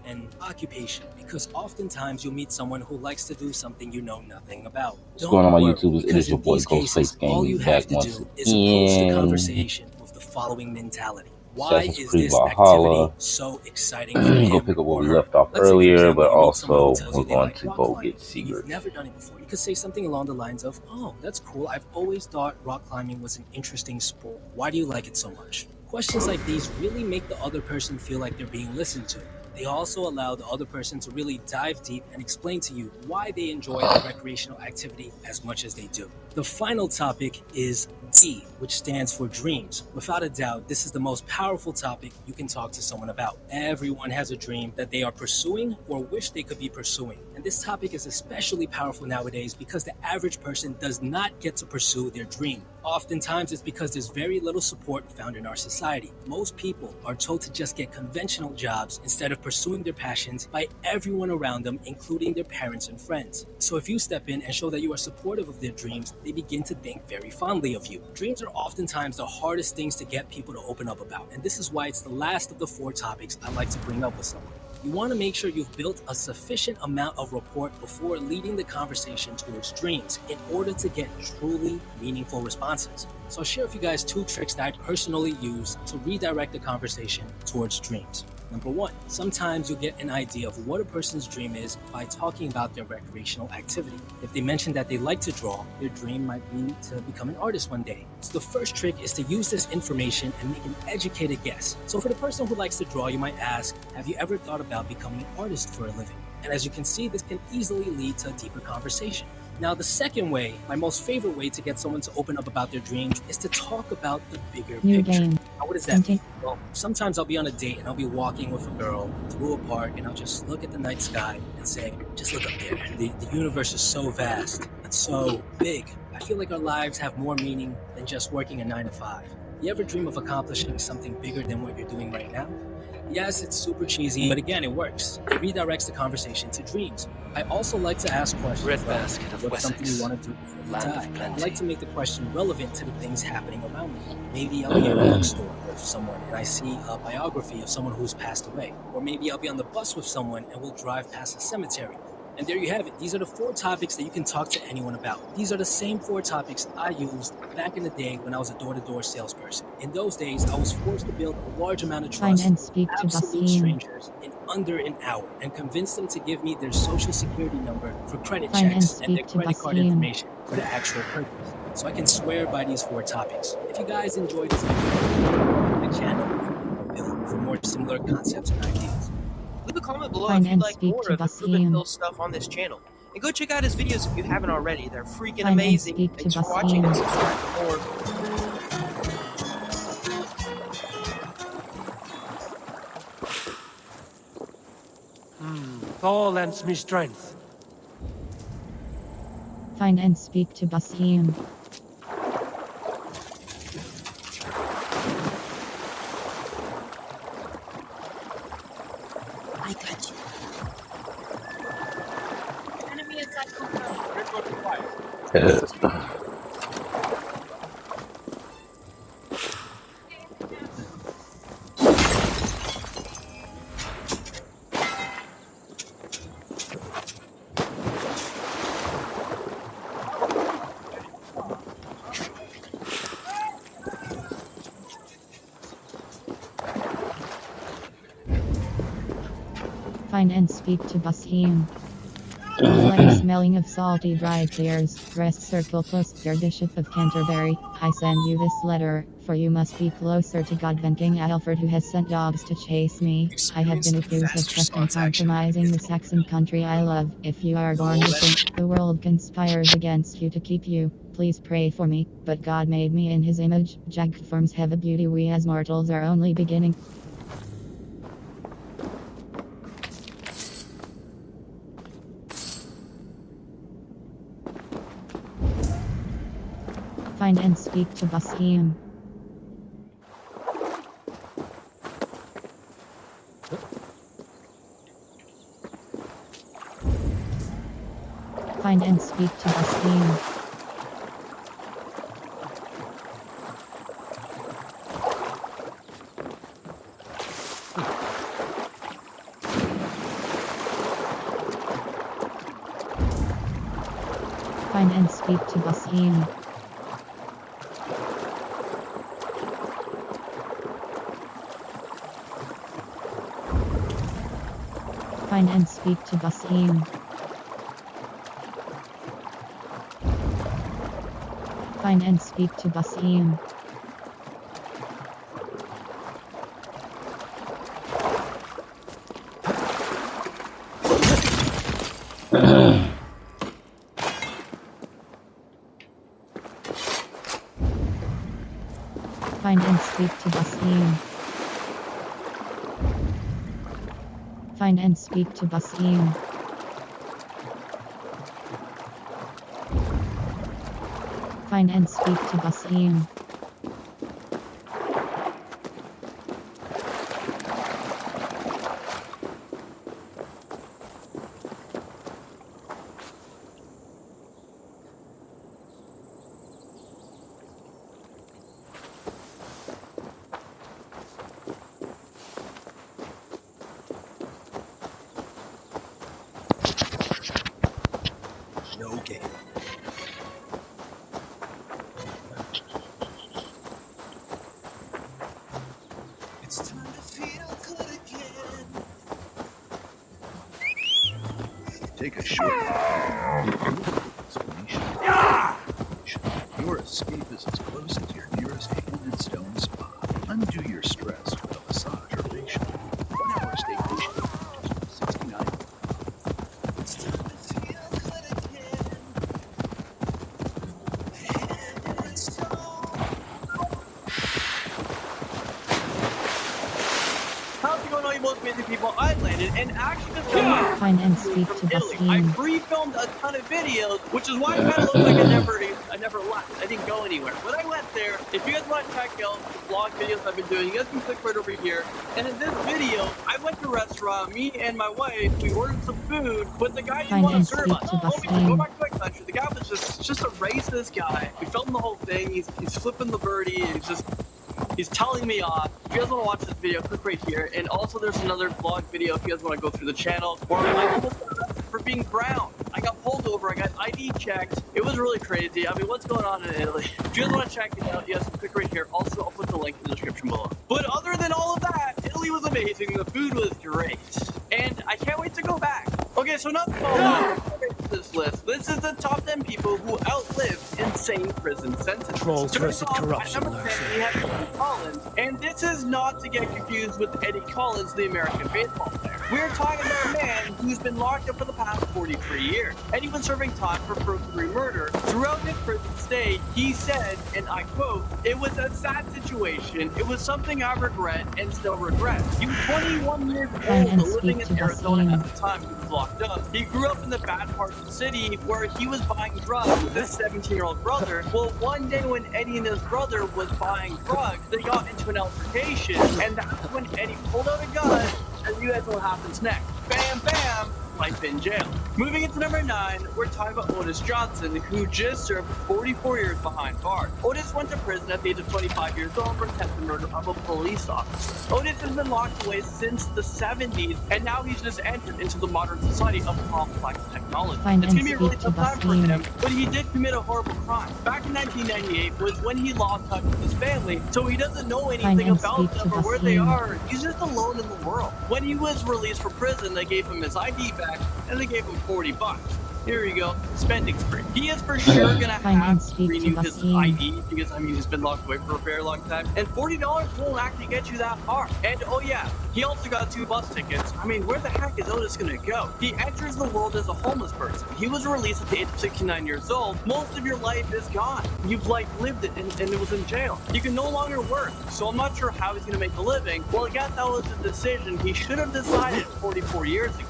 and occupation, because oftentimes you'll meet someone who likes to do something you know nothing about. What's going on, Don't my worry, YouTubers? It is because your in boy these cases, Ghostface all Gaming you have back to once do is approach the again. conversation with the following mentality. Why Assassin's is Creed this activity Valhalla. so exciting for Gonna him pick up where or we her? left off Let's say, for earlier, example, but you meet someone who also tells we're you they going like to rock go climbing get and you've secrets. never done it before. You could say something along the lines of, "Oh, that's cool. I've always thought rock climbing was an interesting sport. Why do you like it so much?" Questions like these really make the other person feel like they're being listened to. They also allow the other person to really dive deep and explain to you why they enjoy the recreational activity as much as they do. The final topic is D, which stands for dreams. Without a doubt, this is the most powerful topic you can talk to someone about. Everyone has a dream that they are pursuing or wish they could be pursuing. And this topic is especially powerful nowadays because the average person does not get to pursue their dream. Oftentimes, it's because there's very little support found in our society. Most people are told to just get conventional jobs instead of pursuing their passions by everyone around them, including their parents and friends. So if you step in and show that you are supportive of their dreams, they begin to think very fondly of you. Dreams are oftentimes the hardest things to get people to open up about, and this is why it's the last of the 4 topics I like to bring up with someone. You want to make sure you've built a sufficient amount of rapport before leading the conversation towards dreams in order to get truly meaningful responses. So I'll share with you guys 2 tricks that I personally use to redirect the conversation towards dreams. Number 1, sometimes you'll get an idea of what a person's dream is by talking about their recreational activity. If they mention that they like to draw, their dream might be to become an artist one day. So the first trick is to use this information and make an educated guess. So for the person who likes to draw, you might ask, have you ever thought about becoming an artist for a living? And as you can see, this can easily lead to a deeper conversation. Now, the second way, my most favorite way to get someone to open up about their dreams, is to talk about the bigger New picture. game. Now, what does that mean? Well, sometimes I'll be on a date and I'll be walking with a girl through a park and I'll just look at the night sky and say, just look up there. The universe is so vast. It's so big. I feel like our lives have more meaning than just working a 9 to 5. You ever dream of accomplishing something bigger than what you're doing right now? Yes, it's super cheesy, but again, it works. It redirects the conversation to dreams. I also like to ask questions Red like, basket of what's something you Wessex, want to do before you land die? of I plenty. like to make the question relevant to the things happening around me. Maybe I'll be at a bookstore with someone and I see a biography of someone who's passed away. Or maybe I'll be on the bus with someone and we'll drive past a cemetery. And there you have it. These are the 4 topics that you can talk to anyone about. These are the same 4 topics I used back in the day when I was a door-to-door salesperson. In those days, I was forced to build a large amount of Find trust and with speak to absolute Basim. strangers in under an hour and convince them to give me their social security number for credit Find and checks and their speak to credit card Basim. information for the actual purchase. So I can swear by these 4 topics. If you guys enjoyed this video, the channel for more similar concepts and ideas. Leave a comment below Find if you'd and like speak more to of Improvement Basim. Hill stuff on this channel. And go check out his videos if you haven't already. They're freaking Find and amazing. speak to Thanks for watching and Basim. subscribe for more. Thor lends me strength. Find and speak to Basim. I got you. Enemy attack confirmed. Find and speak to Basim. Letter smelling of salty dried pears. Rest circle plus dear Bishop of Canterbury. I send you this letter, for you must be closer to God than King Alfred, who has sent dogs to chase me. I have been accused of theft and compromising the Saxon country I love. If you are born to think the world conspires against you to keep you, please pray for me. But God made me in his image. Jagged forms have a beauty we as mortals are only beginning. Find and speak to Basim. Find and speak to Basim. Find and speak to Basim. Find and speak to Basim. Find and speak to Basim. Find and speak to Basim. Find and speak to Basim. Find and speak to Basim. No game. It's time to feel good again. Take a short explanation. Your escape is as close as your nearest hated stone spa. Undo your stress with a massage or facial. 1 hour staycation. Just 69. It's time to feel good again. And it's so How's it going, all you most amazing people? I landed and actually just got back Find and speak from to Italy. I Basim. pre-filmed a ton of videos, which is why it kind of looks like I never left. I didn't go anywhere. When I went there, if you guys want to check out the vlog videos I've been doing, you guys can click right over here. And in this video, I went to a restaurant, me and my wife, we ordered some food, but the guy didn't Find want to and serve speak us. to Oh, we should go Basim. back to my country. The guy was just a racist guy. We filmed the whole thing. He's flipping the birdie. He's telling me off. If you guys want to watch this video, click right here. And also, there's another vlog video if you guys want to go through the channel where I almost got arrested for being brown. I got pulled over. I got ID checked. It was really crazy. I mean, what's going on in Italy? If you guys want to check it out, you guys can click right here. Also, I'll put the link in the description below. But other than all of that, Italy was amazing. The food was great. And I can't wait to go back. Okay, so not this list. This is the top 10 people who outlived insane prison sentences. Trolls Starting versus off, corruption, at number 10, we have Eddie Collins. And this is not to get confused with Eddie Collins, the American baseball player. We're talking about a man who's been locked up for the past 43 years. Eddie was serving time for first-degree murder. Throughout his prison stay, he said, and I quote, "It was a sad situation. It was something I regret and still regret." He was 21 years Find and old, living speak in to Arizona Basim. at the time he was locked up. He grew up in the bad part of the city where he was buying drugs with his 17-year-old brother. Well, one day when Eddie and his brother was buying drugs, they got into an altercation, and that's when Eddie pulled out a gun, and you guys know what happens next. Bam, bam, life in jail. Moving into number 9, we're talking about Otis Johnson, who just served 44 years behind bars. Otis went to prison at the age of 25 years old for attempted murder of a police officer. Otis has been locked away since the 70s, and now he's just entered into the modern society of complex technology. Find It's and gonna be a really speak to tough time for Basim. him, but he did commit a horrible crime. Back in 1998 was when he lost touch with his family, so he doesn't know anything and about speak them to or where they Basim. are. He's just alone in the world. When he was released from prison, they gave him his ID back, and they gave him $40. Here you go, spending spree. He is for sure gonna Find and have to speak to renew his Basim. ID because I mean he's been locked away for a very long time, and $40 won't actually get you that far. And oh yeah, he also got 2 bus tickets. I mean, where the heck is Otis gonna go? He enters the world as a homeless person. He was released at the age of 69 years old. Most of your life is gone. You've like lived it, and it was in jail. You can no longer work, so I'm not sure how he's gonna make a living. Well, I guess that was a decision he should have decided 44 years ago.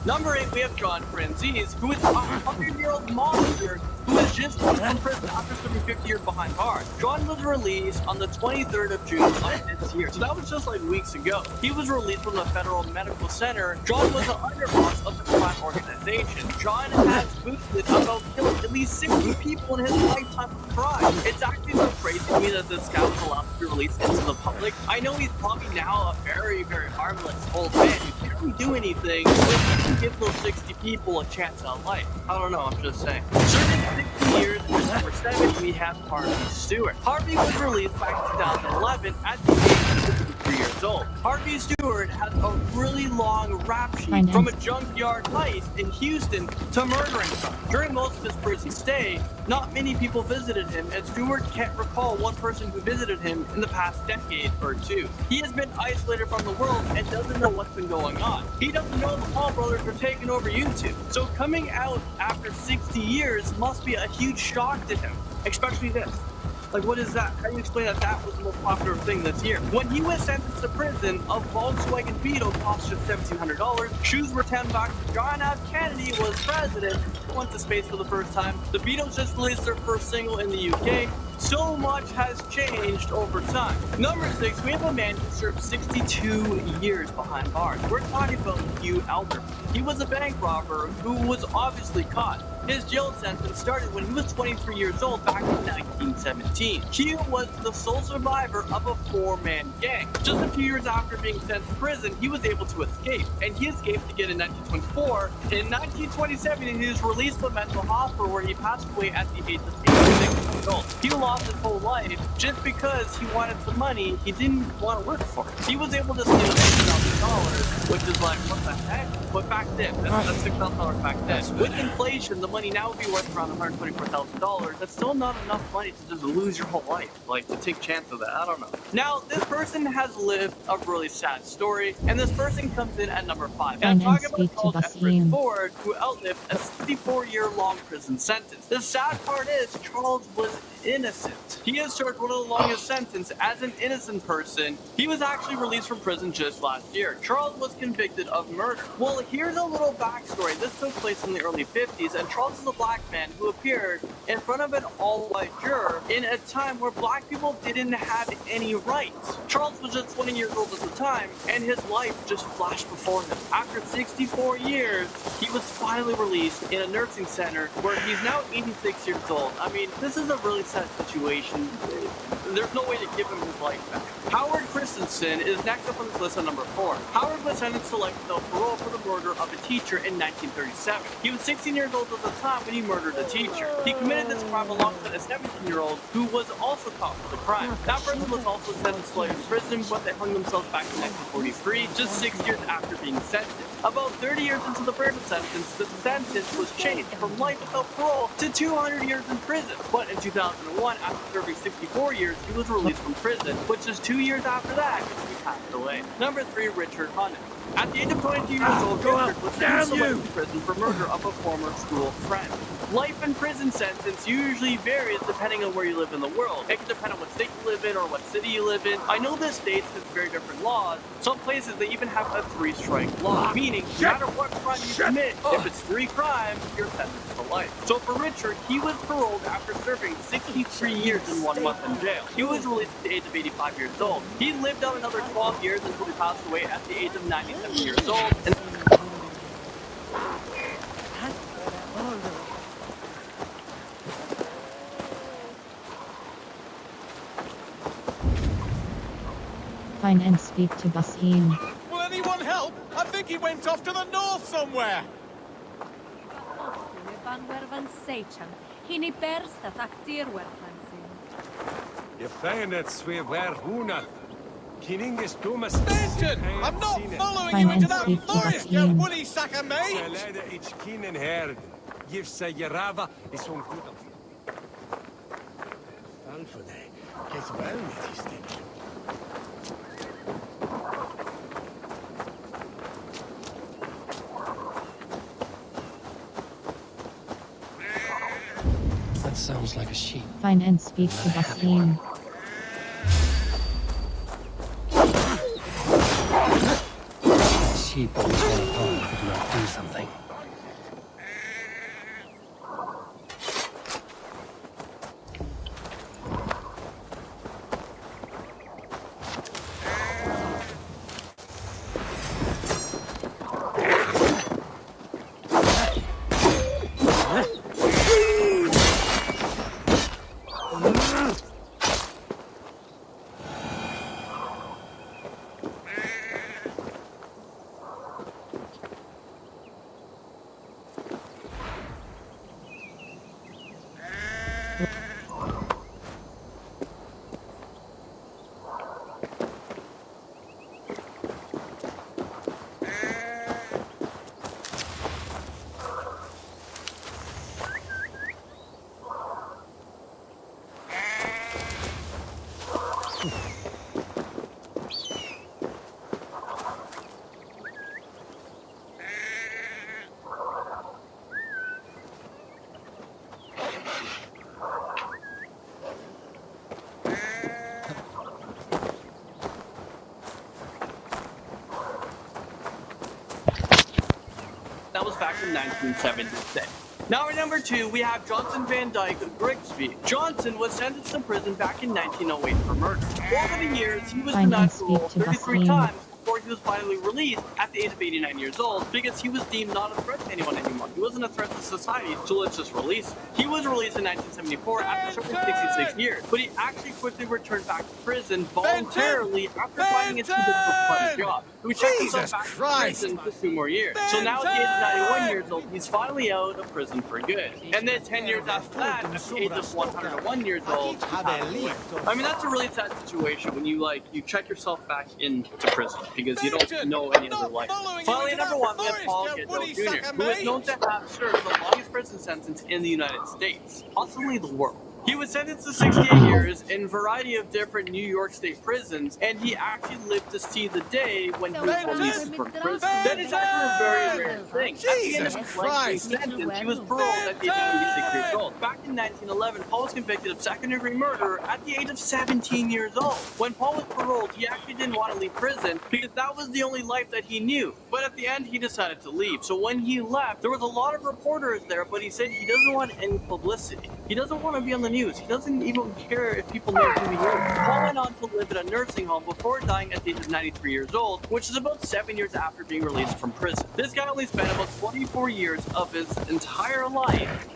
Number 8, we have John Franzese, who is a 100-year-old monster who was just released from prison after serving 50 years behind bars. John was released on the 23rd of June of this year, so that was just like weeks ago. He was released from the Federal Medical Center. John was an underboss of the crime organization. John has boosted about killing at least 60 people in his lifetime of crime. It's actually so crazy to me that this guy was allowed to be released into the public. I know he's probably now a very, very harmless old man who can't really do anything, but he can give those 60 people a chance at life. I don't know, I'm just saying. Serving 60 years, and number 7, we have Harvey Stewart. Harvey was released back in 2011 at the age of 53 years old. Harvey Stewart has a really long rap sheet, from a junkyard heist in Houston to murdering someone. During most of his prison stay, not many people visited him, and Stewart can't recall one person who visited him in the past decade or two. He has been isolated from the world and doesn't know what's been going on. He doesn't know the Paul brothers are taking over YouTube. So coming out after 60 years must be a huge shock to him, especially this. Like, what is that? How do you explain that that was the most popular thing this year? When he was sentenced to prison, a Volkswagen Beetle cost just $1,700. Shoes were $10. John F. Kennedy was president. Went to space for the first time. The Beatles just released their first single in the UK. So much has changed over time. Number 6, we have a man who served 62 years behind bars. We're talking about Hugh Alter. He was a bank robber who was obviously caught. His jail sentence started when he was 23 years old back in 1917. Hugh was the sole survivor of a 4-man gang. Just a few years after being sent to prison, he was able to escape, and he escaped again in 1924. In 1927, he was released from a mental hospital where he passed away at the age of 86 years old. He lost his whole life just because he wanted some money. He didn't want to work for it. He was able to steal $6,000, which is like, what the heck? But back then, that's $6,000 back then. With inflation, the money now would be worth around $124,000. That's still not enough money to just lose your whole life, like to take chance of that. I don't know. Now, this person has lived a really sad story, and this person comes in at number 5. And I'm talking about Charles Everett Ford, who outlived a 64-year-long prison sentence. The sad part is Charles was innocent. He has served one of the longest sentences as an innocent person. He was actually released from prison just last year. Charles was convicted of murder. Well, here's a little backstory. This took place in the early 50s, and Charles is a black man who appeared in front of an all-white juror in a time where black people didn't have any rights. Charles was just 20 years old at the time, and his life just flashed before him. After 64 years, he was finally released in a nursing center where he's now 86 years old. I mean, this is a really sad situation. There's no way to give him his life back. Howard Christensen is next up on this list at number 4. Howard was sentenced to life without parole for the murder of a teacher in 1937. He was 16 years old at the time when he murdered a teacher. He committed this crime alongside a 17-year-old who was also caught for the crime. That person was also sentenced to life in prison, but they hung themselves back in 1943, just 6 years after being sentenced. About 30 years into the prison sentence, the sentence was changed from life without parole to 200 years in prison. But in 2001, after serving 64 years, he was released from prison, which is 2 years after that, he passed away. Number 3, Richard Hunter. At the age of 22 years old, Richard was sentenced to life in prison for murder of a former school friend. Life in prison sentence usually varies depending on where you live in the world. It can depend on what state you live in or what city you live in. I know this state has very different laws. Some places they even have a 3-strike law, meaning no matter what crime you commit, if it's 3 crimes, you're sentenced to life. So for Richard, he was paroled after serving 63 years and 1 month in jail. He was released at the age of 85 years old. He lived out another 12 years until he passed away at the age of 97 years old. And Find and speak to Basim. Will anyone help? I think he went off to the north somewhere. You find that swear huna. Kining is Thomas. Benton! I'm not following Find you into and that speak to forest, you Basim. woolly sack of meat! Salada ich kinen herd. Give Sayarava is on good. Alfode. Kes well mit his stick. That sounds like a sheep. Find and speak to Basim. Sheep always want to bark but not do something. was back in 1976. Now at number 2, we have Johnson Van Dyke Grigsby. Johnson was sentenced to prison back in 1908 for murder. Over the years, he was denied parole 33 times before he was finally released at the age of 89 years old because he was deemed not a threat to anyone anymore. He wasn't a threat to society, so let's just release him. He was released in 1974 after serving 66 years, but he actually quickly returned back to prison voluntarily after finding it too difficult to find a job. So he checked himself back to prison for 2 more years. So now at the age of 91 years old, he's finally out of prison for good. And then 10 years after that, at the age of 101 years old, he passed away. I mean, that's a really sad situation when you check yourself back into prison because you don't know any other life. Finally, at number 1, we have Paul Goodell Jr., who is known to have served the longest prison sentence in the United States, possibly the world. He was sentenced to 68 years in a variety of different New York State prisons, and he actually lived to see the day when he was released from prison. That is actually a very rare thing. At the end of his lengthy sentence, he was paroled at the age of 86 years old. Back in 1911, Paul was convicted of second-degree murder at the age of 17 years old. When Paul was paroled, he actually didn't want to leave prison because that was the only life that he knew. But at the end, he decided to leave. So when he left, there was a lot of reporters there, but he said he doesn't want any publicity. He doesn't want to be on the news. He doesn't even care if people know who he is. Paul went on to live in a nursing home before dying at the age of 93 years old, which is about 7 years after being released from prison. This guy only spent about 24 years of his entire life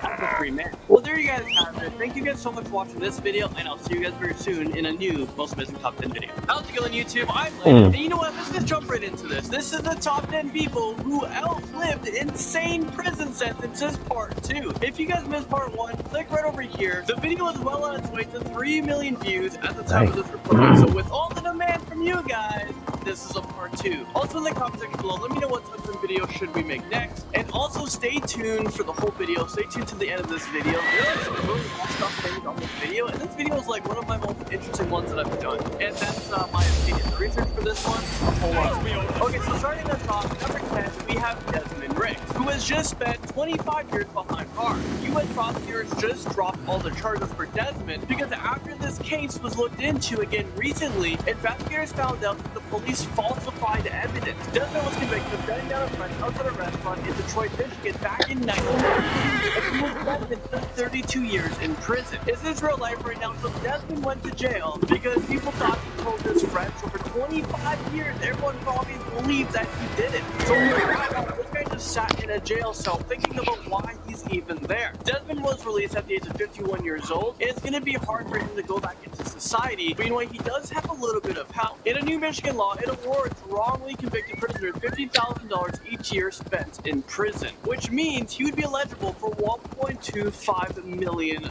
as a free man. Well, there you guys have it. Thank you guys so much for watching this video, and I'll see you guys very soon in a new Most Amazing Top 10 video. How's it going, YouTube? I'm Landon, and you know what? Let's just jump right into this. This is the top 10 people who outlived insane prison sentences part 2. If you guys missed part 1, click right over here. The video is well on its way to 3 million views at the time of this recording, so with all the demand from you guys, this is a part 2. Also in the comment section below, let me know what type of video should we make next, and also stay tuned for the whole video. Stay tuned to the end of this video. There's some really cool stuff things on this video, and this video is like one of my most interesting ones that I've done, and that's my opinion. The research for this one, a whole lot. Okay, so starting at the top, number 10, we have Desmond Riggs, who has just spent 25 years behind bars. U.S. prosecutors just dropped all the charges for Desmond because after this case was looked into again recently, investigators found out that the police falsified evidence. Desmond was convicted of gunning down a friend outside a restaurant in Detroit, Michigan back in 1992, and he was sentenced to 32 years in prison. This is real life right now, so Desmond went to jail because people thought he told his friends. So for 25 years, everyone probably believed that he did it. So this guy just sat in a jail cell thinking about why he's even there. Desmond was released at the age of 51 years old. It's going to be hard for him to go back into society, but you know what? He does have a little bit of help. In a new Michigan law, it awards wrongly convicted prisoners $50,000 each year spent in prison, which means he would be eligible for $1.25 million.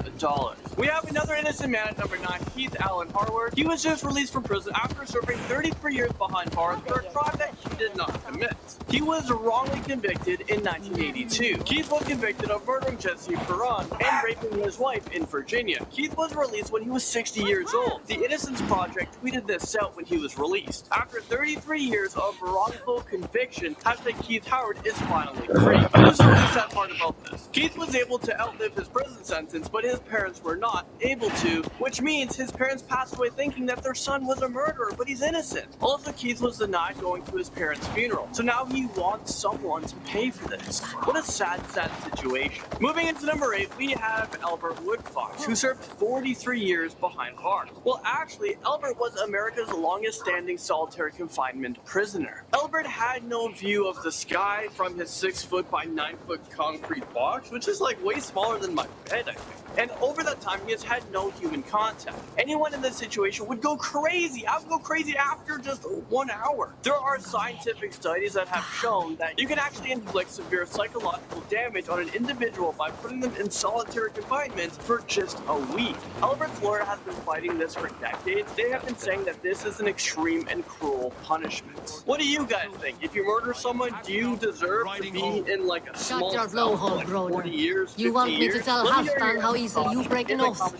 We have another innocent man at number 9, Keith Allen Harward. He was just released from prison after serving 33 years behind bars for a crime that he did not commit. He was wrongly convicted in 1982. Keith was convicted of murdering Jesse Perron and raping his wife in Virginia. Keith was released when he was 60 years old. The Innocence Project tweeted this out when he was released. After 33 years of wrongful conviction, #Keith Howard is finally free. Here's the really sad part about this. Keith was able to outlive his prison sentence, but his parents were not able to, which means his parents passed away thinking that their son was a murderer, but he's innocent. Also, Keith was denied going to his parents' funeral, so now he wants someone to pay for this. What a sad, sad situation. Moving into number 8, we have Albert Woodfox, who served 43 years behind bars. Well, actually, Albert was America's longest-standing solitary confinement prisoner. Albert had no view of the sky from his 6-foot by 9-foot concrete box, which is like way smaller than my bed, I think. And over that time, he has had no human contact. Anyone in this situation would go crazy. I would go crazy after just 1 hour. There are scientific studies that have shown that you can actually inflict severe psychological damage on an individual by putting them in solitary confinement for just a week. Albert's lawyer has been fighting this for decades. They have been saying that this is an extreme and cruel punishment. What do you guys think? If you murder someone, do you deserve to be in like a small cell for like 40 years, 50 years? You want me to tell Halfdan how easy you breaking off?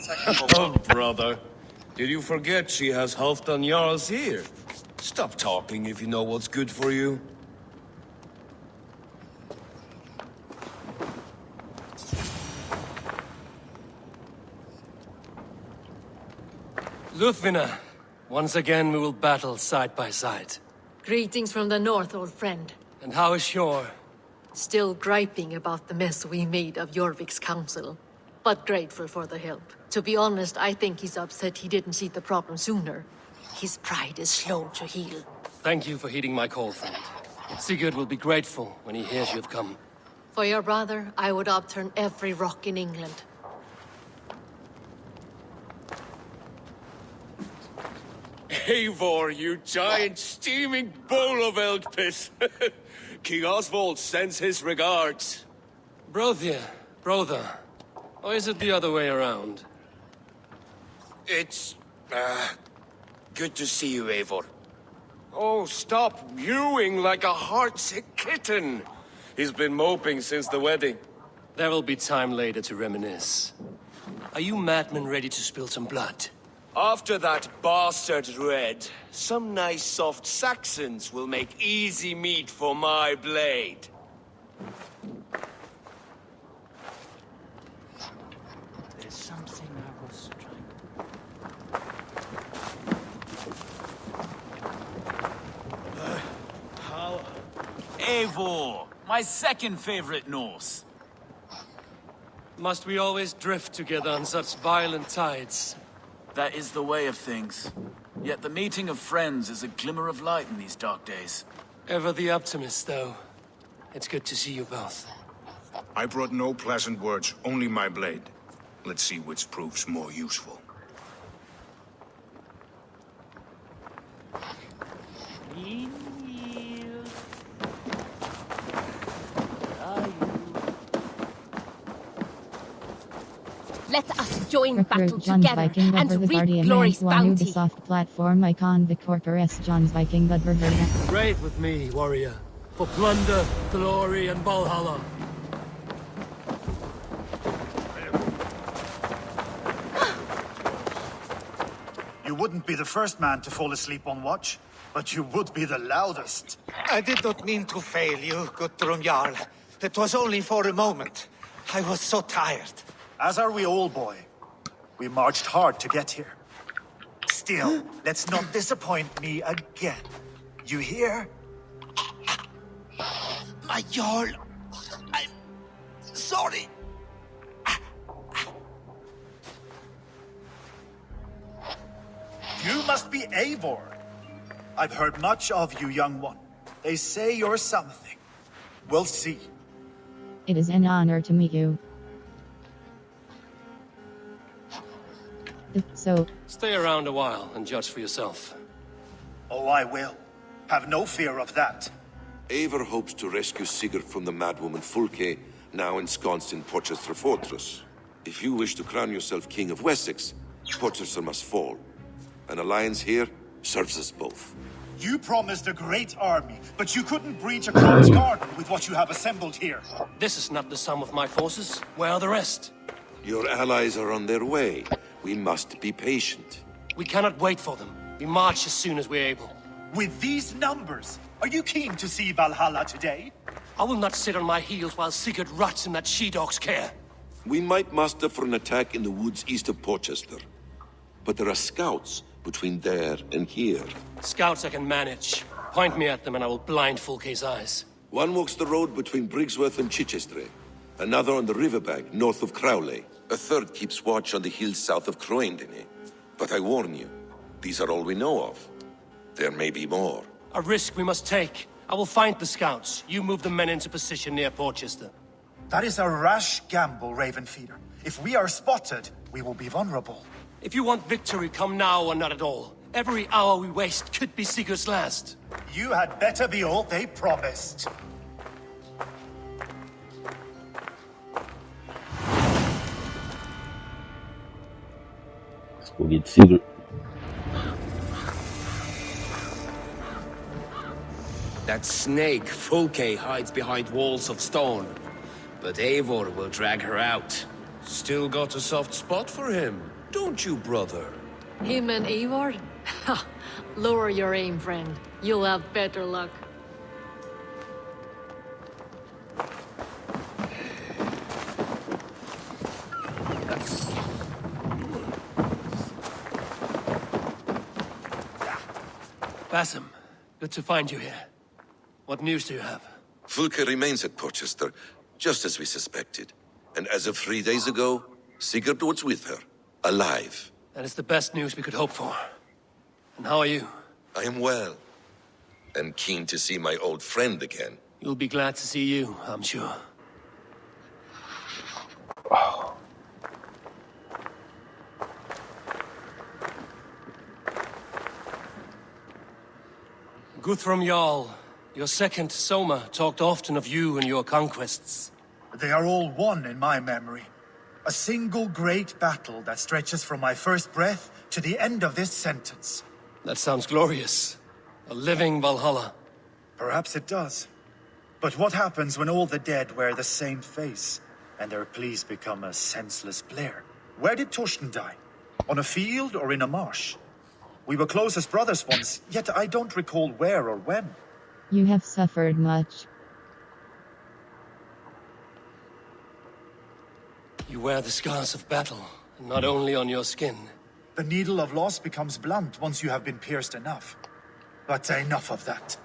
Oh, brother. Did you forget she has Halfdan Jarls here? Stop talking if you know what's good for you. Lufvina, once again we will battle side by side. Greetings from the north, old friend. And how is Shore? Still griping about the mess we made of Jorvik's council, but grateful for the help. To be honest, I think he's upset he didn't see the problem sooner. His pride is slow to heal. Thank you for heeding my call, friend. Sigurd will be grateful when he hears you've come. For your brother, I would upturn every rock in England. Eivor, you giant steaming bowl of elk piss. King Oswald sends his regards. Brother. Or is it the other way around? It's, good to see you, Eivor. Oh, stop mewing like a heartsick kitten. He's been moping since the wedding. There will be time later to reminisce. Are you madmen ready to spill some blood? After that bastard Red, some nice soft Saxons will make easy meat for my blade. There's something I was trying. Eivor, my second favorite Norse. Must we always drift together on such violent tides? That is the way of things. Yet the meeting of friends is a glimmer of light in these dark days. Ever the optimist, though. It's good to see you both. I brought no pleasant words, only my blade. Let's see which proves more useful. Let us join Recruit battle John's together Viking and over the reap Guardian glory's Man's Wanu, the bounty. soft platform icon, the Corporess John's Viking but Ververda. Raid with me, warrior. For plunder, glory, and Valhalla. You wouldn't be the first man to fall asleep on watch, but you would be the loudest. I did not mean to fail you, Guthrum Jarl. It was only for a moment. I was so tired. As are we all, boy. We marched hard to get here. Still, let's not disappoint me again. You hear? My Jarl, I'm sorry. You must be Eivor. I've heard much of you, young one. They say you're something. We'll see. It is an honor to meet you. So, Stay around a while and judge for yourself. Oh, I will. Have no fear of that. Eivor hopes to rescue Sigurd from the madwoman Fulke, now ensconced in Porchester Fortress. If you wish to crown yourself King of Wessex, Porchester must fall. An alliance here serves us both. You promised a great army, but you couldn't breach a Kron's garden with what you have assembled here. This is not the sum of my forces. Where are the rest? Your allies are on their way. We must be patient. We cannot wait for them. We march as soon as we're able. With these numbers, are you keen to see Valhalla today? I will not sit on my heels while Sigurd rots in that she-dog's care. We might muster for an attack in the woods east of Porchester. But there are scouts between there and here. Scouts I can manage. Point me at them and I will blind Fulke's eyes. One walks the road between Briggsworth and Chichester. Another on the riverbank north of Crowley. A third keeps watch on the hills south of Croendene. But I warn you, these are all we know of. There may be more. A risk we must take. I will find the scouts. You move the men into position near Porchester. That is a rash gamble, Ravenfeeder. If we are spotted, we will be vulnerable. If you want victory, come now or not at all. Every hour we waste could be Sigurd's last. You had better be all they promised. Let's go get Sigurd. That snake, Fulke, hides behind walls of stone. But Eivor will drag her out. Still got a soft spot for him, don't you, brother? Him and Eivor? Ha! Lower your aim, friend. You'll have better luck. Basim, good to find you here. What news do you have? Fulke remains at Porchester, just as we suspected. And as of 3 days ago, Sigurd was with her, alive. That is the best news we could hope for. And how are you? I am well, and keen to see my old friend again. You'll be glad to see you, I'm sure. Guthrum Jarl, your second Soma, talked often of you and your conquests. They are all one in my memory. A single great battle that stretches from my first breath to the end of this sentence. That sounds glorious. A living Valhalla. Perhaps it does. But what happens when all the dead wear the same face, and their pleas become a senseless blare? Where did Torsten die? On a field or in a marsh? We were close as brothers once, yet I don't recall where or when. You have suffered much. You wear the scars of battle, not only on your skin. The needle of loss becomes blunt once you have been pierced enough. But enough of that.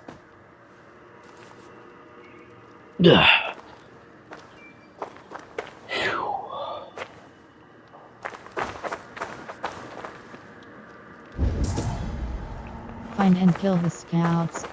Find and kill the scouts.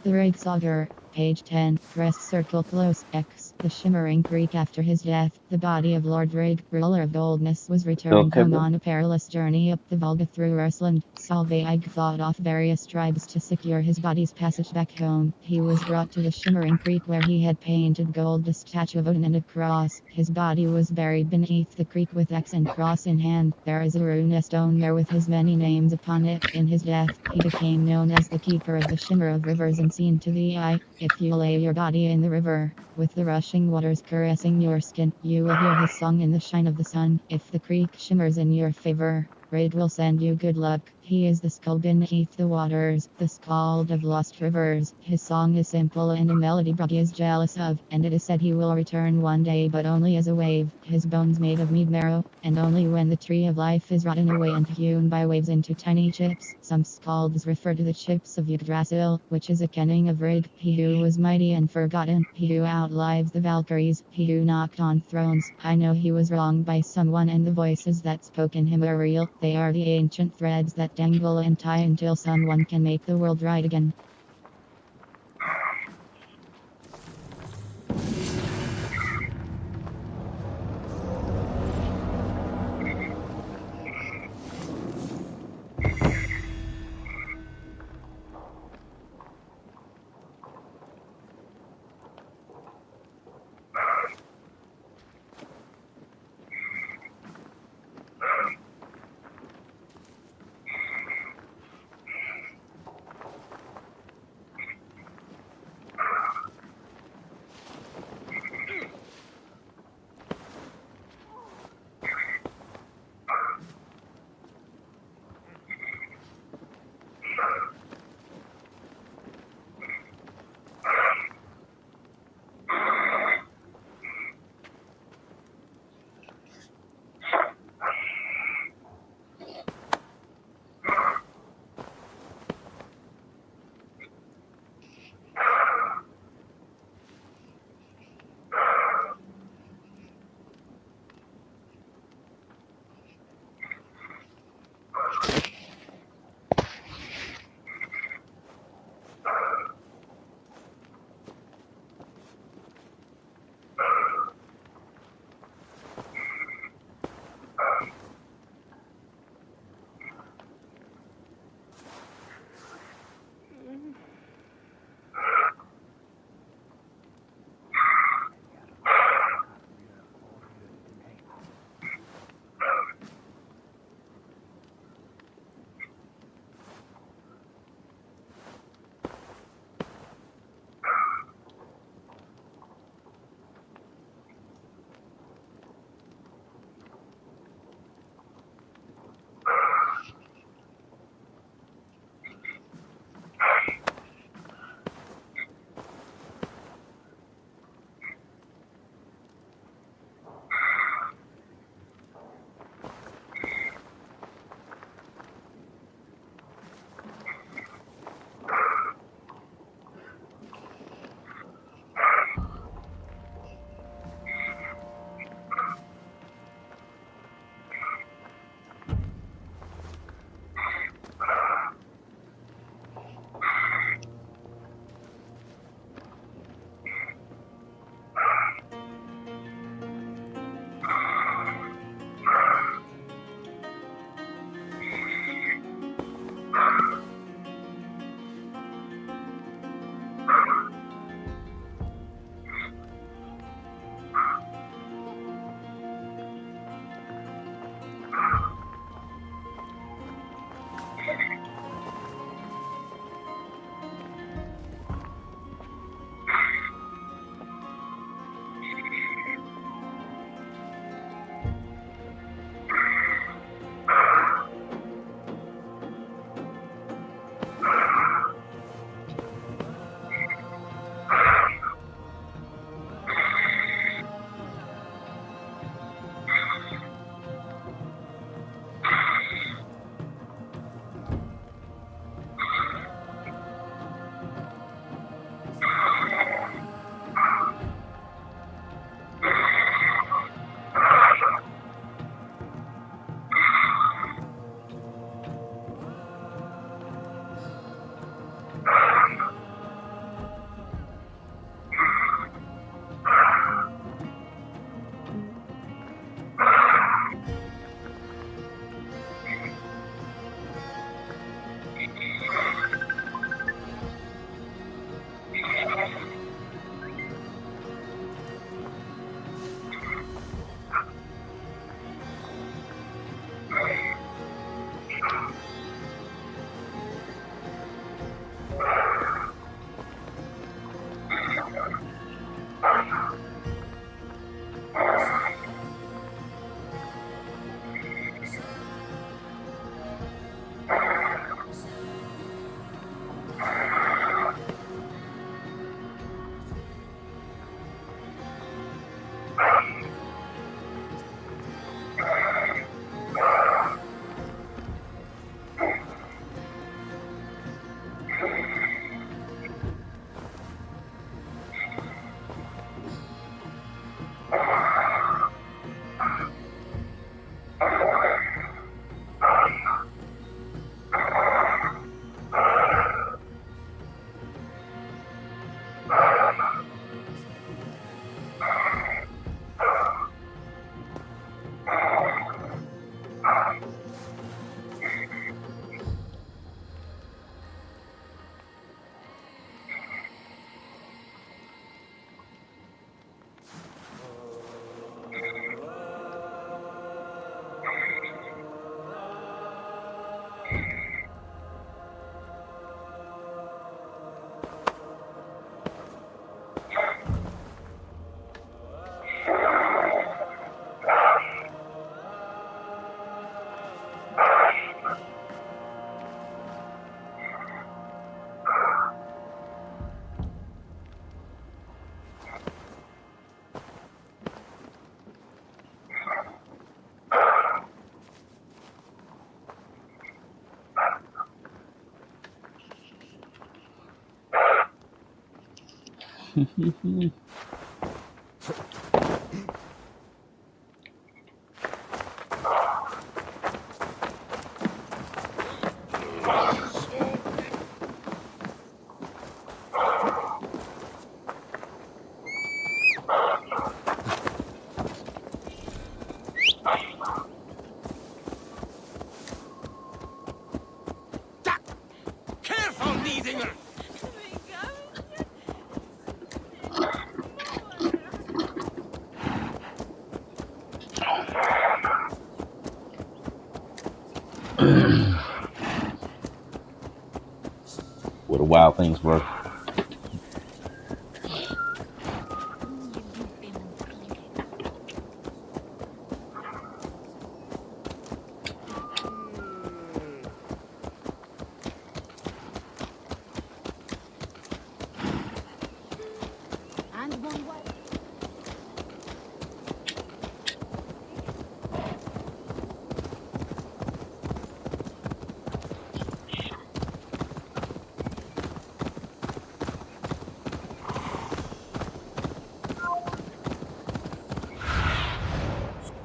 The Ragsauger, page 10, press circle close X. The Shimmering Creek. After his death, the body of Lord Rig, ruler of Boldness, was returned home on a perilous journey up the Volga through Rusland. Solveig fought off various tribes to secure his body's passage back home. He was brought to the Shimmering Creek where he had painted gold a statue of Odin and a cross. His body was buried beneath the creek with axe and cross in hand. There is a rune stone there with his many names upon it. In his death, he became known as the keeper of the shimmer of rivers and seen to the eye. If you lay your body in the river, with the rushing waters caressing your skin, you will hear his song in the shine of the sun. If the creek shimmers in your favor, Raid will send you good luck. He is the skull beneath the waters, the skald of lost rivers. His song is simple and a melody Bragi is jealous of, and it is said he will return one day, but only as a wave. His bones made of mead marrow, and only when the tree of life is rotten away and hewn by waves into tiny chips. Some skalds refer to the chips of Yggdrasil, which is a kenning of Rig, he who was mighty and forgotten, he who outlives the Valkyries, he who knocked on thrones. I know he was wronged by someone, and the voices that spoke in him are real. They are the ancient threads that dangle and tie until someone can make the world right again. Careful, Needinger! Where the wild things were.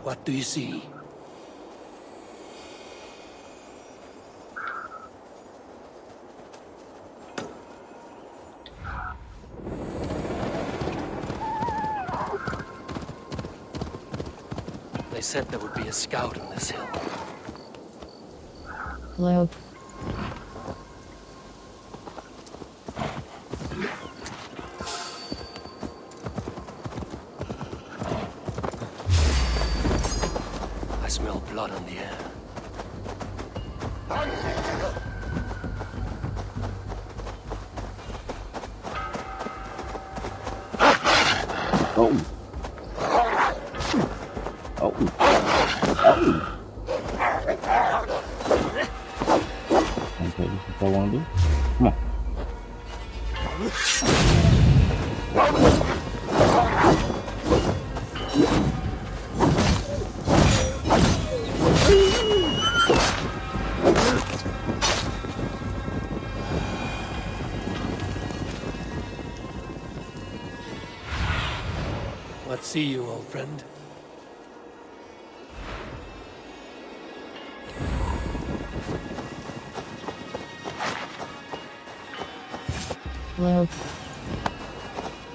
What do you see? They said there would be a scout on this hill. Cloak. I smell blood on the air. Oh. Oh. Oh. Okay, this is what I want to do. Come on. What see you, old friend? cloak.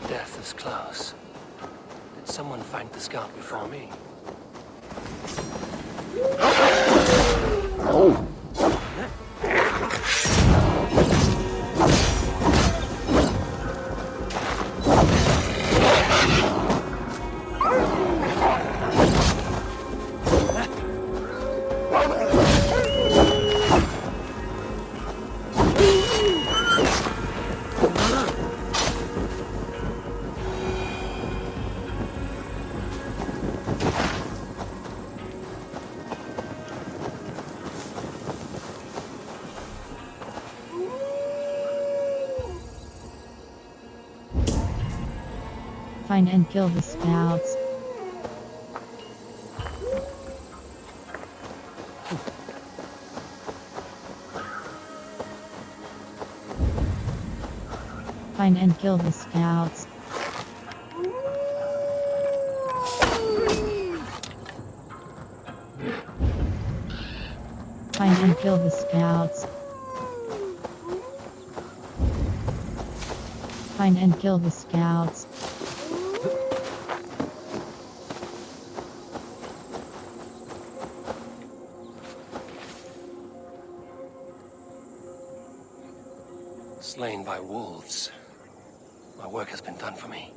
Death is close. Did someone find the scout before me? Oh. Find and kill the scouts. Find and kill the scouts. Find and kill the scouts. Find and kill the scouts. Slain by wolves. My work has been done for me.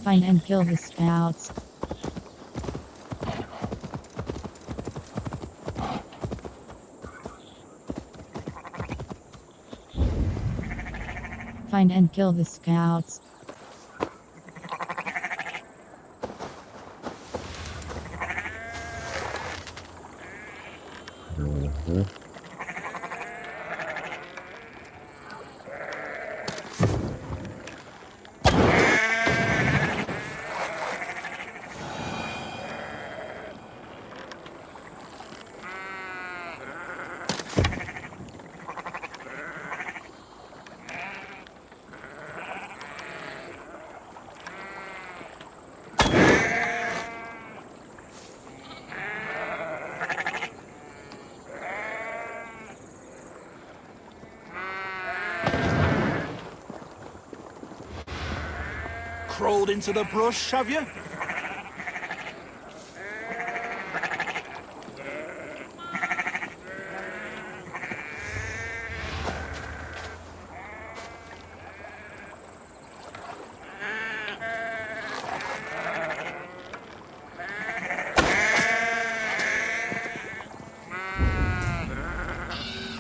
Find and kill the scouts. Find and kill the scouts. Crawled into the brush, have you?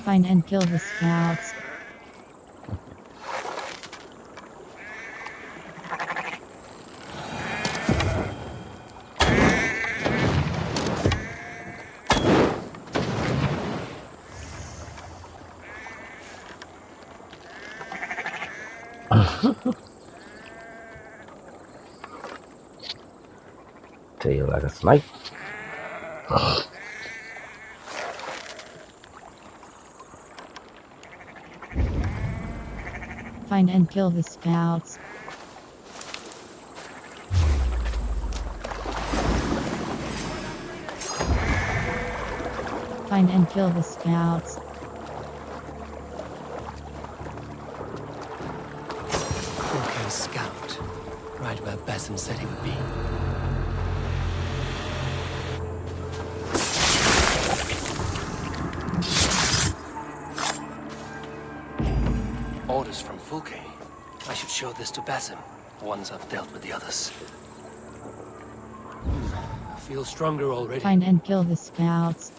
Find and kill the scouts. Tell you like a snipe. Find and kill the scouts. Find and kill the scouts. right where Basim said he would be. Orders from Fulke. I should show this to Basim, once I've dealt with the others. I feel stronger already. Find and kill the scouts.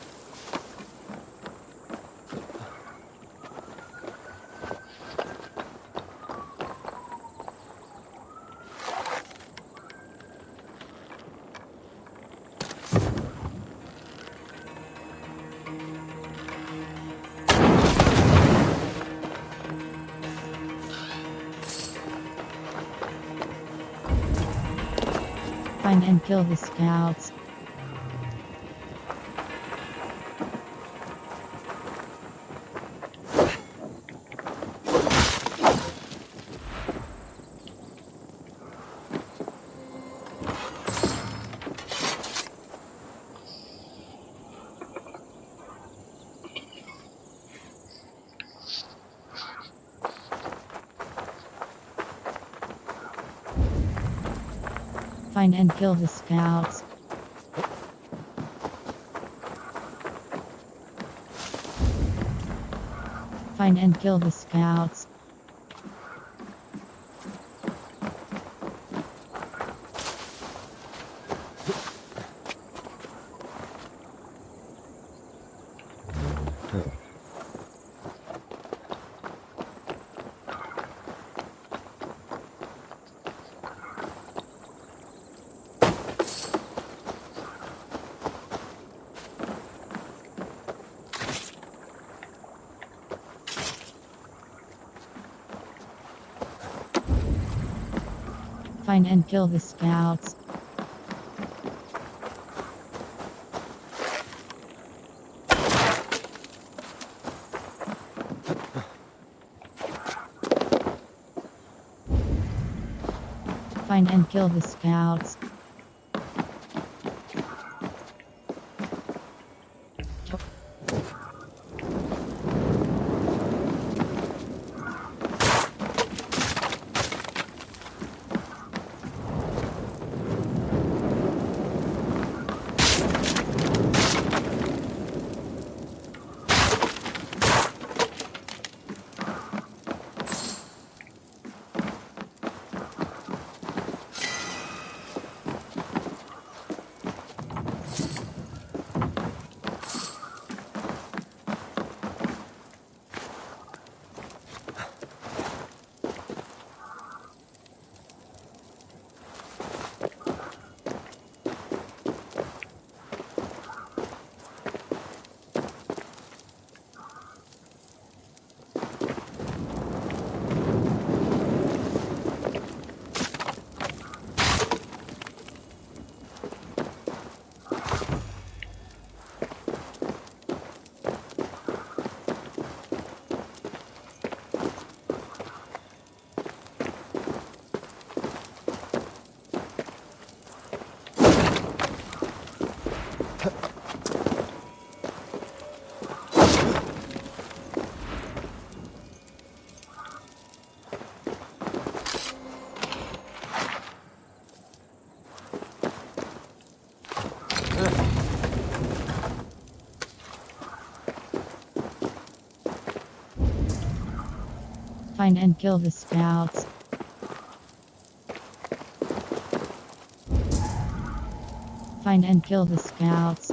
Find and kill the scouts. Find and kill the scouts. Find and kill the scouts. Find and kill the scouts. Find and kill the scouts. Find and kill the scouts. Find and kill the scouts.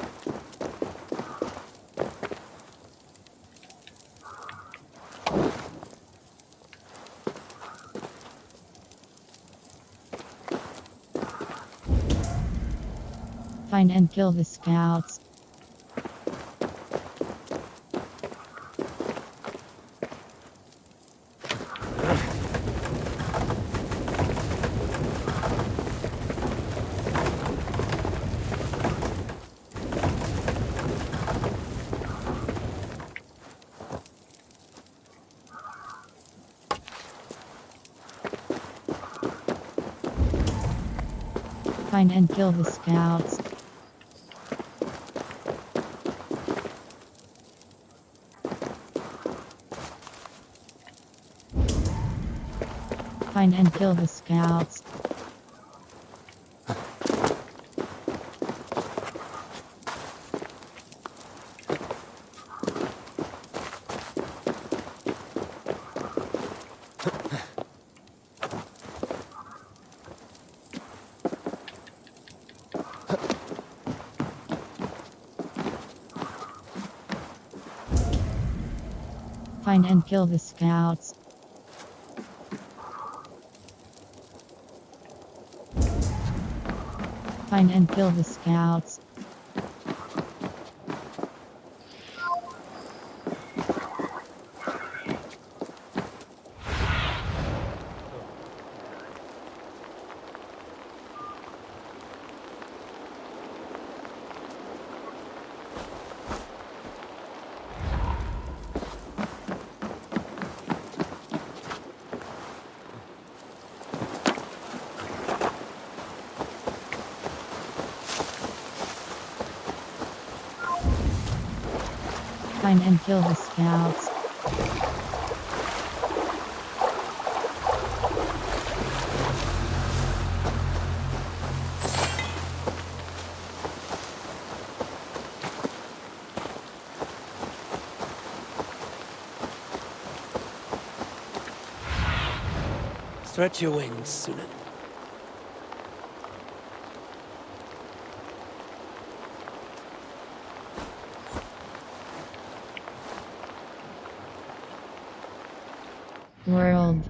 Find and kill the scouts. Find and kill the scouts. Find and kill the scouts. Find and kill the scouts. Find and kill the scouts. Find and kill the scouts. Stretch your wings, Sunan. World.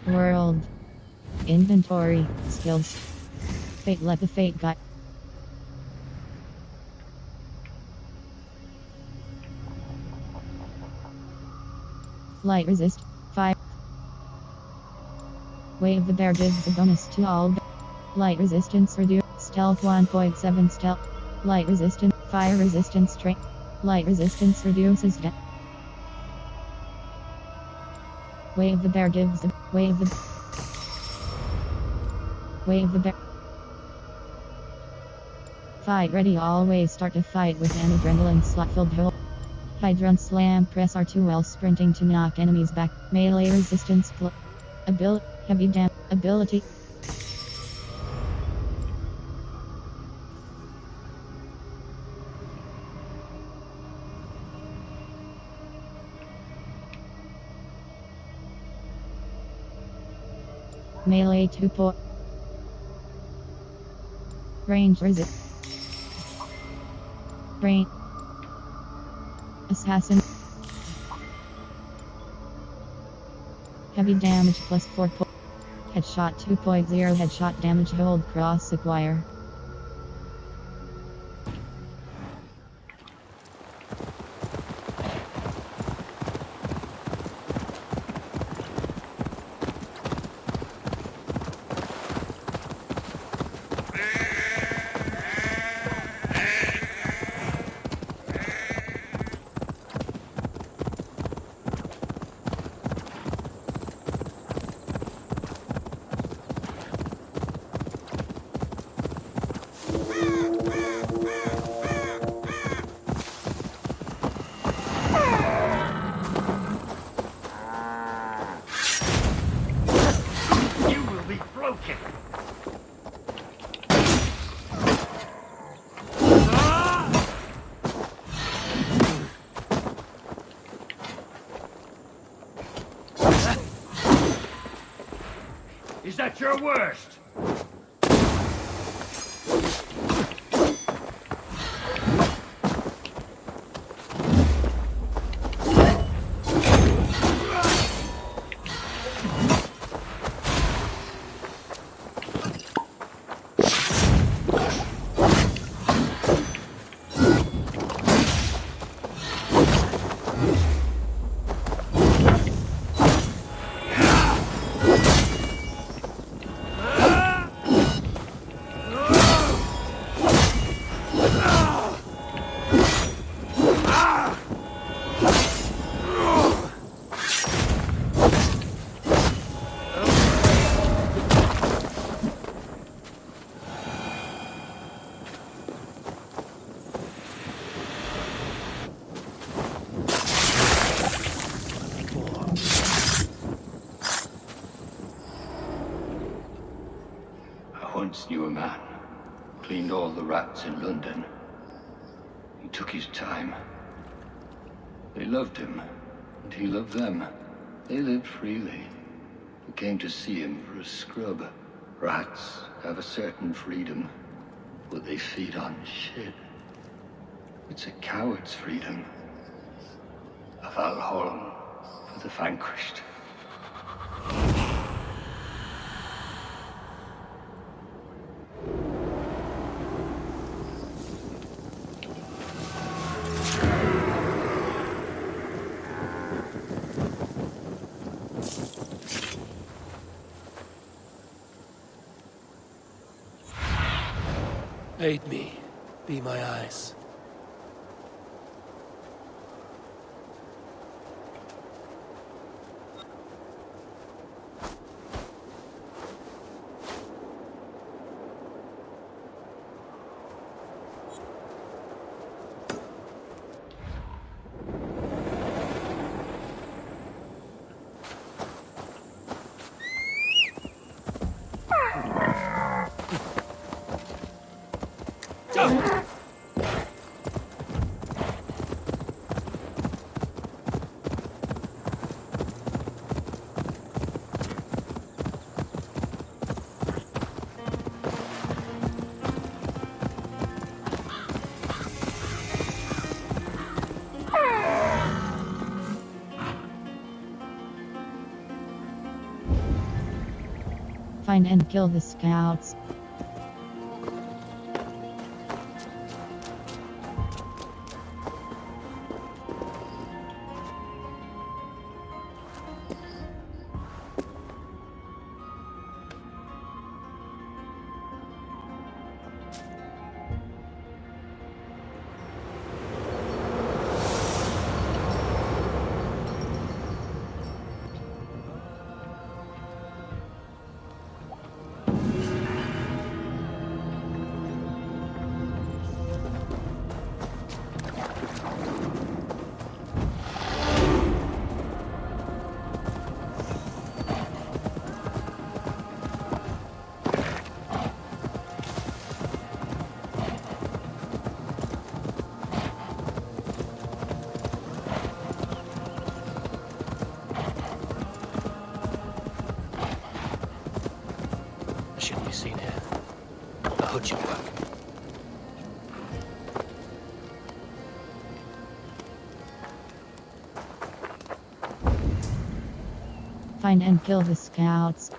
World. Inventory. Skills. Fate, let the fate guide. Light resist. 5. Wave the bear gives a bonus to all. Light resistance reduce. Stealth 1.7 stealth. Light resistance. Fire resistance strength. Light resistance reduces death. Wave the bear gives a wave the bear. Fight ready, always start a fight with an adrenaline slot filled hole. Hydron slam, press R2L sprinting to knock enemies back. Melee resistance heavy damage ability. Melee 2 point. Range resist. Range. Assassin. Heavy damage plus 4 point. Headshot 2.0 headshot damage hold cross acquire. Is that your worst? cleaned all the rats in London. He took his time. They loved him, and he loved them. They lived freely. We came to see him for a scrub. Rats have a certain freedom, but they feed on shit. It's a coward's freedom. A Valhalla for the vanquished. Aid me. Be my eyes. Find and kill the scouts. Shouldn't be seen here. The hood should work. Find and kill the scouts.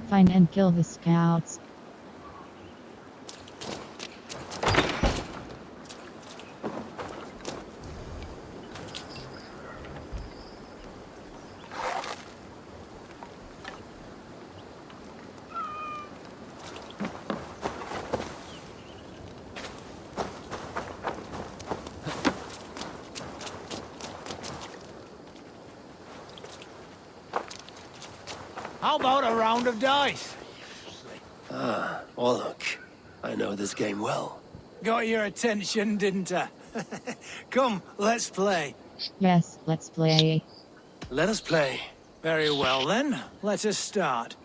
Find and kill the scouts. How about a round of dice? Ah, Orlok. I know this game well. Got your attention, didn't I? Come, let's play. Yes, let's play. Let us play. Very well then, let us start.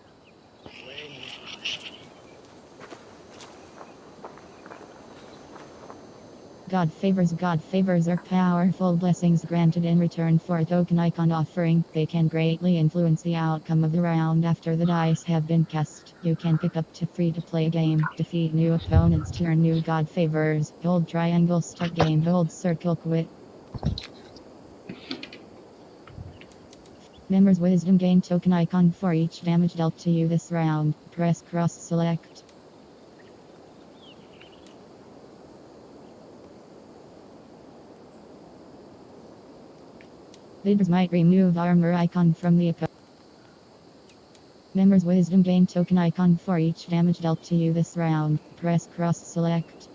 God favors are powerful blessings granted in return for a token icon offering. They can greatly influence the outcome of the round after the dice have been cast. You can pick up to free-to-play game, defeat new opponents to earn new God favors, hold triangle start game, hold circle quit. Members wisdom gain token icon for each damage dealt to you this round. Press cross select. Leaders might remove armor icon from the opponent. Members wisdom gain token icon for each damage dealt to you this round. Press cross select.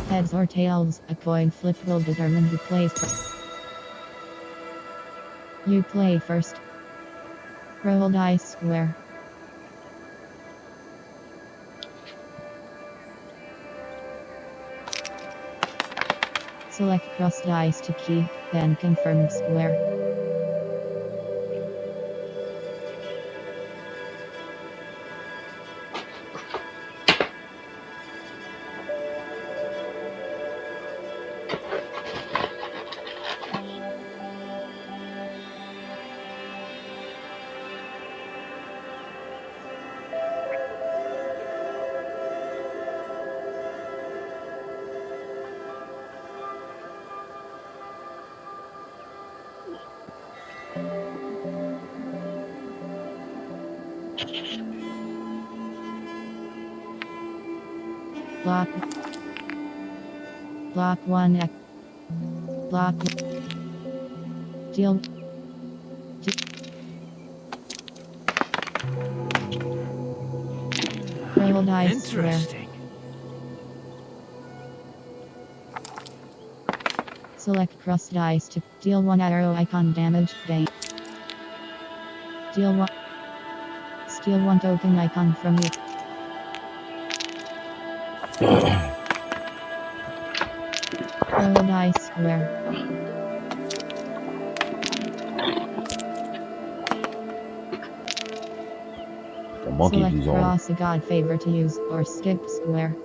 Heads or tails, a coin flip will determine who plays first. You play first. Roll dice square. Select cross dice to keep, then confirm square. Block. Block 1. Block. Deal. Roll dice square. Interesting. Select cross dice to deal 1 arrow icon damage. Gain. Deal 1. Steal 1 token icon from you. Roll dice square. The monkey Select is on. cross a god favor to use or skip square.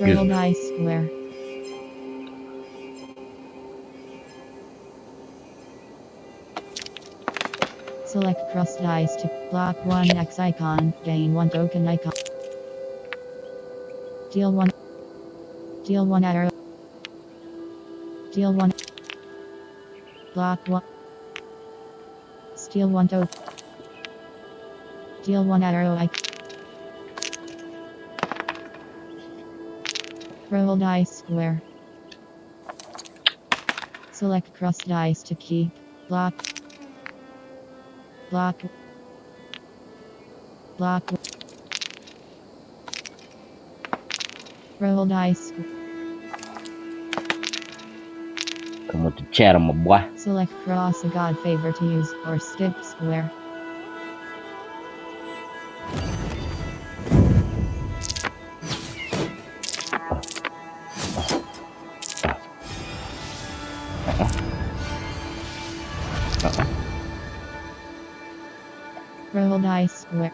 Roll dice square. Select cross dice to block 1 X icon, gain 1 token icon. Deal 1. Deal 1 arrow. Deal 1. Block 1. Steal 1 token. Deal 1 arrow icon. Roll dice square. Select cross dice to keep. Block. Block. Block. Roll dice. Come with the chatter, my boy. Select cross a god favor to use or skip square. Roll dice square.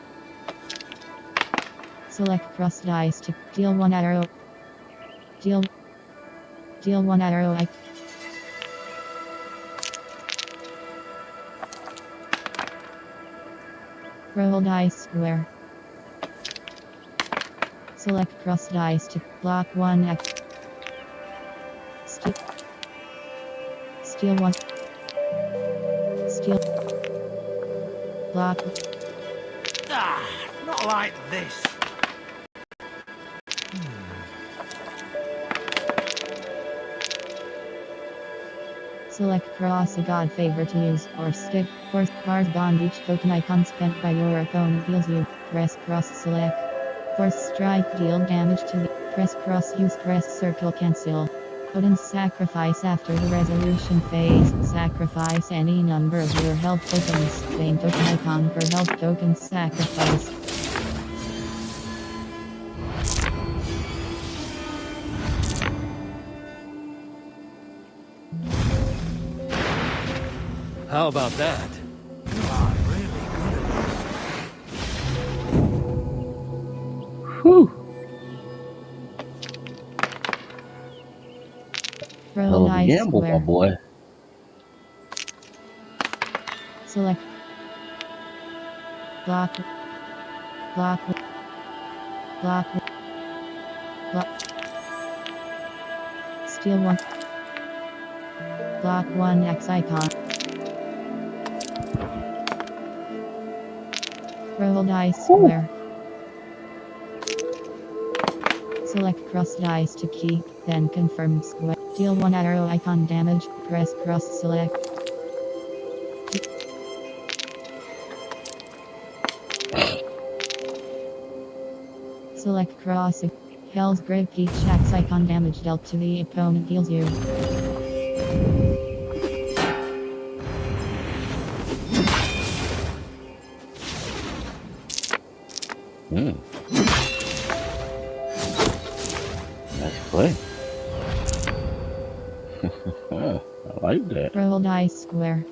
Select cross dice to deal 1 arrow. Deal 1 arrow. Roll dice square. Select cross dice to block 1 X. Steal 1. Steal. Block. Ah, not like this. Select cross a god favor to use or skip. Force bars bond each token icon spent by your opponent heals you. Press cross select. Force strike deal damage to the press cross use press circle cancel. Odin's sacrifice after the resolution phase. Sacrifice any number of your health tokens. Gain token icon per health token sacrifice. How about that? You are really good at Whew. Roll Hell of a dice gamble, square. my boy. Select. Block. Block. Block. Block. Steal 1. Block 1 X icon. Roll dice square. Select cross dice to keep, then confirm square. Deal 1 arrow icon damage, press cross select. Select cross. Hell's Grip each axe icon damage dealt to the opponent heals you. Nice play. I like that. Roll dice square.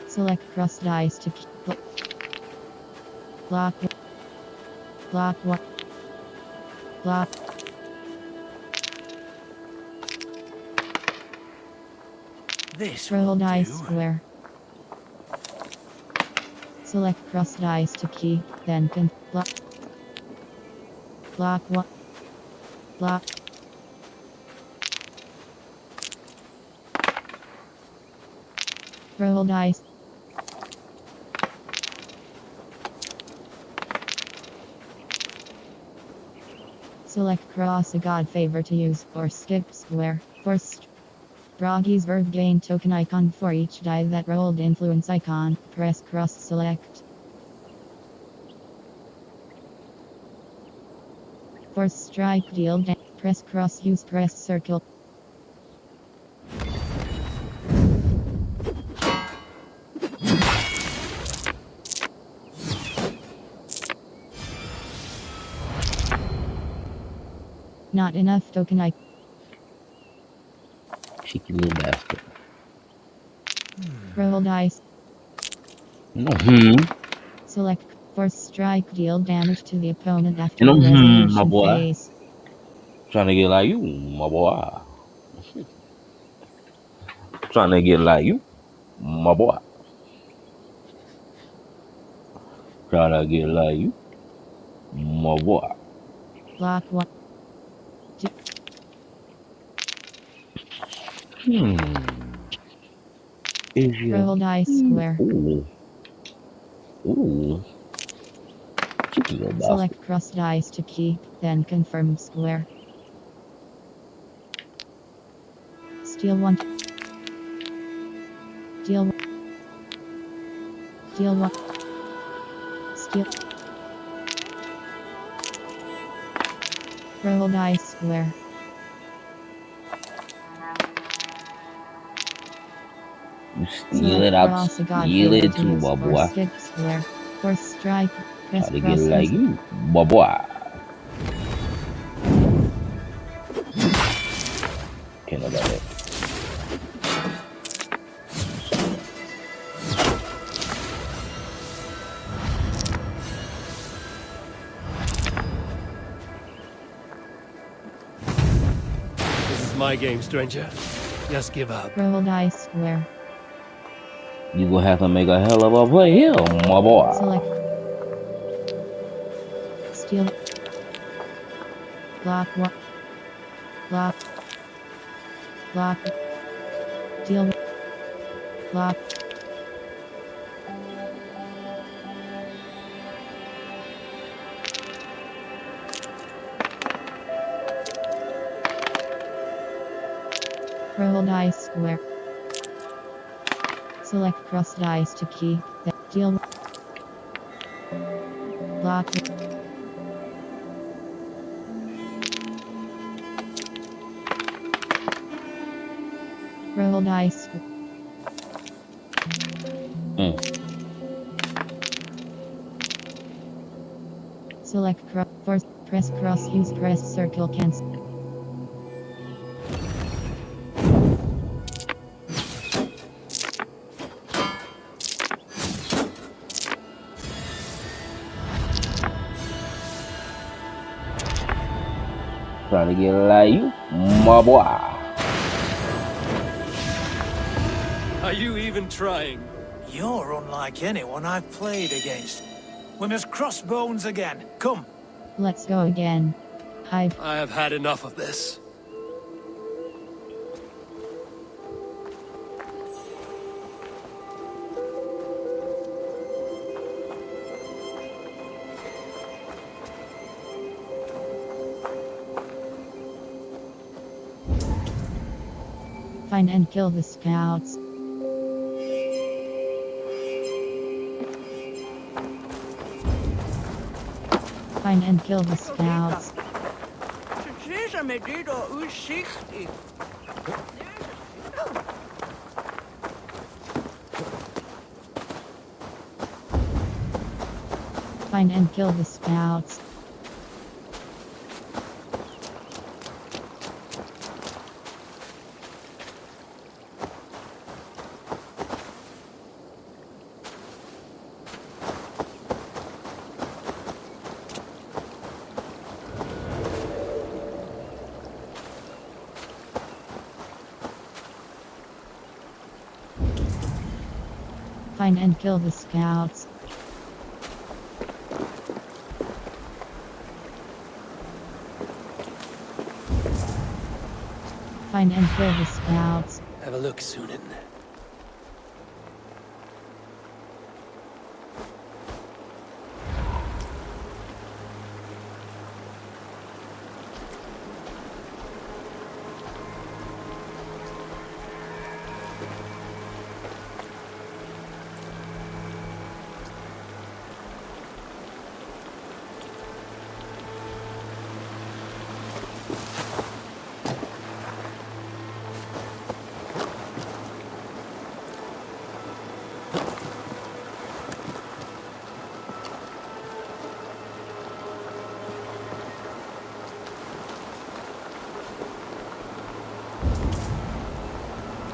Select cross dice to keep. Block. Block. Block. This Roll will dice do. square. Select cross dice to keep, then block. Block 1. Block. Roll dice. Select cross a god favor to use or skip square. First, Broggy's verb gain token icon for each die that rolled influence icon. Press cross select. Force strike deal press cross use press circle. Not enough token icon. Cheeky little bastard. Roll dice. No, Select force strike deal damage to the opponent after You know, the my resolution boy. phase. Trying to get like you, my boy. Trying to get like you, my boy. Trying to get like you, my boy. Block 1. Is you? Roll dice square. Ooh. Cheeky little bastard. Select cross dice to keep, then confirm square. Steal 1. Deal 1. Deal 1. Steal. Roll dice square. You steal it out. Steal it too, my boy. Skip square. Force strike. Press Try to get cross like you, my boy. Can't know about that. This is my game, stranger. Just give up. Roll dice square. You gonna have to make a hell of a play here, my boy. Select. Steal. Block 1. Block. Block. Deal. Block. Roll dice square. Select cross dice to keep. Deal. Block. Roll dice. Select cross. Press cross. Use press circle. Cancel. Trying to get like you, my boy. Are you even trying? You're unlike anyone I've played against. We must cross bones again. Come. Let's go again. I have had enough of this. Find and kill the scouts. Find and kill the scouts. Find and kill the scouts. Find and kill the scouts. Find and kill the scouts. Have a look, Sunan.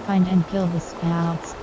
Find and kill the scouts.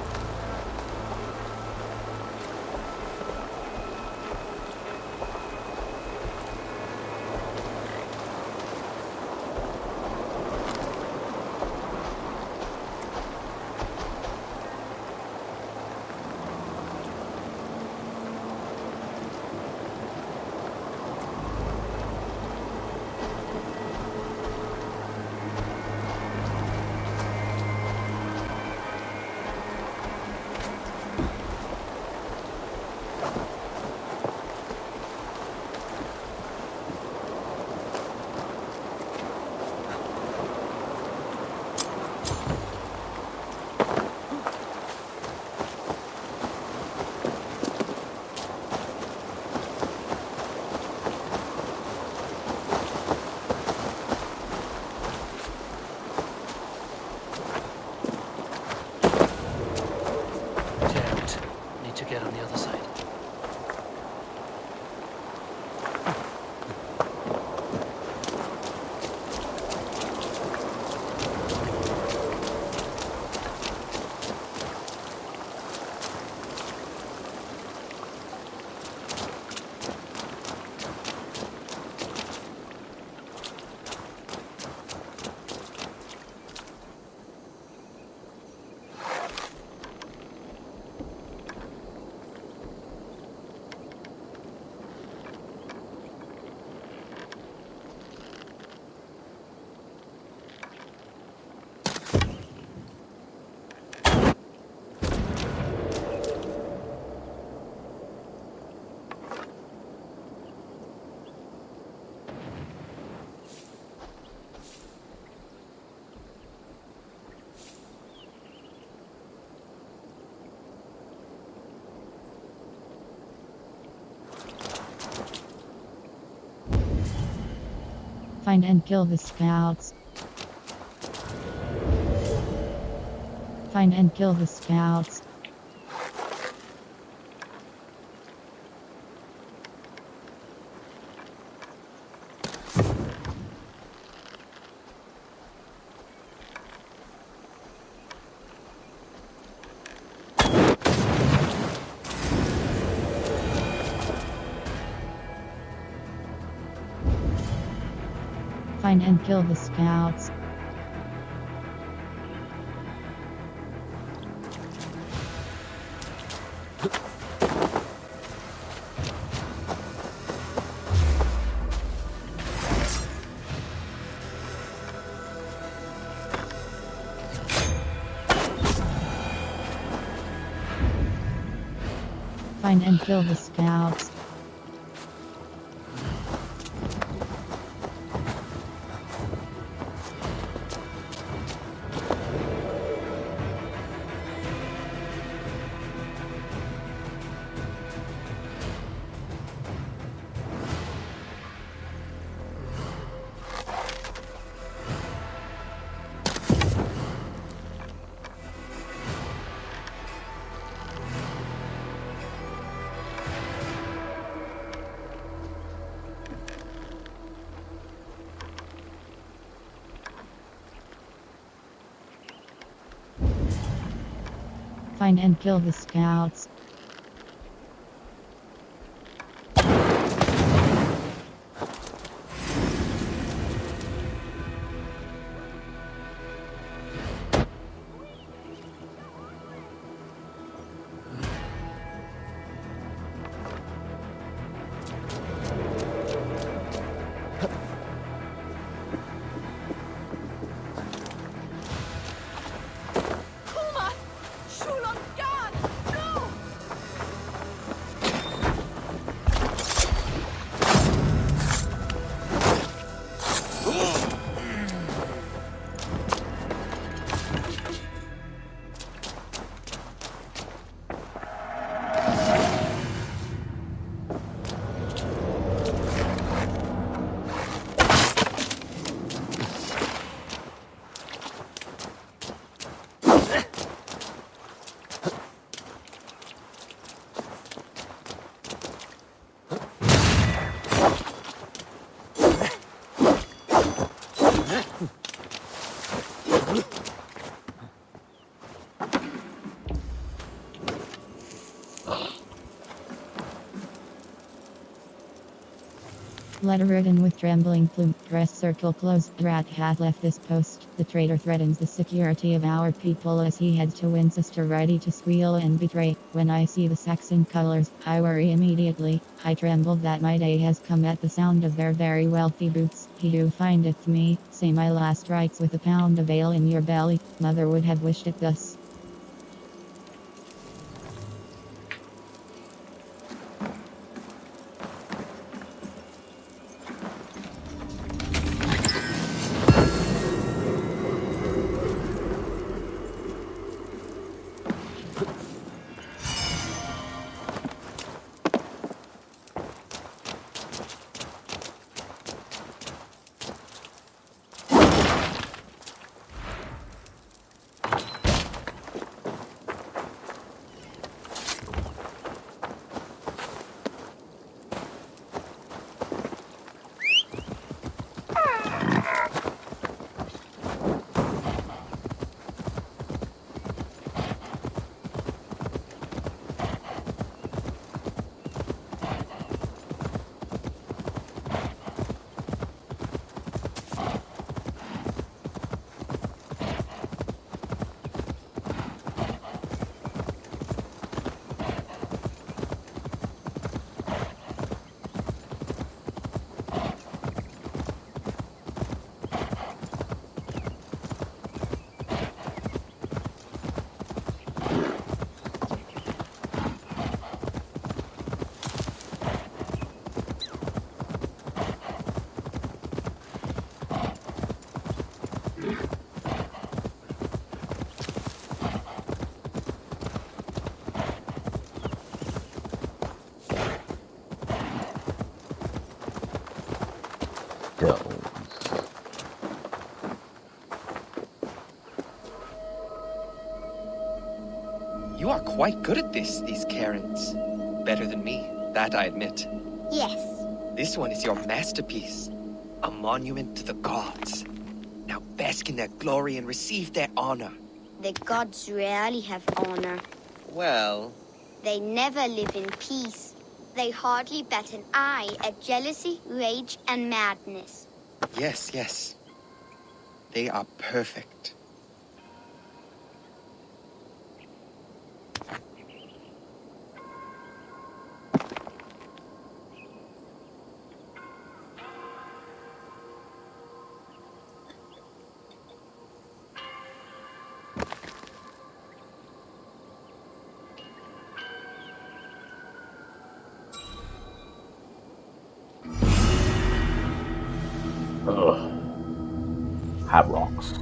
Get on the other side. Find and kill the scouts. Find and kill the scouts. Find and kill the scouts. Find and kill the scouts. Find and kill the scouts. Letter written with trembling plume. Press circle closed. Rat hat left this post. The traitor threatens the security of our people as he heads to Winchester ready to squeal and betray. When I see the Saxon colors, I worry immediately. I tremble that my day has come at the sound of their very wealthy boots. He who findeth me, say my last rites with a pound of ale in your belly. Mother would have wished it thus. You are quite good at this, these Karens. Better than me, that I admit. Yes. This one is your masterpiece. A monument to the gods. Now bask in their glory and receive their honor. The gods rarely have honor. Well... They never live in peace. They hardly bat an eye at jealousy, rage, and madness. Yes, yes. They are perfect. Hot rocks.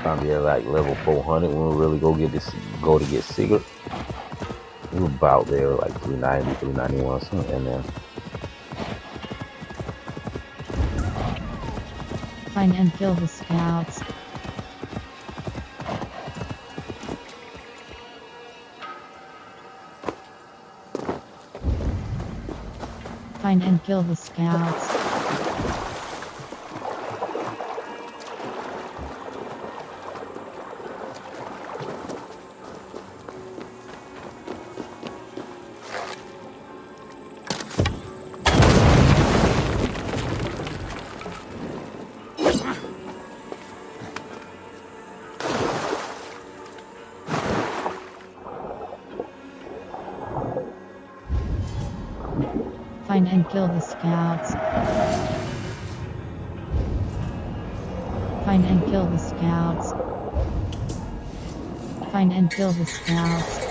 Trying to be at like level 400 when we really go to get Sigurd. We were about there like 390, 391, something in there. Find and kill the scouts. Find and kill the scouts. Find and kill the scouts. Find and kill the scouts. Find and kill the scouts.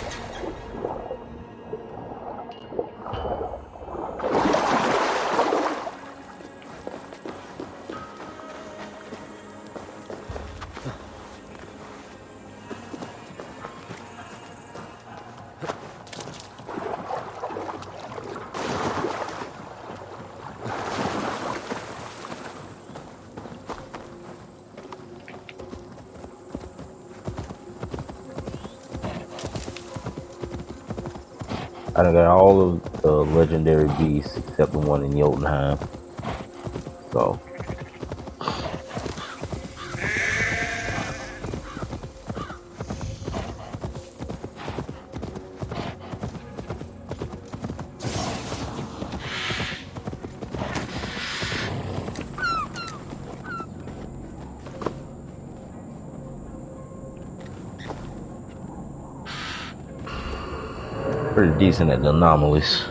I done got all of the legendary beasts except the one in Jotunheim. So pretty decent at the anomalies.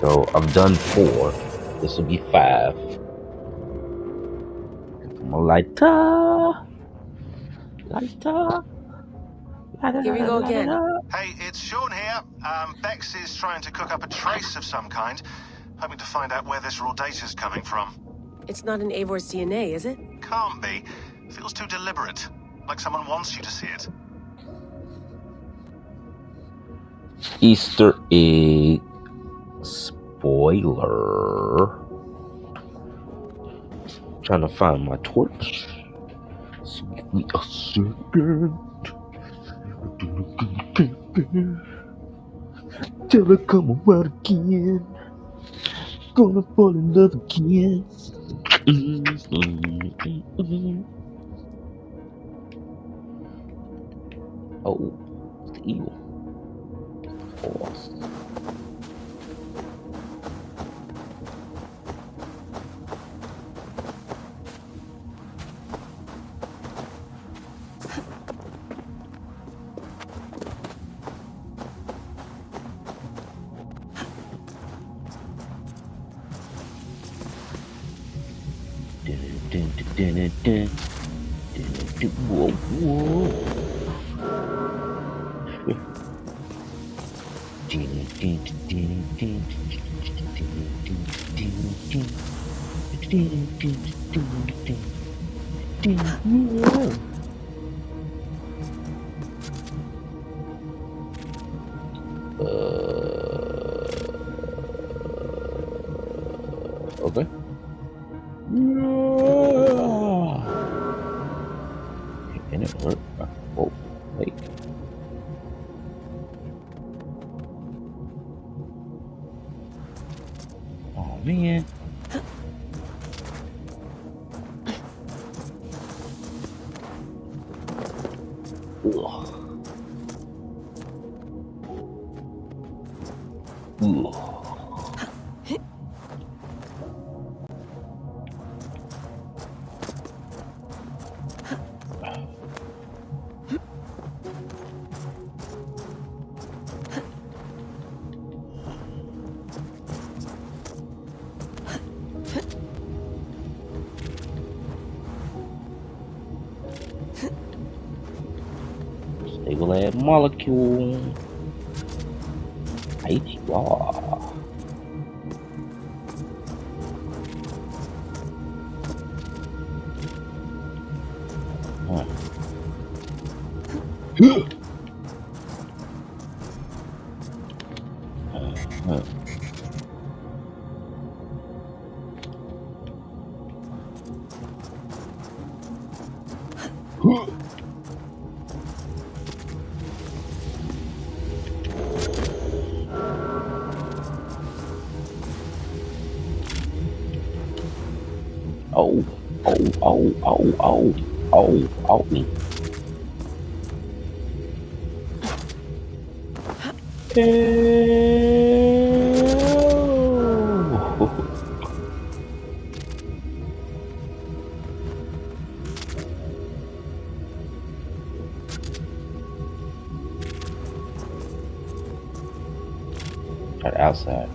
So I've done 4. This will be 5. My lighter. Here we go again. Hey, it's Sean here. Bex is trying to cook up a trace of some kind, hoping to find out where this raw data's coming from. It's not in Eivor's DNA, is it? Can't be. Feels too deliberate, like someone wants you to see it. Easter egg spoiler. Trying to find my torch. So give me a second. Till I come around again. Gonna fall in love again. Oh, it's the eagle. Horse. Whoa, whoa. Okay. And it worked. Oh, wait. Oh man. Ugh. Ugh. Stable add molecule. HR. Oh, oh, oh, oh, oh, oh, oh me. Try the outside.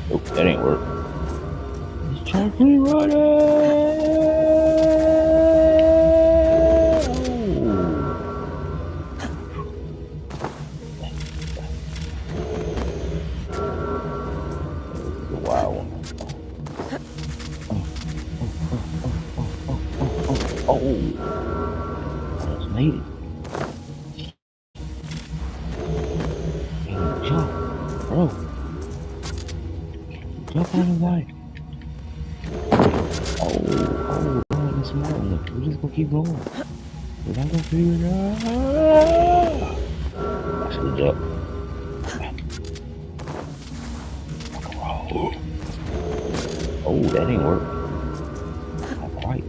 Nope, that ain't work. Let's try free running. This is a wild one. Oh, almost made it. Can't jump, bro. Jump on the line. Oh, this mountain. We're just gonna keep going. We're not gonna figure it out. I should have jumped. Oh, that ain't work. Not quite.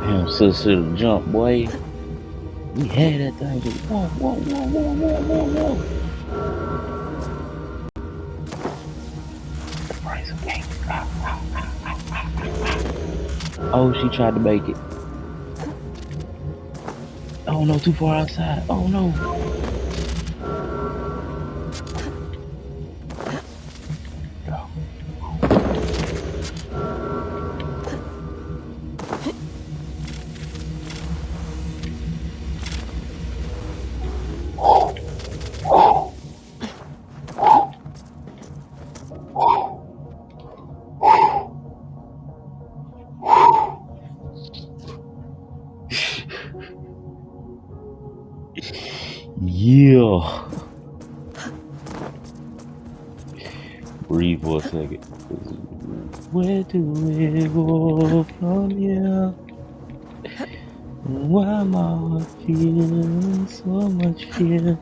Damn, sister, jump, boy. We had that thing. Just whoa, whoa, whoa, whoa, whoa, whoa, whoa. Price of game. Oh, she tried to make it. Oh no, too far outside. Oh no. Yeah. Breathe for a second. Where do we go from here? Why am I feeling so much fear?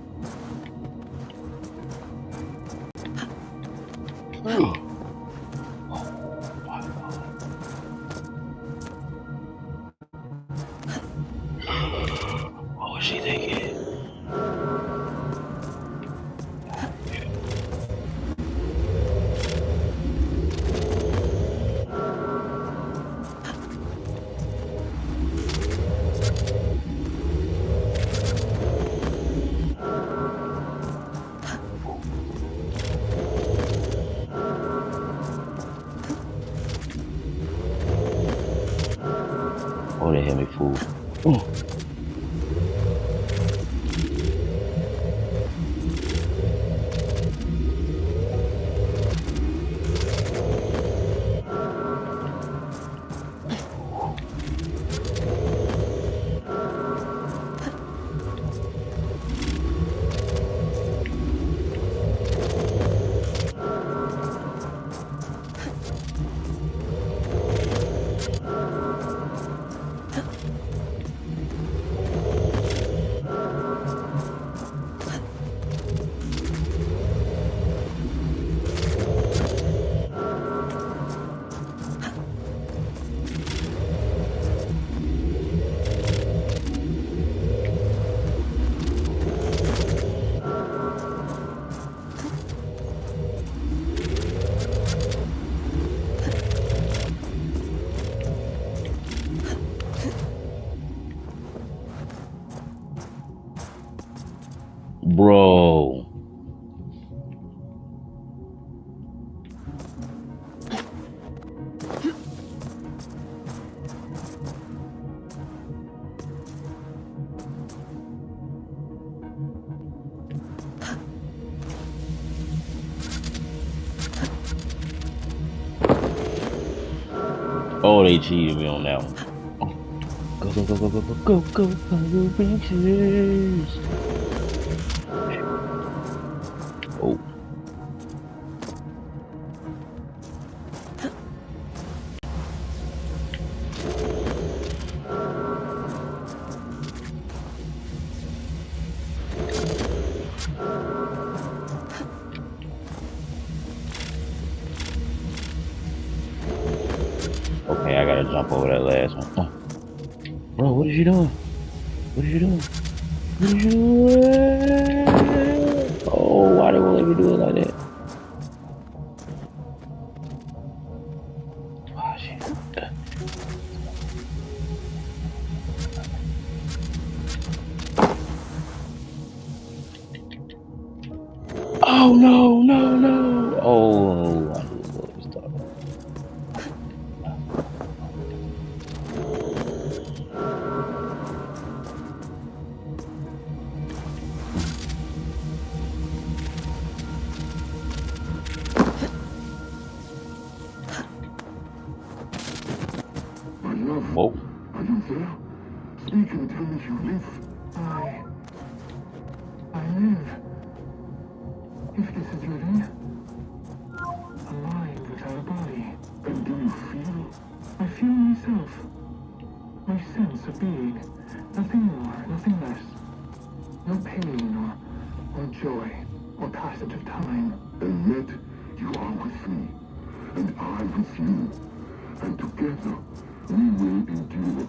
Oh my God. What was she thinking? Oh, they had me fooled. Oh. Bro. Oh, they cheated me on that one. Oh, go. go, go, go, go, go, go, go, go, Rangers. Oh. Okay, I gotta jump over that last one. Oh. Bro, what is you doing? What is you doing? What is you doing? Oh, why they won't let me do it like that? Oh, shit. Oh, no, no, no. Oh, I knew what was talking. My love, whoa. are you there? Speak and tell me you live. I live. If this is living, a mind without a body. And do you feel? I feel myself. My sense of being. Nothing more, nothing less. No pain or joy or passage of time. And yet you are with me, and I with you. And together we will endure.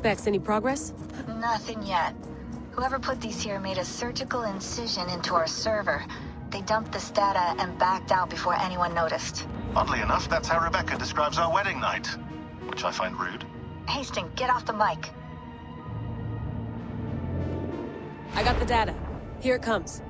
Bex, any progress? Nothing yet. Whoever put these here made a surgical incision into our server. They dumped this data and backed out before anyone noticed. Oddly enough, that's how Rebecca describes our wedding night, which I find rude. Hastings, get off the mic. I got the data. Here it comes.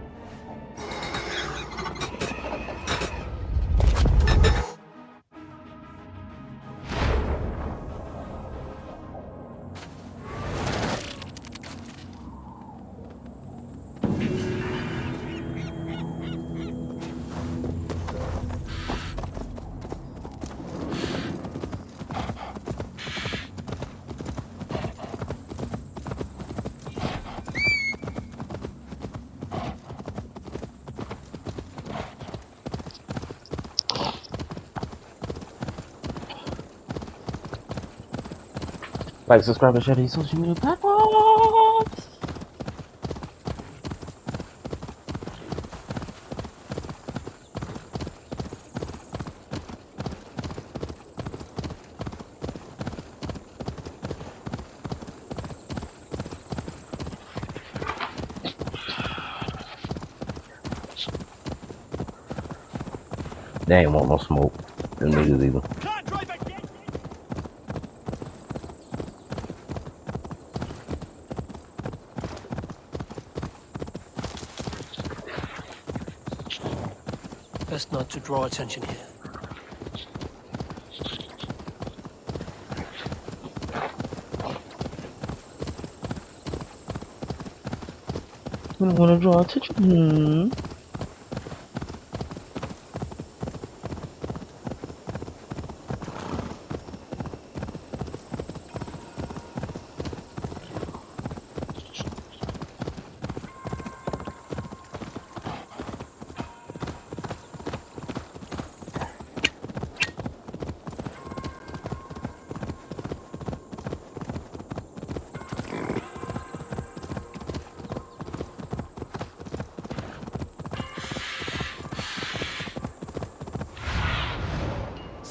Like, subscribe, and share these social media platforms. They ain't want no smoke. Them niggas either. Best not to draw attention here. I don't want to draw attention.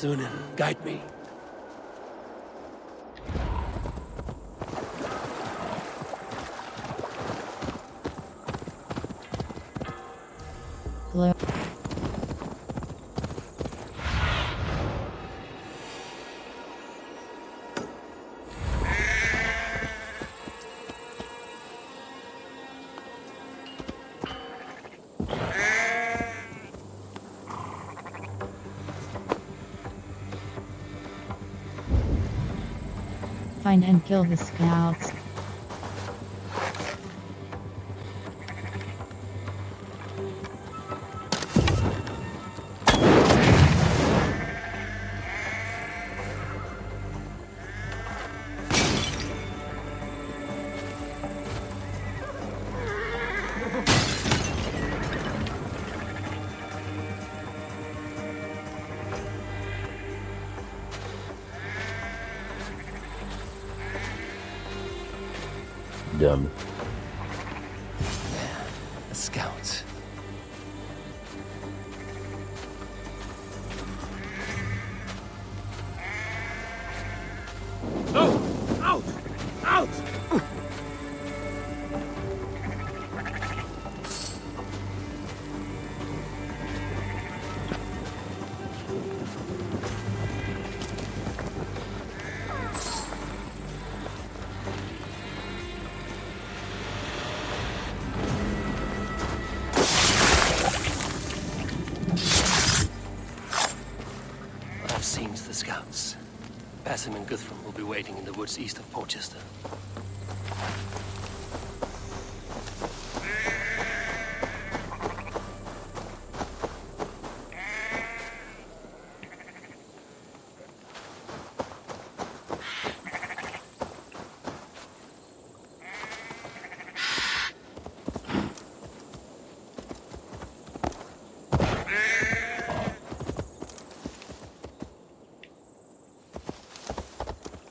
Thunin, guide me. Hello. Find and kill the scouts. Dumb. A scout. No! Out! Out! I've seen to the scouts. Basim and Guthrum will be waiting in the woods east of Portchester.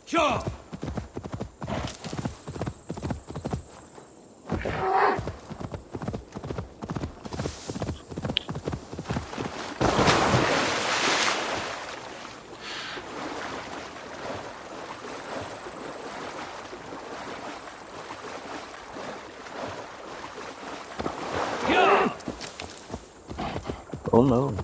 Sure! Oh no.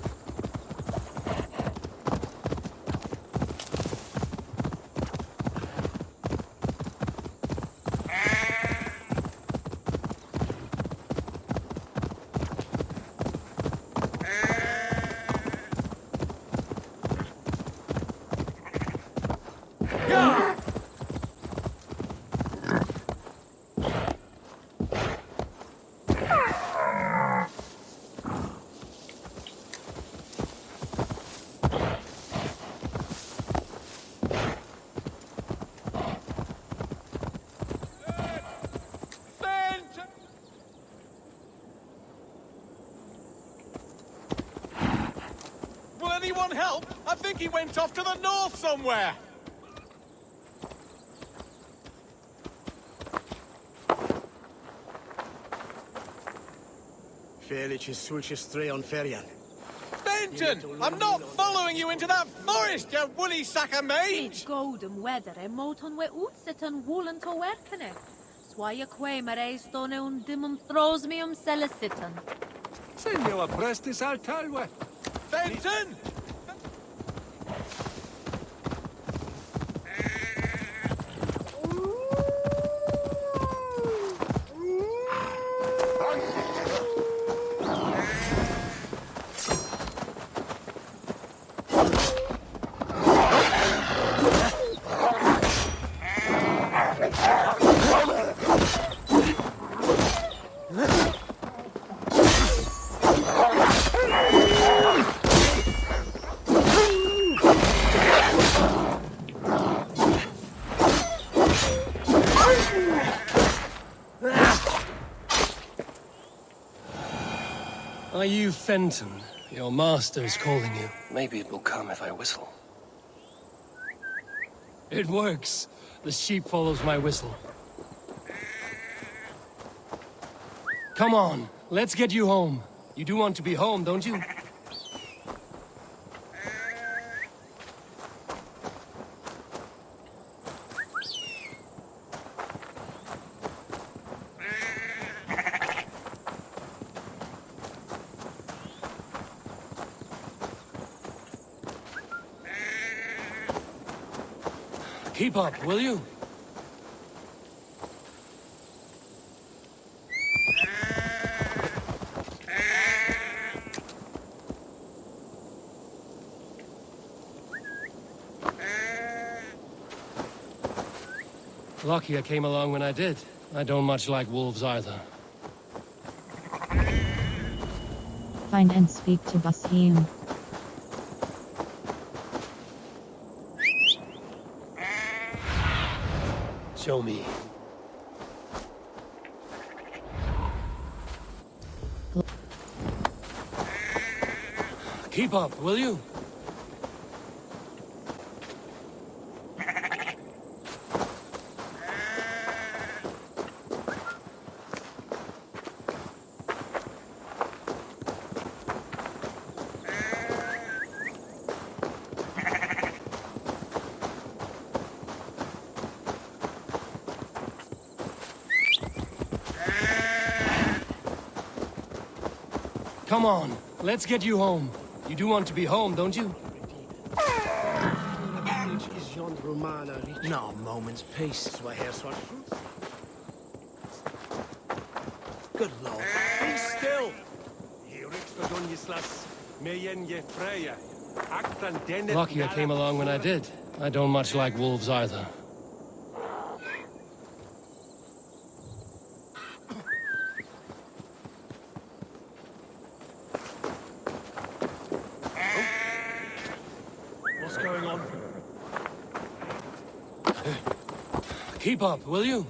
Will anyone help? I think he went off to the north somewhere. Felix is stray on Ferian. Benton! I'm not following you into that forest, you woolly sack of mange! Golden weather e moton we utsetan woolen to werkene. Swaja quae mareis done un dimum throws me celicitan. Senor prestis al talwe. Benton! Are you Fenton? Your master is calling you. Maybe it will come if I whistle. It works. The sheep follows my whistle. Come on, let's get you home. You do want to be home, don't you? Keep up, will you? Lucky I came along when I did. I don't much like wolves either. Find and speak to Basim. Show me. Keep up, will you? Come on, let's get you home. You do want to be home, don't you? No moment's peace. Good lord. Be still! Lucky I came along when I did. I don't much like wolves either. What's going on? Keep up, will you?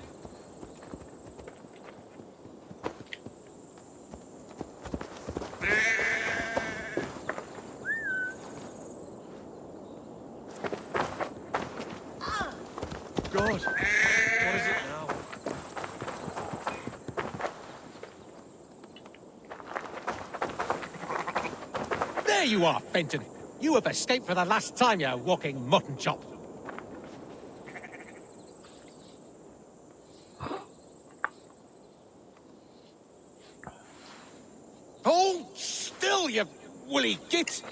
God, what is it now? There you are, Benton. You have escaped for the last time, you walking mutton chop. Hold still, you woolly git!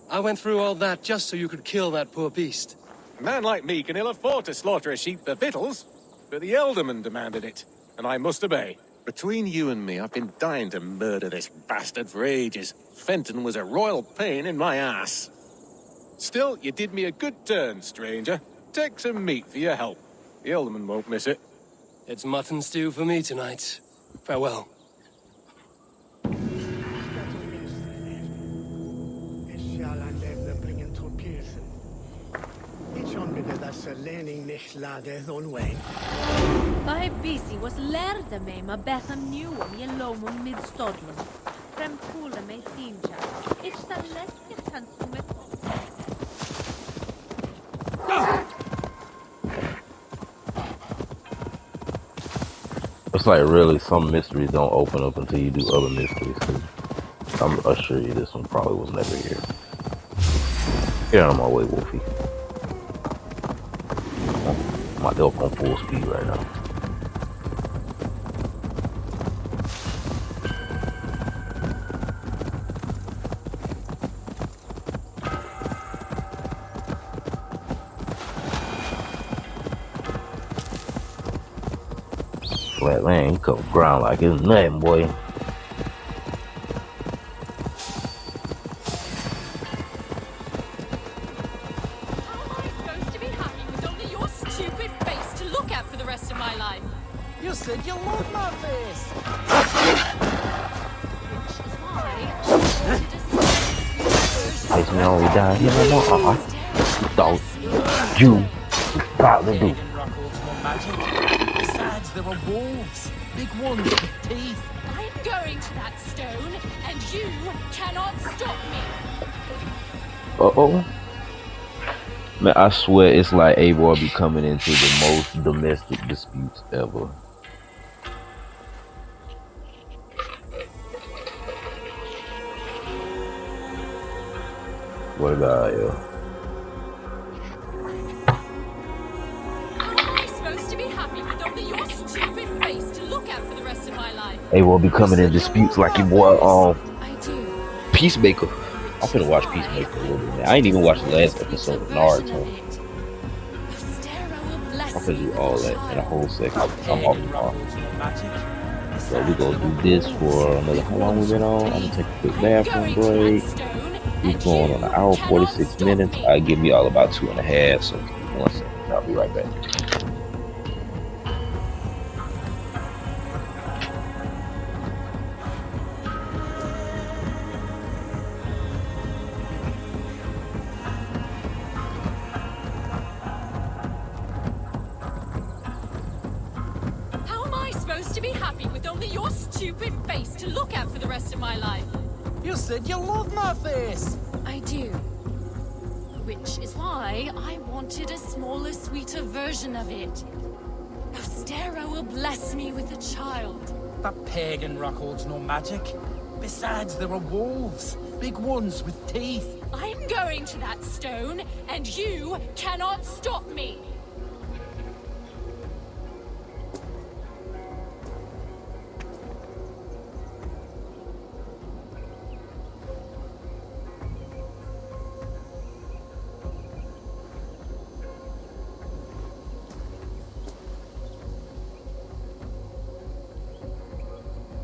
I went through all that just so you could kill that poor beast. A man like me can ill afford to slaughter a sheep for victuals, but the Elderman demanded it, and I must obey. Between you and me, I've been dying to murder this bastard for ages. Fenton was a royal pain in my ass. Still, you did me a good turn, stranger. Take some meat for your help. The Elderman won't miss it. It's mutton stew for me tonight. Farewell. By busy was lärde mig med bättre nuom i lomon mid stodlum. Frem pula mig fincha. Ich sa läskigt han som ett... It's like really some mysteries don't open up until you do other mysteries. I'm assure you this one probably was never here. Get out of my way, Wolfie. I'm up on full speed right now. Flat land, you cover ground like it's nothing, boy. You said you love my face! Makes me only die here. Don't you probably do. Besides, there were wolves. Big ones with teeth. I'm going to that stone, and you cannot stop me. Uh-oh. Man, I swear it's like Eivor be coming into the most domestic disputes ever. What a guy, yo. stupid face to look at for the rest of my life. They will be coming in disputes like your boy I do. Peacemaker. I'm finna watch Why Peacemaker a I little bit, man. I ain't wanted a even watched the smaller, last sweeter episode of version of Naruto. it. Ostera will I'm bless finna me do with all a that in a child. whole second. I'm off Pagan tomorrow. rock no magic. So we Besides, gonna there do are this wolves, for another, big how long we ones been with on? I'm gonna teeth. take a quick I'm bathroom going to that break. stone, We've and gone on you an hour cannot 46 stop minutes. me. I give me all about 2.5, so give me 1 second. I'll be right back. How am I supposed to be happy with only your stupid face to look at for the rest of my life? You said you love my face. I do. Which is why I wanted a smaller, sweeter version of it. Ostera will bless me with a child. That pagan rock holds no magic. Besides, there are wolves, big ones with teeth. I'm going to that stone, and you cannot stop me.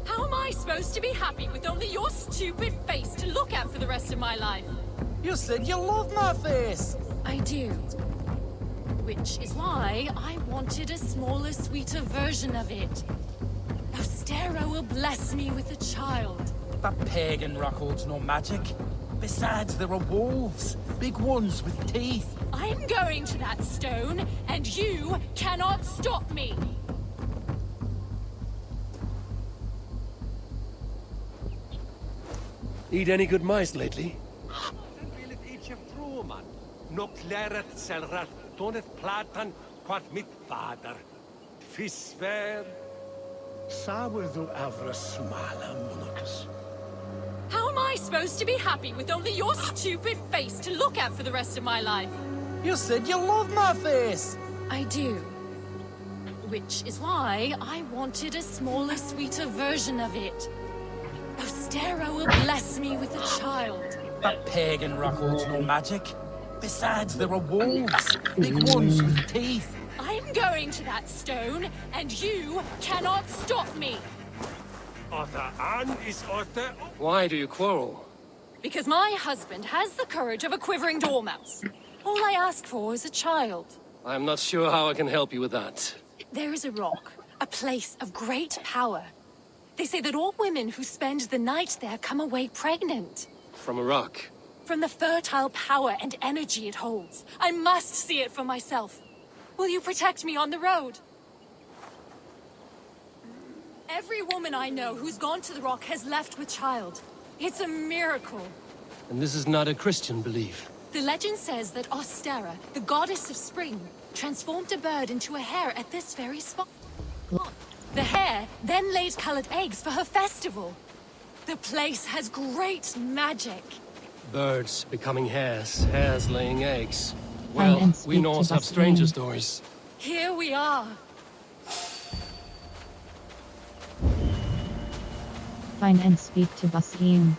How am I supposed to be happy with only your stupid face to look at for the rest of my life? You said you love my face. I do. Which is why I wanted a smaller, sweeter version of it. Ostera will bless me with a child. That pagan rock holds no magic. Besides, there are wolves, big ones with teeth. I'm going to that stone, and you cannot stop me. Eat any good mice lately? No claret selrat, donet platan, quad mit vader. Fisver. Sawyddu avras smala monarchus. How am I supposed to be happy with only your stupid face to look at for the rest of my life? You said you love my face. I do. Which is why I wanted a smaller, sweeter version of it. Ostera will bless me with a child. That pagan rock holds no magic. Besides, there are wolves, big ones with teeth. I'm going to that stone, and you cannot stop me. Why do you quarrel? Because my husband has the courage of a quivering dormouse. All I ask for is a child. I'm not sure how I can help you with that. There is a rock, a place of great power. They say that all women who spend the night there come away pregnant. From a rock. From the fertile power and energy it holds. I must see it for myself. Will you protect me on the road? Every woman I know who's gone to the rock has left with child. It's a miracle. And this is not a Christian belief. The legend says that Ostera, the goddess of spring, transformed a bird into a hare at this very spot. The hare then laid colored eggs for her festival. The place has great magic. Birds becoming hares, hares laying eggs. Find Well, and we speak Norse to have stranger Basim. stories. Here we are. Find and speak to Basim.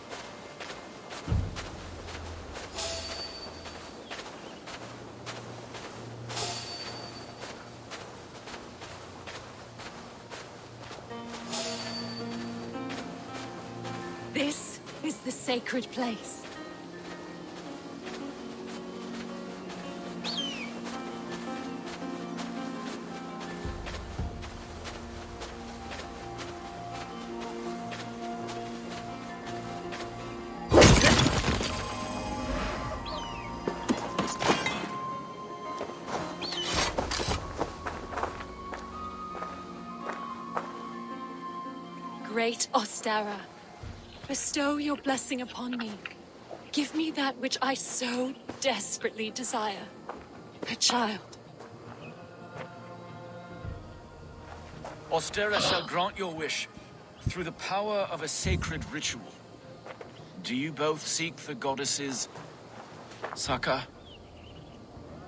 This is the sacred place. Great Ostera, bestow your blessing upon me. Give me that which I so desperately desire. A child. Ostera shall grant your wish through the power of a sacred ritual. Do you both seek the goddess's succor?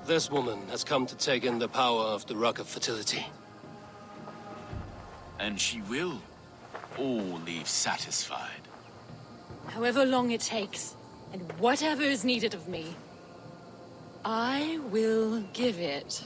This woman has come to take in the power of the Rock of Fertility. And she will, all leave satisfied. However long it takes, and whatever is needed of me, I will give it.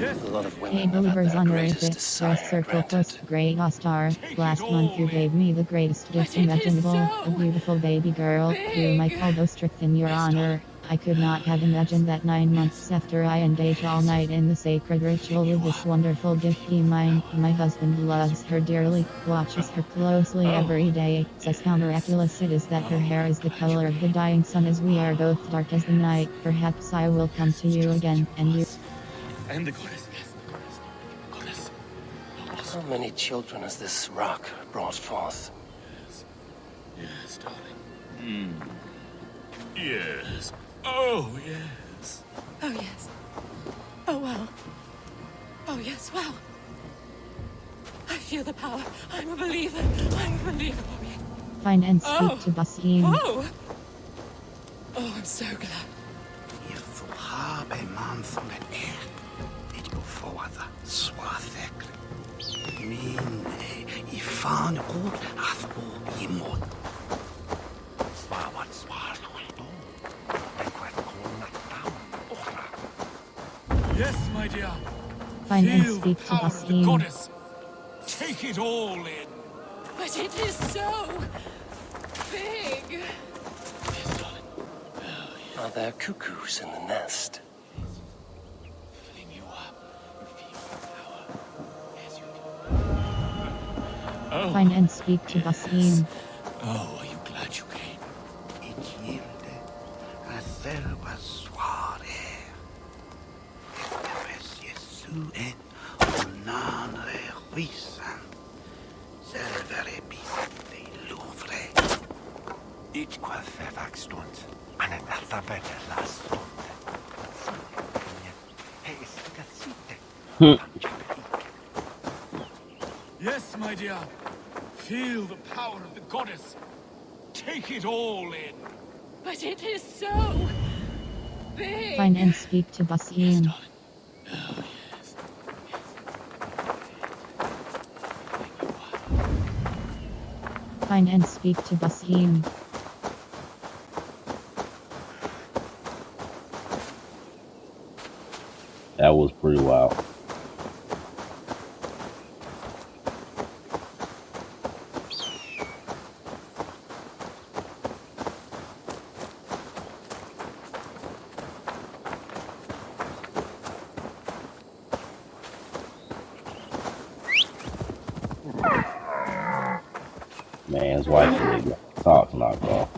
A lot of Hey women have had believers their on greatest Earth, desire Circle granted. Plus, Grey Star. Last month you gave me the greatest gift imaginable, a beautiful baby girl, whom I called Ostrich in your honor. I could not have imagined that 9 months after I engaged all night in the sacred ritual with this wonderful gift be mine. My husband loves her dearly, watches her closely every day, says how miraculous it is that her hair is the color of the dying sun as we are both dark as the night. Perhaps I will come to you again, and you... And the goddess. Goddess. How many children has this rock brought forth? Yes, darling. Yes. Oh, yes. Oh, yes. Oh, wow. Oh, yes, wow. I feel the power. I'm a believer. I'm a believer. Oh, yes. Find and speak to Basim. Oh! Oh, I'm so glad. If you have a man from the air, it go forward swathek. Min ifan ut athbo imod. Swawat swahlusto. Yes, my dear. Find and Feel speak the to power of the Basim. goddess. Take it all in. But it is so big. Are there cuckoos in the nest? Find and speak to Basim. Oh, are you glad you came? Ichilde, aselva sware. Etepes Jesuen, onanre huisan. Selvere bis de Louvre. Ich qual fefak stund, an et alphabete la stund. Hey, Yes, my dear. Feel the power of the goddess. Take it all in. But it is so big. Find and speak to Basim. Find and speak to Basim. That was pretty wild. Man's wife really got socks knocked off.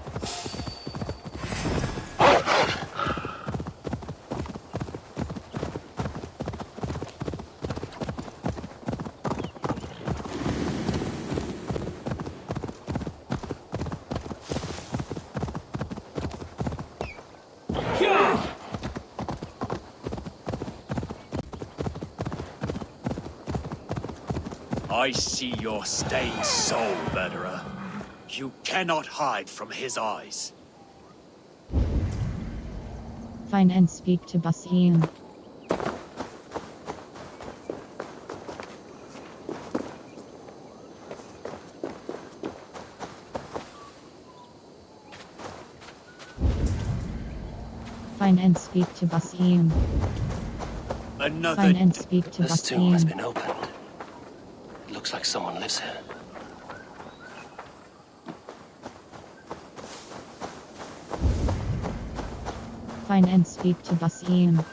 I see your stained soul, murderer. You cannot hide from his eyes. Find and speak to Basim. Find and speak to Basim. Another. Find and speak to This tomb has Basim. been opened. It looks like someone lives here. Find and speak to Basim.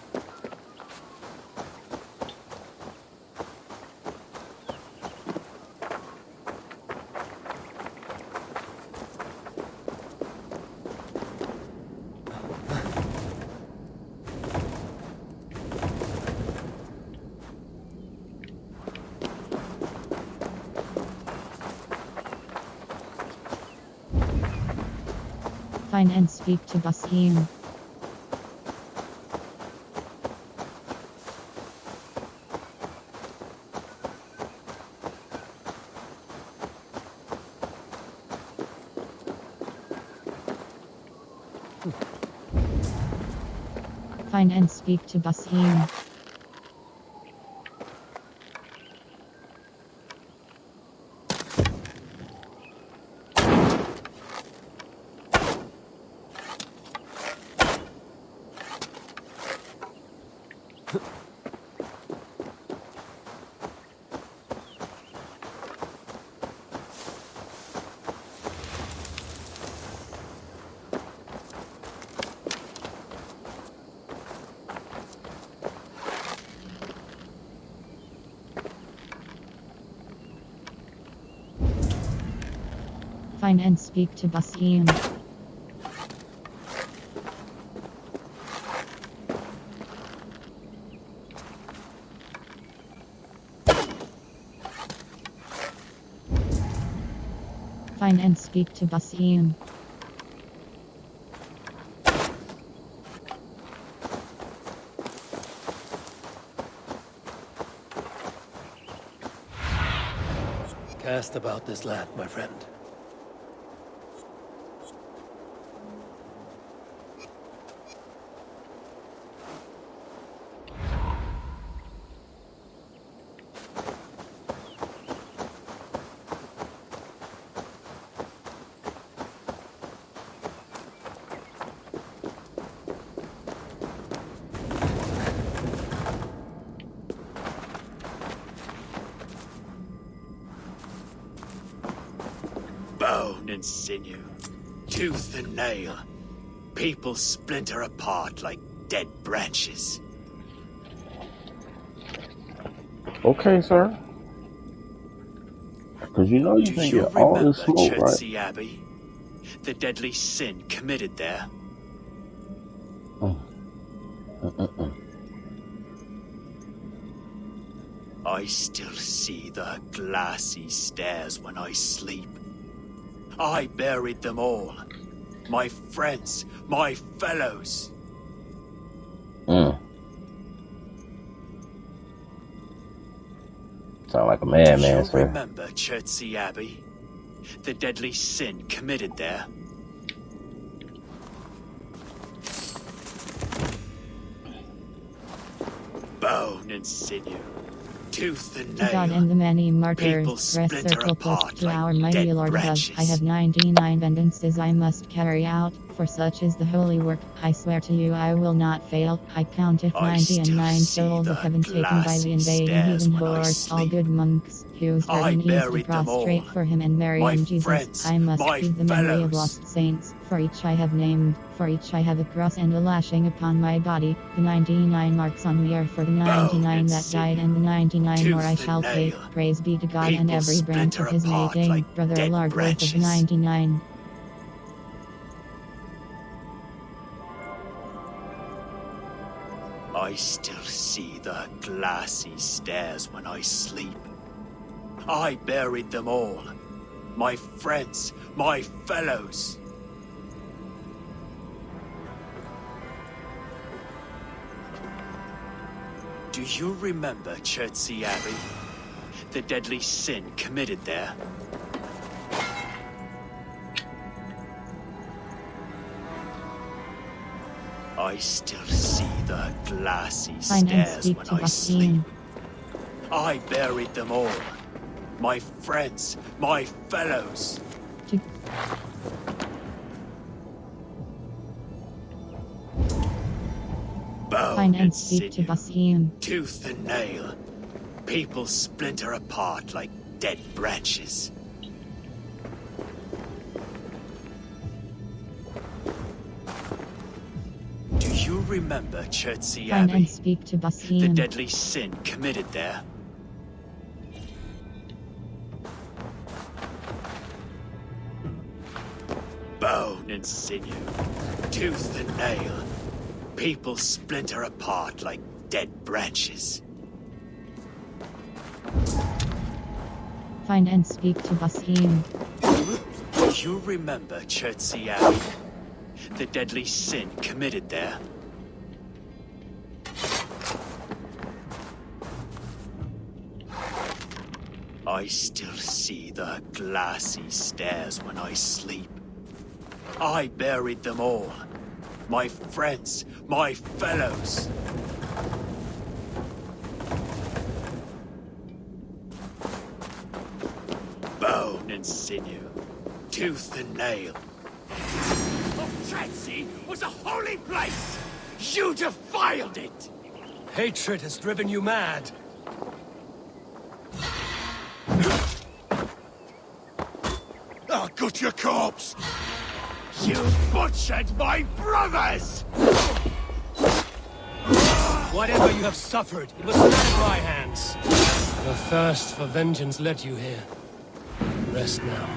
Find and speak to Basim. Find and speak to Basim. Find and speak to Basim. Find and speak to Basim. Cast about this land, my friend. Bone and sinew, tooth and nail. People splinter apart like dead branches. Okay, sir. Because you know you Do can you get all remember this smoke, right? Chertsey Abbey? The deadly sin committed there? I still see the glassy stairs when I sleep. I buried them all. My friends, my fellows. Sound like a madman, Do you sir. remember Chertsey Abbey? The deadly sin committed there? Bone and sinew, tooth and To God nail. and the many People martyrs, rest splinter circle close apart to like our mighty dead Lord above. branches. I have 99 vengeances I must carry out, for such is the holy work. I swear to you I will not fail. I counteth I 90 and still 9 see souls of the heaven taken by glassy the invading stairs heathen when I horde. All sleep. good monks, whose I heart needs to buried them prostrate all. for him and Mary My and Jesus. friends, I must my keep the memory of fellows. lost saints, for each I have named, for each I have a cross and a lashing upon my body. The 99 marks on me are for the 99 that died, and the 99 more I tooth and shall take. nail. Praise be to God and People every branch splinter of his apart making. like Brother dead Lord worth of the branches. 99. I still see the glassy stairs when I sleep. I buried them all. My friends, my fellows. Do you remember Chertsey Abbey? The deadly sin committed there? I still see the glassy Find and stairs speak when to I sleep. Basim. I buried them all. My friends, my fellows. Bone Find and and speak to sinew, Basim. tooth and nail. People splinter apart like dead branches. Do you remember Chertsey Find Abbey? and speak to The Basim. deadly sin committed there? Bone and sinew, tooth and nail. People splinter apart like dead branches. Find and speak to Basim. Do you remember Chertsey Abbey? The deadly sin committed there? I still see the glassy stairs when I sleep. I buried them all. my friends, my fellows. Bone and sinew, tooth and nail. Oftretsi was a holy place! You defiled it! Hatred has driven you mad. I'll gut your corpse! You butchered my brothers! Whatever you have suffered, it was not in my hands. Your thirst for vengeance led you here. Rest now.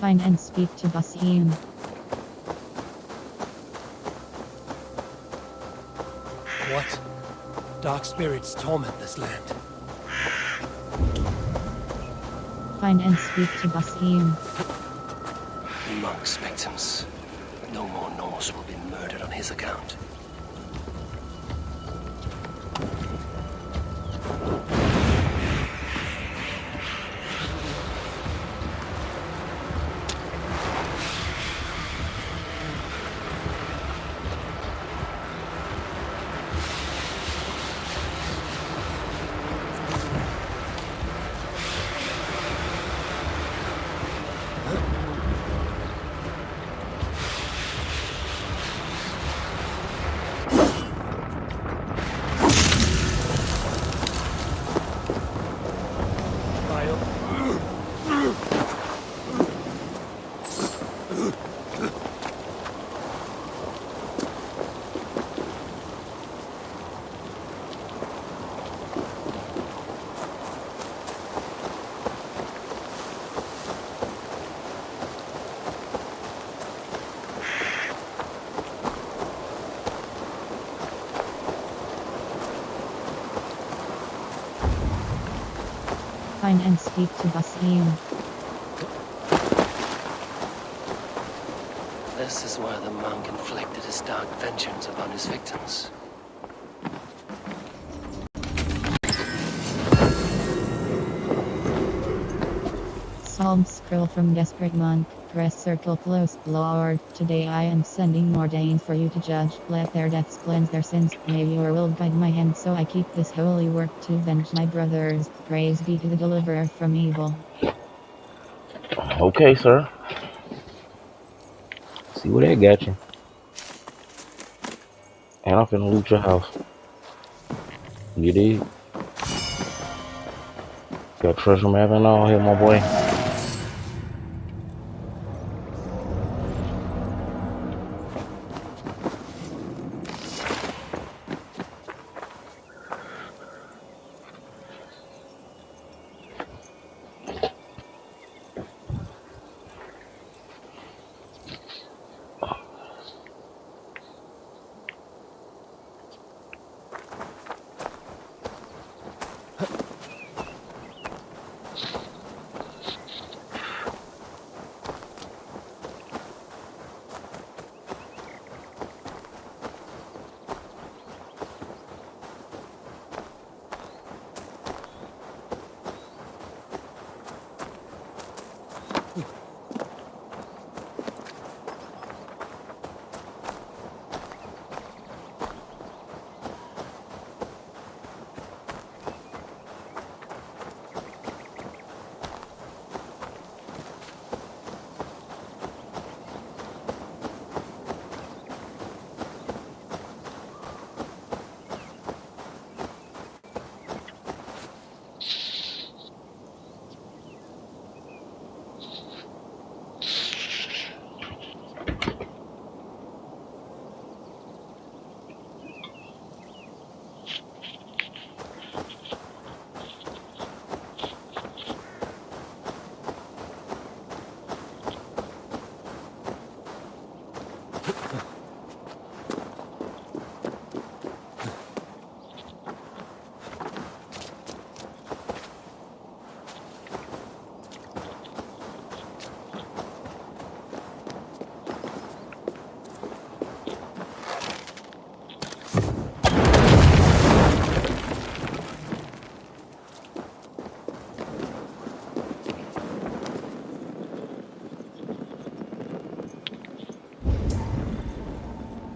Find and speak to Basim. What? Dark spirits torment this land. Find and speak to Basim. Monk's victims. No more Norse will be murdered on his account. Find and speak to Basim. This is where the monk inflicted his dark vengeance upon his victims. Psalm scroll from Desperate Monk. Press circle close, Lord. Today I am sending more Danes for you to judge. Let their deaths cleanse their sins. May your will guide my hand so I keep this holy work to avenge my brothers. Praise be to the deliverer from evil. Okay, sir. See what that got you. And I'm finna loot your house. You dig? Got treasure map and all here, my boy.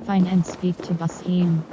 Find and speak to Basim.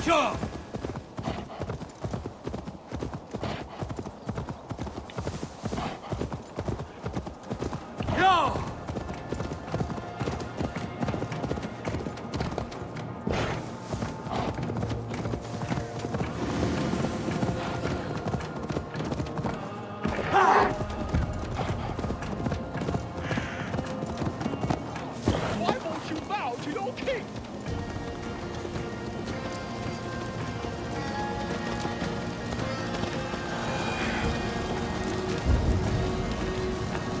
Sure. Yo! Why won't you bow to your king?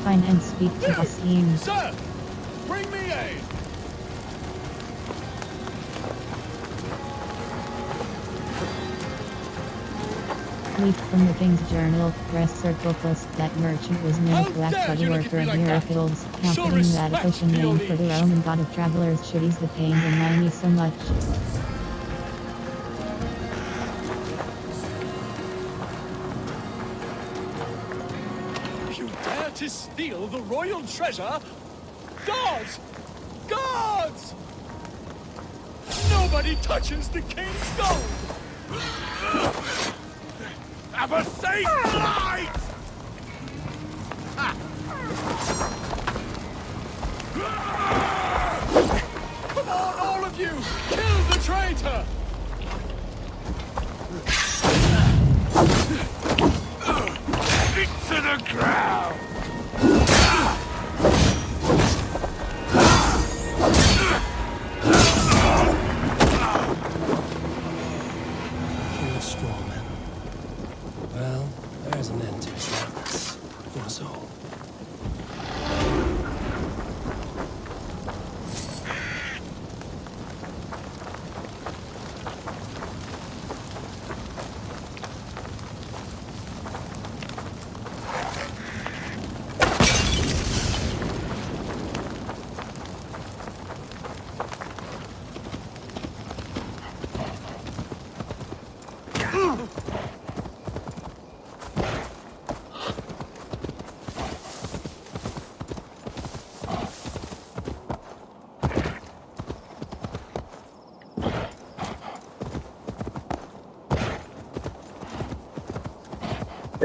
Find and speak to Basim. Sir, bring me aid. Leaf from the King's Journal, press circle plus that merchant was no black body worker of miracles, confident that ocean name for the Roman god of travelers should ease the pain and mind me so much. You dare to steal the royal treasure? Guards! Guards! Nobody touches the king's gold! Have a safe flight! Come on, all of you! Kill the traitor! Into the ground! You're a straw man. Well, there's an end to his madness. Or so.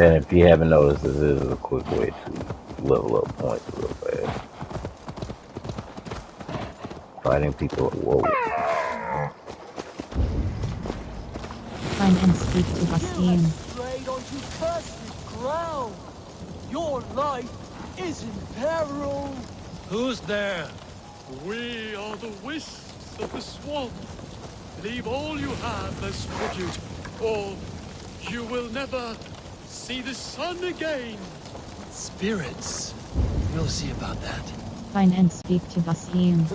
And if you haven't noticed, this is a quick way to level up points real fast. Fighting people. Whoa. Find and speak to Basim. Strayed onto cursed ground. Your life is in peril. Who's there? We are the wisps of the swamp. Leave all you have as tribute, or you will never see the sun again. Spirits. We'll see about that. Find and speak to Basim.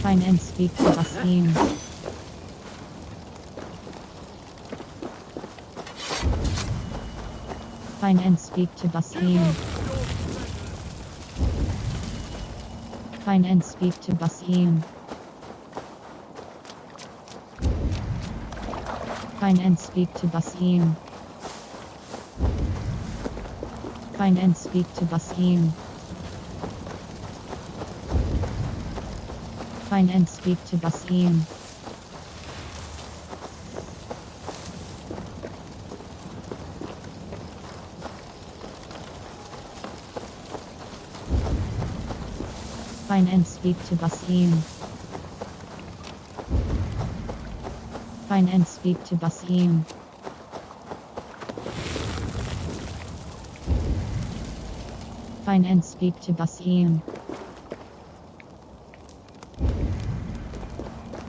Find and speak to Basim. Find and speak to Basim. Find and speak to Basim. Find and speak to Basim. Find and speak to Basim. Find and speak to Basim. Find and speak to Basim. Find and speak to Basim. Find and speak to Basim.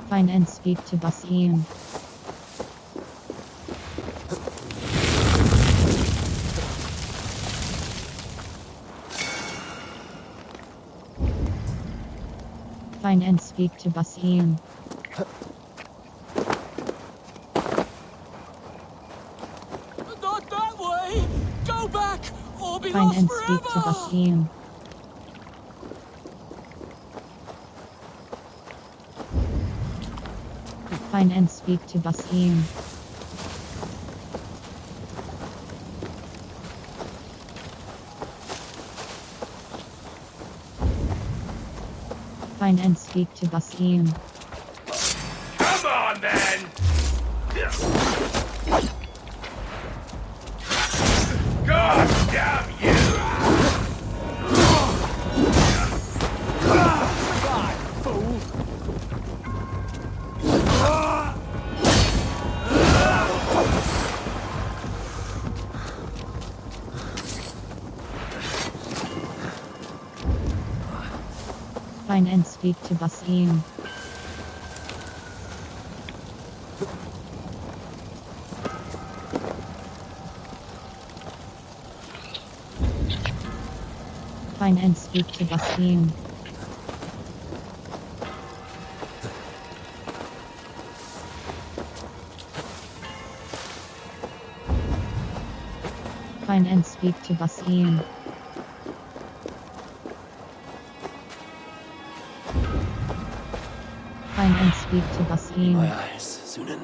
Find and speak to Basim. Find and speak to Basim. Not that way! Go back, or be Find lost and forever! speak to Basim. Find and speak to Basim. Find and speak to Basim. Come on, then! God damn you! Die, fool! Find and speak to Basim. Find and speak to Basim. Find and speak to Basim. Find and speak to Basim. My eyes, Sunan.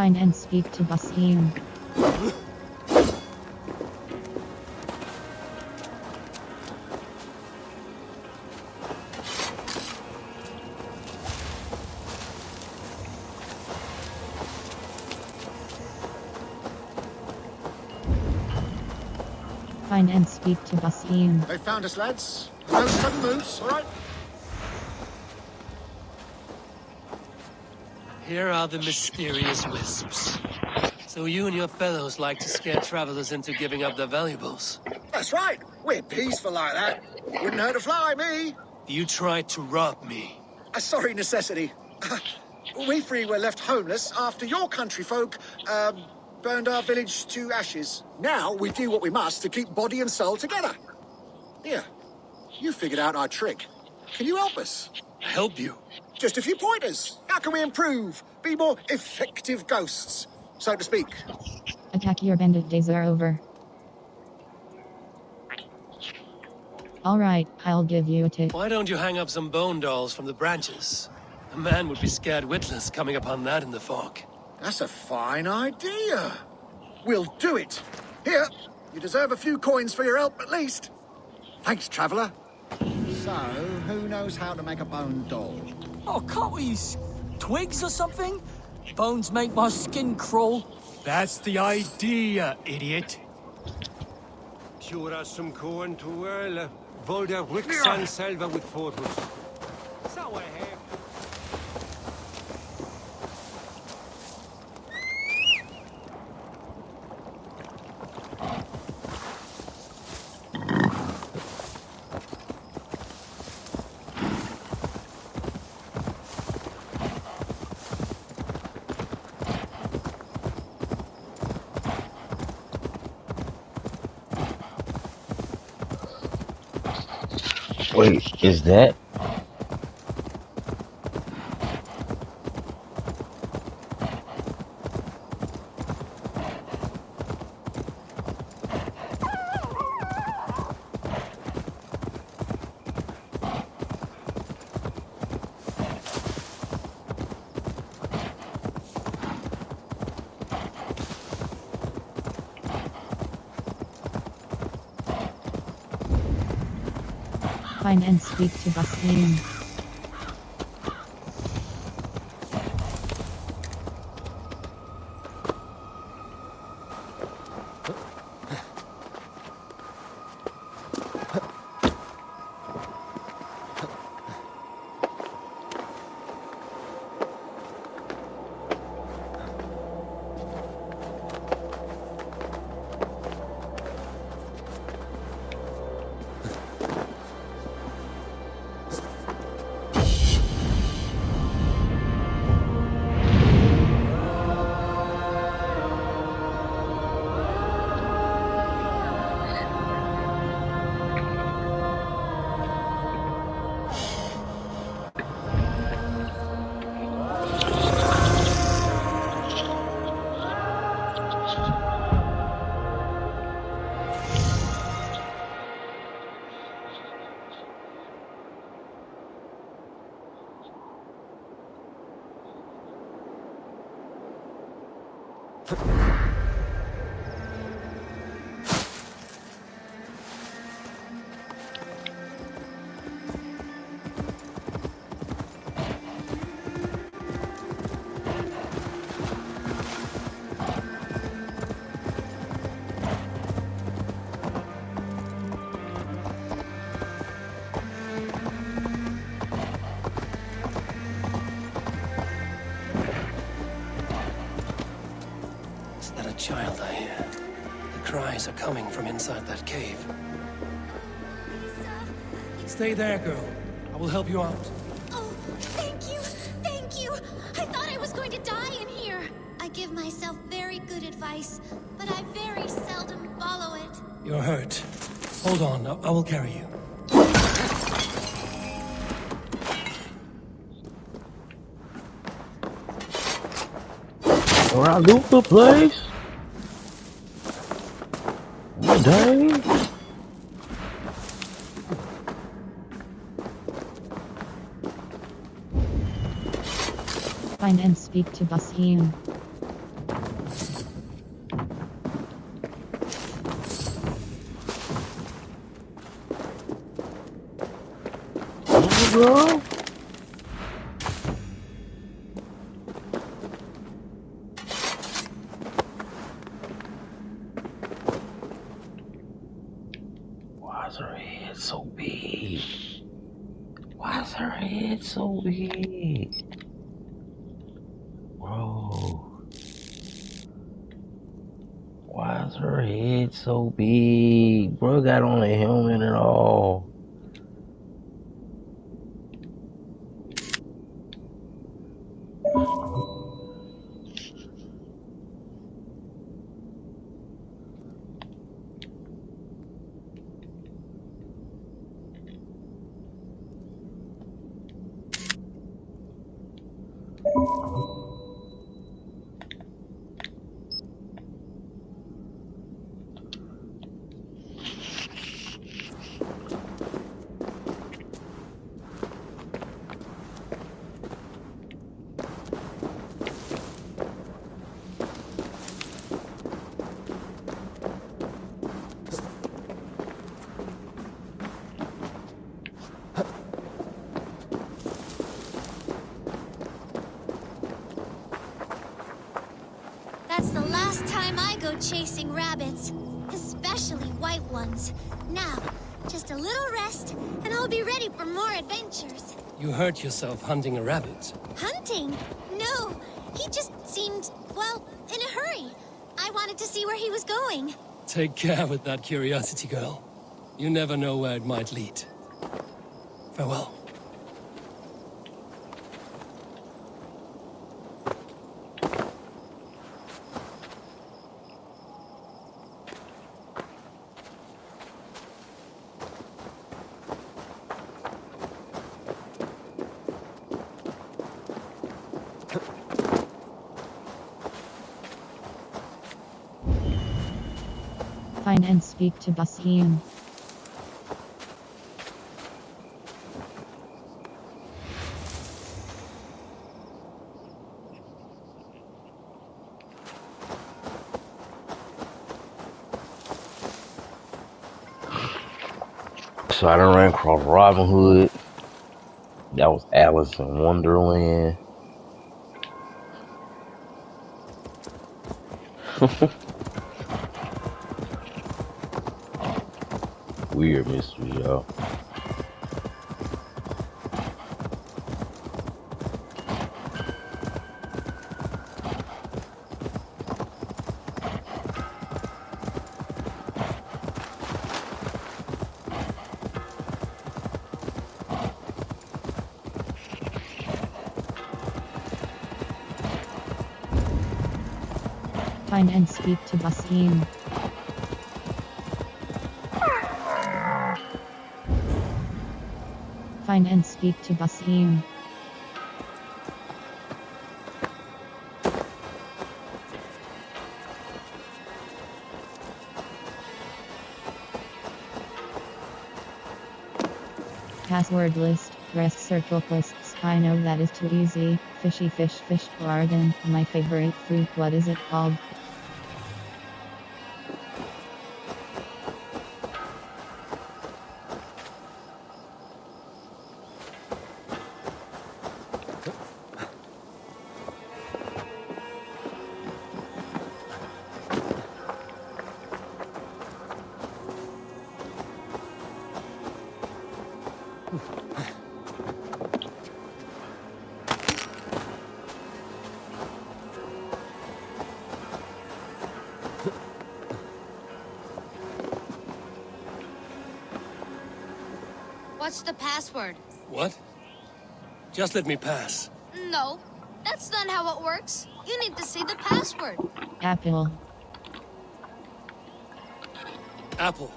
Find and speak to Basim. Find and speak to Basim. They found us, lads. No sudden moves, all right? Here are the mysterious wisps. So you and your fellows like to scare travelers into giving up their valuables. That's right. We're peaceful like that. Wouldn't hurt a fly, me. You tried to rob me. A sorry necessity. We three were left homeless after your country folk burned our village to ashes. Now we do what we must to keep body and soul together. Here, you figured out our trick. Can you help us? Help you? Just a few pointers. How can we improve? Be more effective ghosts, so to speak. Attack your bandit days are over. Alright, I'll give you a tip. Why don't you hang up some bone dolls from the branches? A man would be scared witless coming upon that in the fog. That's a fine idea. We'll do it. Here, you deserve a few coins for your help at least. Thanks, traveller. So, who knows how to make a bone doll? Oh, can't we use twigs or something? Bones make my skin crawl. That's the idea, idiot. Pura sum coen tuel, volder wixan selva with fortus. Sauer her. Wait, is that? Find and speak to Basim. Is that a child I hear? The cries are coming from inside that cave. Stay there, girl. I will help you out. Oh, thank you! Thank you! I thought I was going to die in here. I give myself very good advice, but I very seldom follow it. You're hurt. Hold on, I will carry you. Around the place? What day? Find and speak to Basim. Bro? Why is her head so big? Why is her head so big? Bro. Why is her head so big? Bro got on a helmet and all. last time I go chasing rabbits, especially white ones. Now, just a little rest, and I'll be ready for more adventures. You hurt yourself hunting a rabbit. Hunting? No, he just seemed, well, in a hurry. I wanted to see where he was going. Take care with that curiosity, girl. You never know where it might lead. Farewell. Find and speak to Basim. So I done ran across Robin Hood. That was Alice in Wonderland. Weird mystery, y'all. Find and speak to Basim. Find and speak to Basim. Password list. Press circle plus. I know that is too easy. Fishy fish fish garden. My favorite fruit. What is it called? What's the password? What? Just let me pass. No, that's not how it works. You need to say the password. Apple. Apple.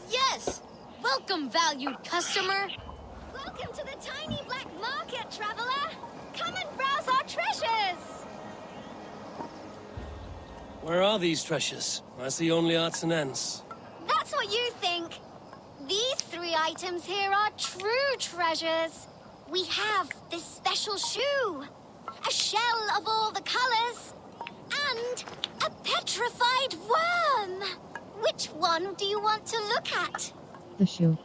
Yes! Welcome, valued customer. Welcome to the tiny black market, traveler. Come and browse our treasures. Where are these treasures? I see only odds and ends. That's what you think. These 3 items here are true treasures. We have this special shoe, a shell of all the colors, and a petrified worm. Which one do you want to look at? The shoe.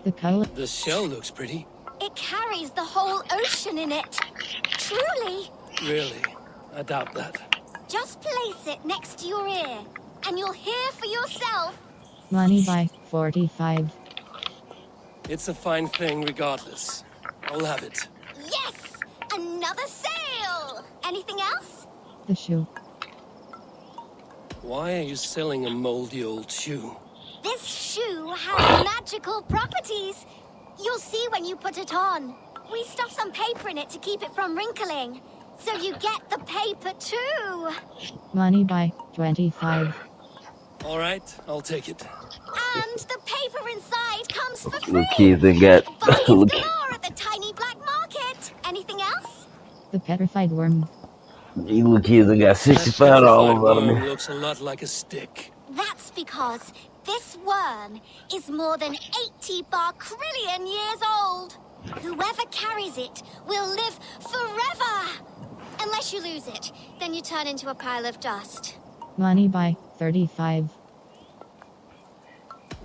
The color. The shell looks pretty. It carries the whole ocean in it. Truly. Really? I doubt that. Just place it next to your ear, and you'll hear for yourself. Money by 45. It's a fine thing regardless. I'll have it. Yes! Another sale! Anything else? The shoe. Why are you selling a moldy old shoe? This shoe has magical properties. You'll see when you put it on. We stuff some paper in it to keep it from wrinkling. So you get the paper too. Money by 25. All right, I'll take it. And the paper inside comes for free. Little kids that got Bargains galore at the tiny black market. Anything else? The petrified worm. These little kids that got $65 out of me. Looks a lot like a stick. That's because this worm is more than 80 barquillion years old. Whoever carries it will live forever. Unless you lose it, then you turn into a pile of dust. Money by 35.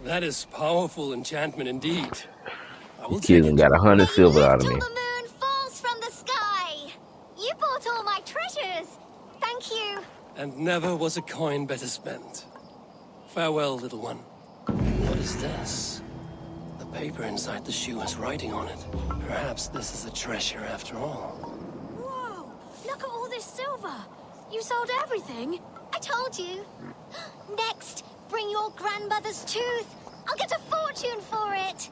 That is powerful enchantment indeed. I will These kids got 100 silver out of me. The moon falls from the sky. You bought And never was a coin better spent. Farewell, little one. What is this? The paper inside the shoe has writing on it. Perhaps this is a treasure after all. Whoa! Look at all this silver! You sold everything? I told you. Next, bring your grandmother's tooth. I'll get a fortune for it.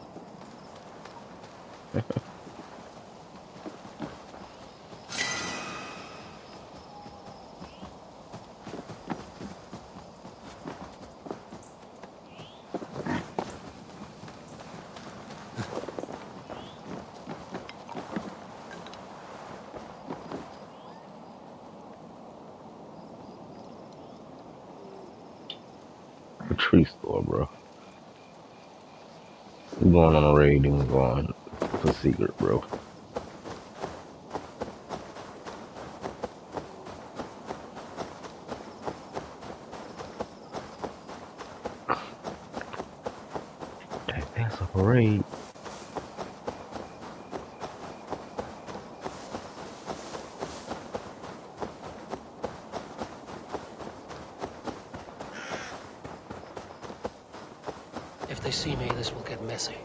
A tree store, bro. We're going on a raid and we're going for secret, bro. That's a raid. If they see me, this will get messy.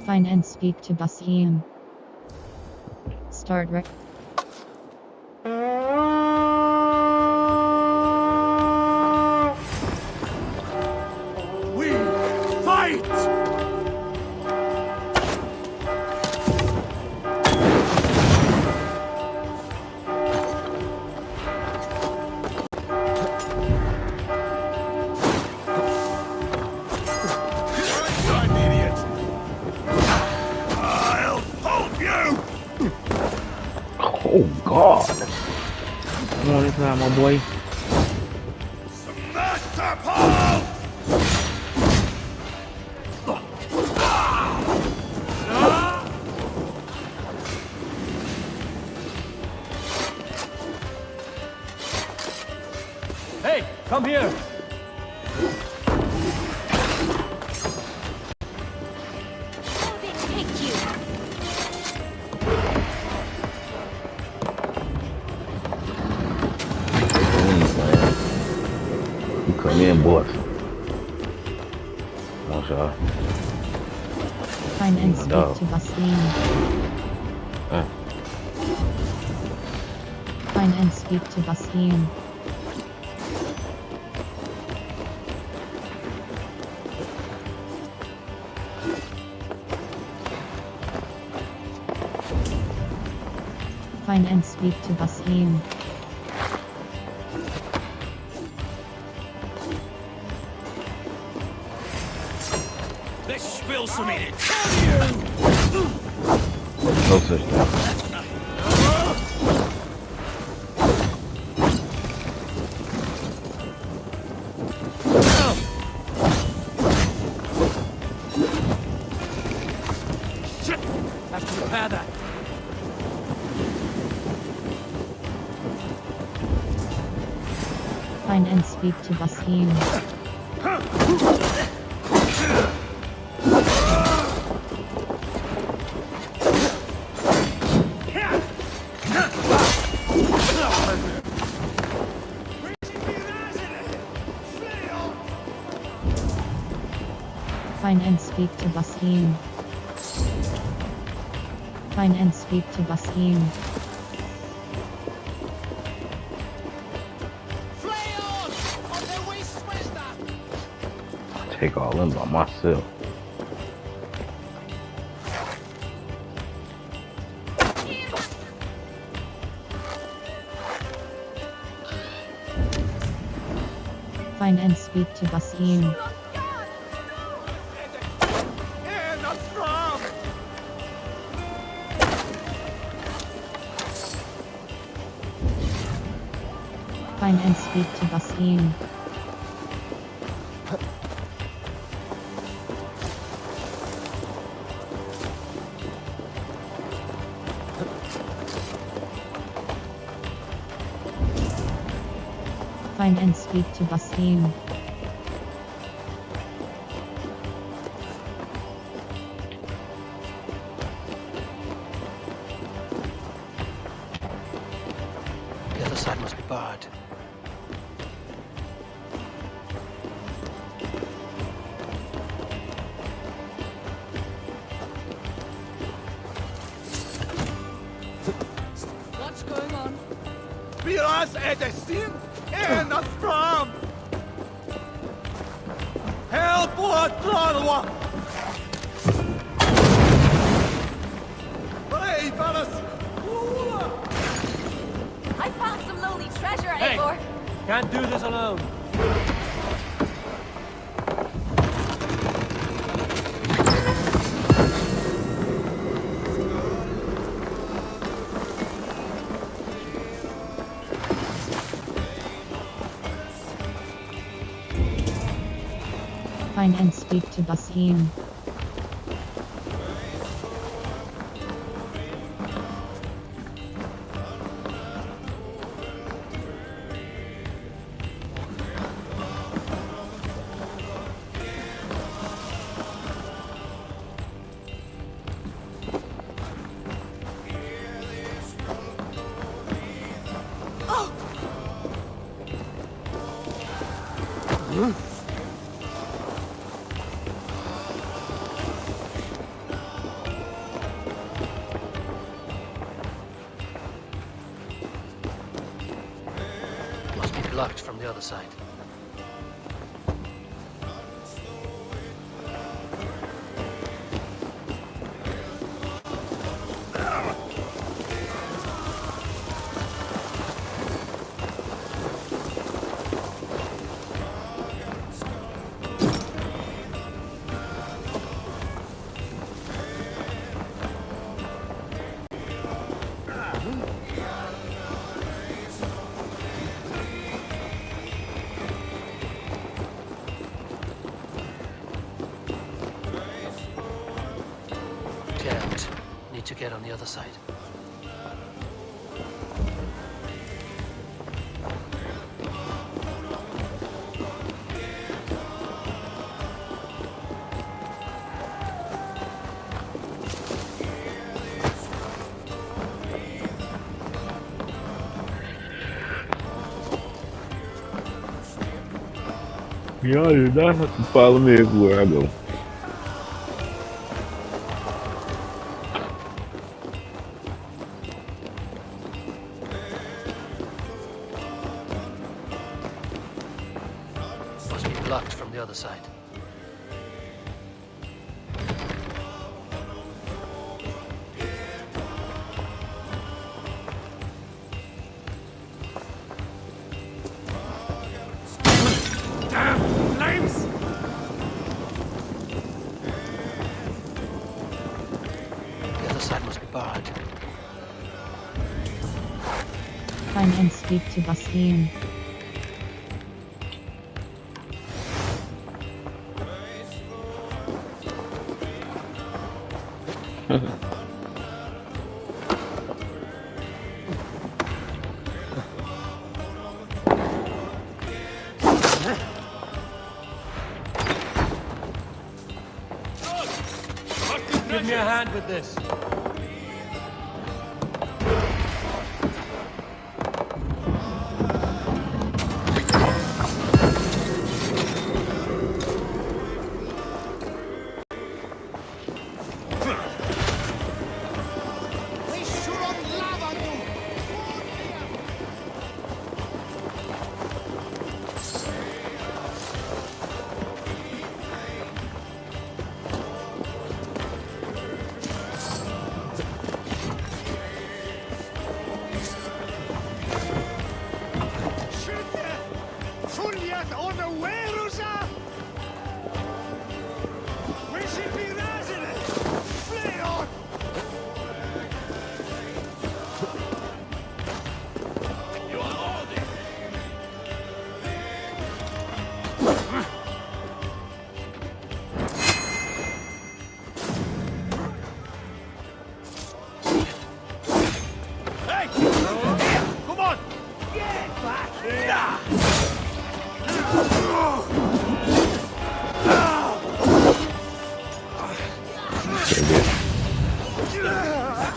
Find and speak to Basim. Start rec. We fight! Oh God! Come on inside, my boy. Master Paul! Hey, come here! Come in, boss. Come on, y'all. Find and speak to Basim. Find and speak to Basim. Find and speak to Basim. Let's spill some in it. No such thing. Have to repair that. Find and speak to Basim. Find and speak to Basim. Find and speak to Basim. Take all them by myself. Find and speak to Basim. Find and speak to Basim. Find and speak to Basim. The other side must be barred. What's going on? Biraz edesin en from. Help what Lanwa. Hey, fellas. I found some lonely treasure, Hey! Eivor. Can't do this alone. Find and speak to Basim. Must be blocked from the other side. Can't. Need to get on the other side. Y'all do not have to follow me everywhere I go. Must be blocked from the other side. Damn flames! The other side must be barred. Find and speak to Basim. Give me a hand with this. Time you die!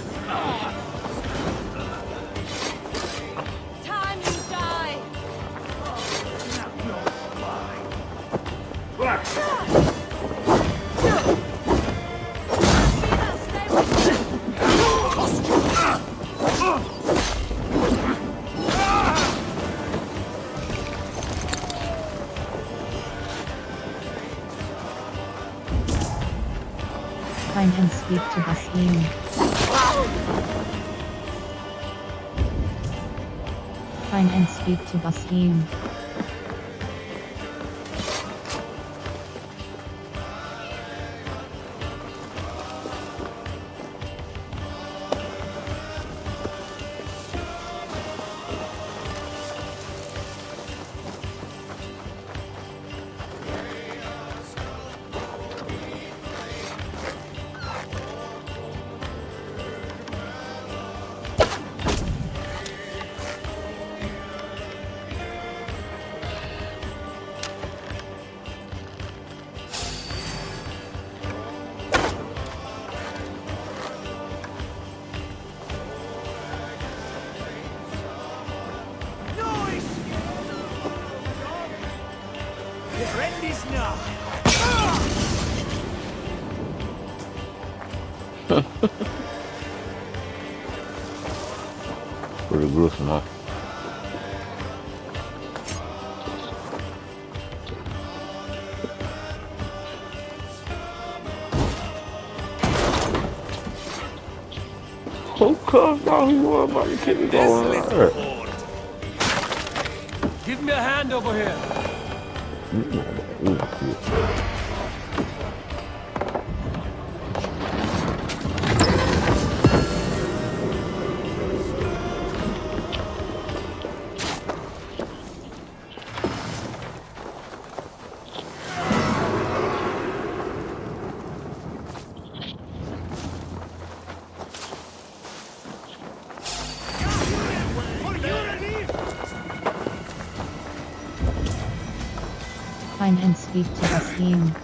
Find and speak to Basim. Find and speak to Basim. Your end is nigh. Pretty gruesome, huh? Oh, come down here, buddy. Keep me going. Give me a hand over here. Find and speak to Basim.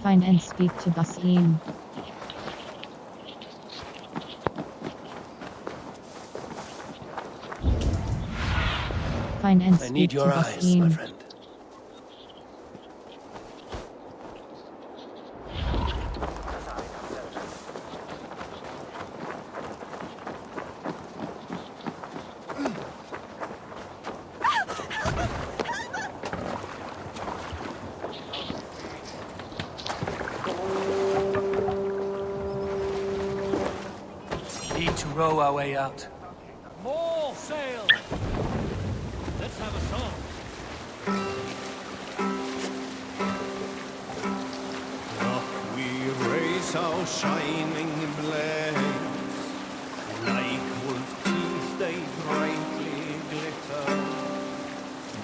Find and speak to Basim. Find and speak I need your to eyes, Basim. my friend. Need to row our way out. More sail. Let's have a song. Up we raise our shining blades, like wolf teeth they brightly glitter.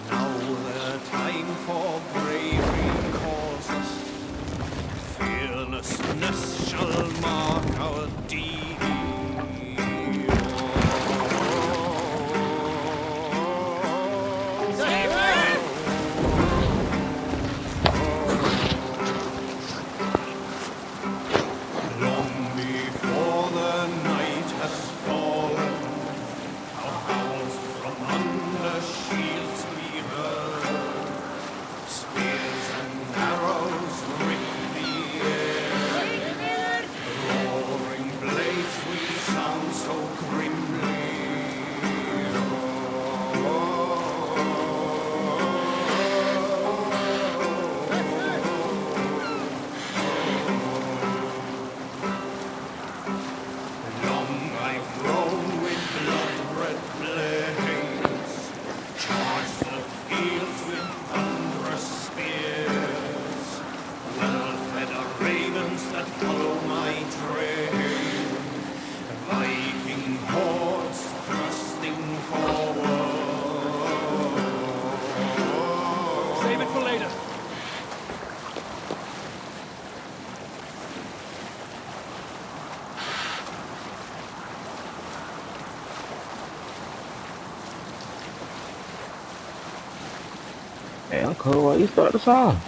Now the time for bravery calls us, fearlessness shall mark our deed. Cole, why you start the song?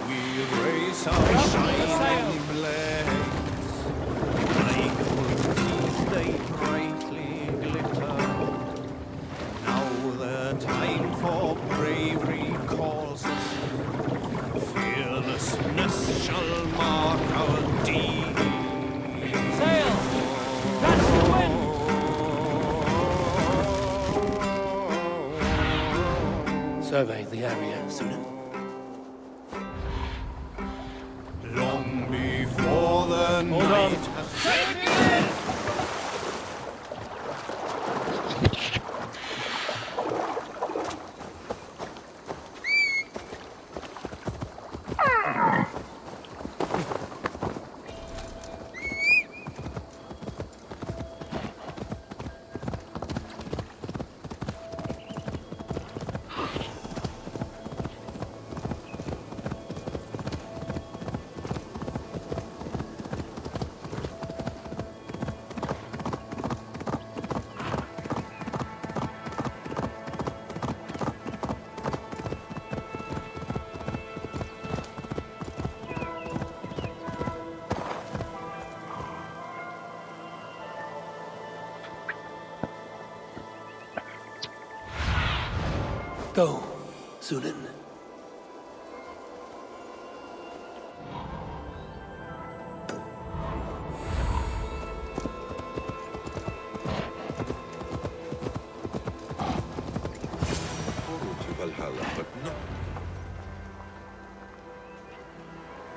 We raise our shining blades, like wolf teeth they brightly glitter. Now the time for bravery calls us, fearlessness shall mark our deed. Sail! Catch the wind! Survey the area, Sunan. Long before the Hold on. night has Go, Sunan. To Valhalla, but no.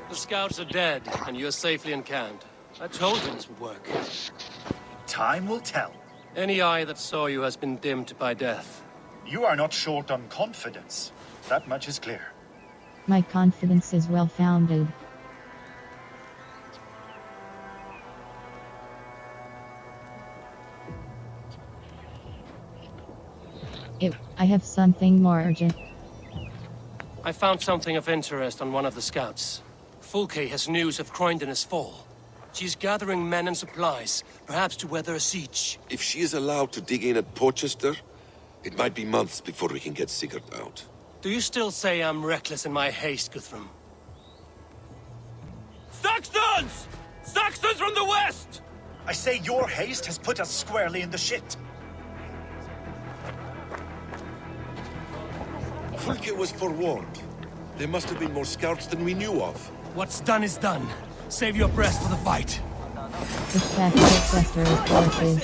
The scouts are dead, and you're safely encamped. I told you this would work. Time will tell. Any eye that saw you has been dimmed by death. You are not short on confidence. That much is clear. My confidence is well founded. I have something more urgent. I found something of interest on one of the scouts. Fulke has news of Croydon's fall. She's gathering men and supplies, perhaps to weather a siege. If she is allowed to dig in at Porchester, it might be months before we can get Sigurd out. Do you still say I'm reckless in my haste, Guthrum? Saxons! Saxons from the west! I say your haste has put us squarely in the shit. Fulke was forewarned. There must have been more scouts than we knew of. What's done is done. Save your breath for the fight. The Ghostfac3 forces.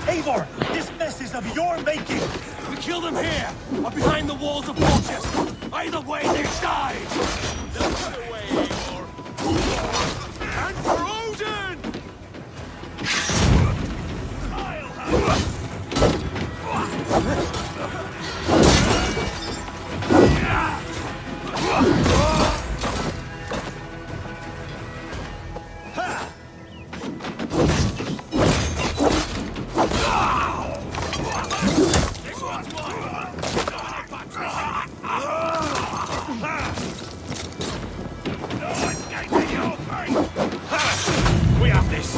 Eivor, this mess is of your making! We kill them here, or behind the walls of Porchester. Either way, they die! Get away, Eivor! And for Odin! We have this!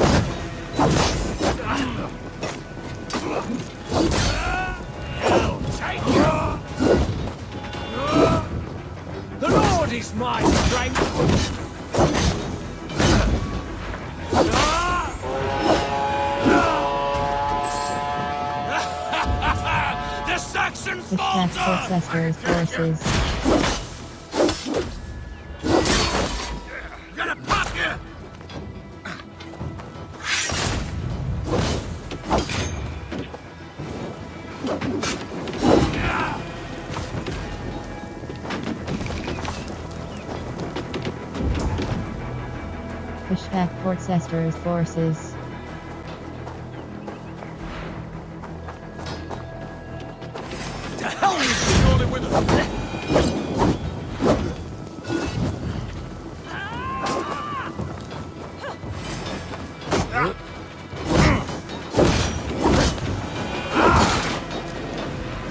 The Lord is my strength! The Saxon The Ghostfac3 forces. Push back Portcester's forces. To hell with you! Rolling with us!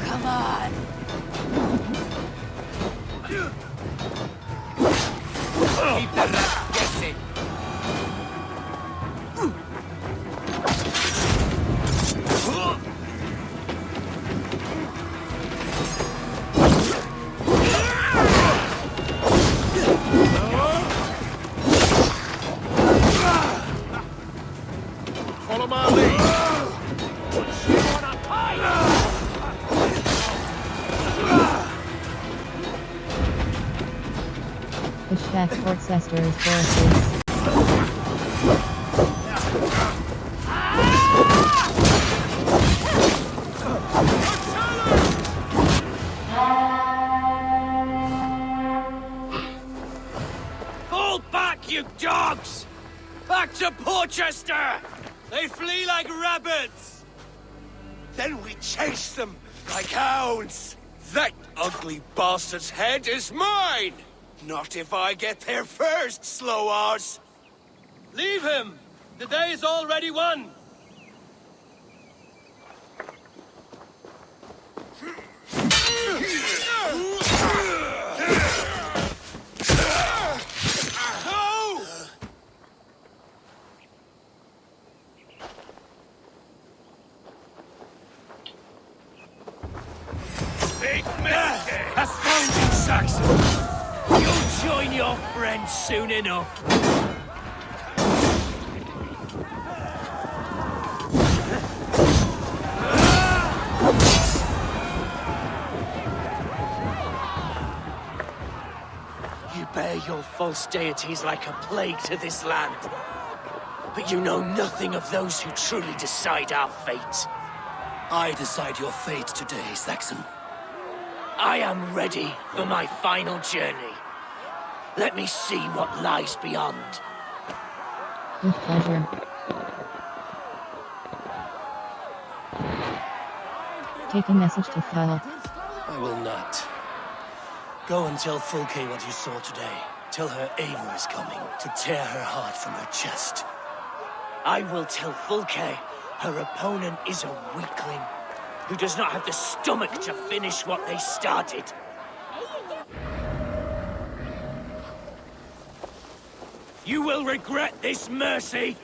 Come on. Keep the rest guessing. Follow my lead. Push back Portcester's forces. Fall back, you dogs! Back to Portchester! They flee like rabbits! Then we chase them like hounds! That ugly bastard's head is mine! Not if I get there first, slow-arse! Leave him! The day is already won! No! Big mistake! Astounding Saxon! You'll join your friends soon enough. You bear your false deities like a plague to this land. But you know nothing of those who truly decide our fate. I decide your fate today, Saxon. I am ready for my final journey. Let me see what lies beyond. With pleasure. Take a message to Thal. I will not. Go and tell Fulke what you saw today. Tell her Eivor is coming to tear her heart from her chest. I will tell Fulke her opponent is a weakling who does not have the stomach to finish what they started. You will regret this, Mercy!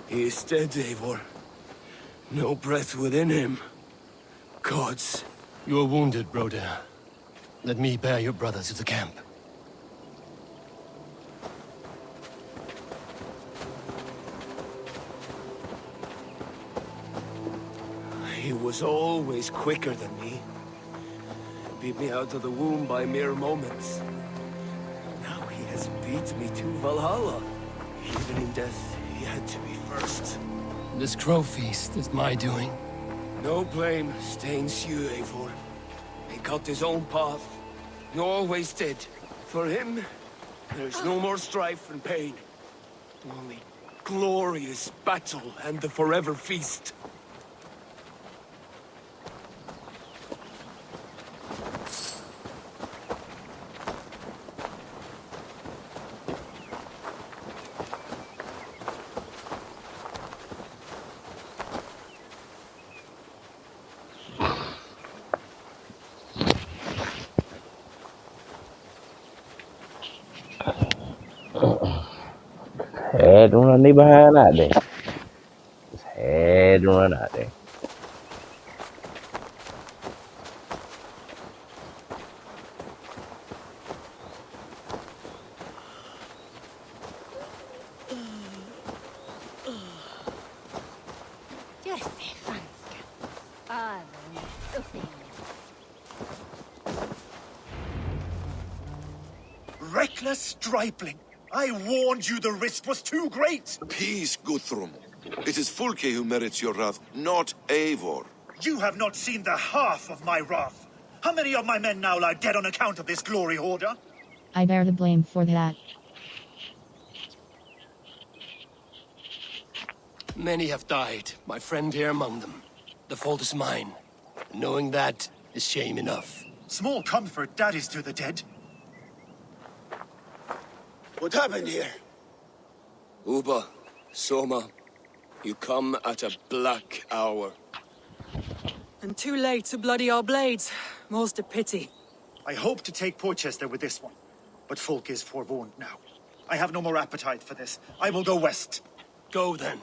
He is dead, Eivor. No breath within him. Gods. You are wounded, Broder. Let me bear your brother to the camp. He was always quicker than me. Beat me out of the womb by mere moments. Now he has beat me to Valhalla. Even in death, he had to be first. This crow feast is my doing. No blame stains you, Eivor. He cut his own path. He always did. For him, there's no more strife and pain. Only glorious battle and the forever feast. Had to run me behind out there. Just had to run out there. Reckless stripling! I warned you the risk was too great! Peace, Guthrum. It is Fulke who merits your wrath, not Eivor. You have not seen the half of my wrath. How many of my men now lie dead on account of this glory hoarder? I bear the blame for that. Many have died, my friend here among them. The fault is mine. Knowing that is shame enough. Small comfort that is to the dead. What happened here? Uba, Soma, you come at a black hour. And too late to bloody our blades. Most a pity. I hope to take Porchester with this one, but folk is forewarned now. I have no more appetite for this. I will go west. Go then.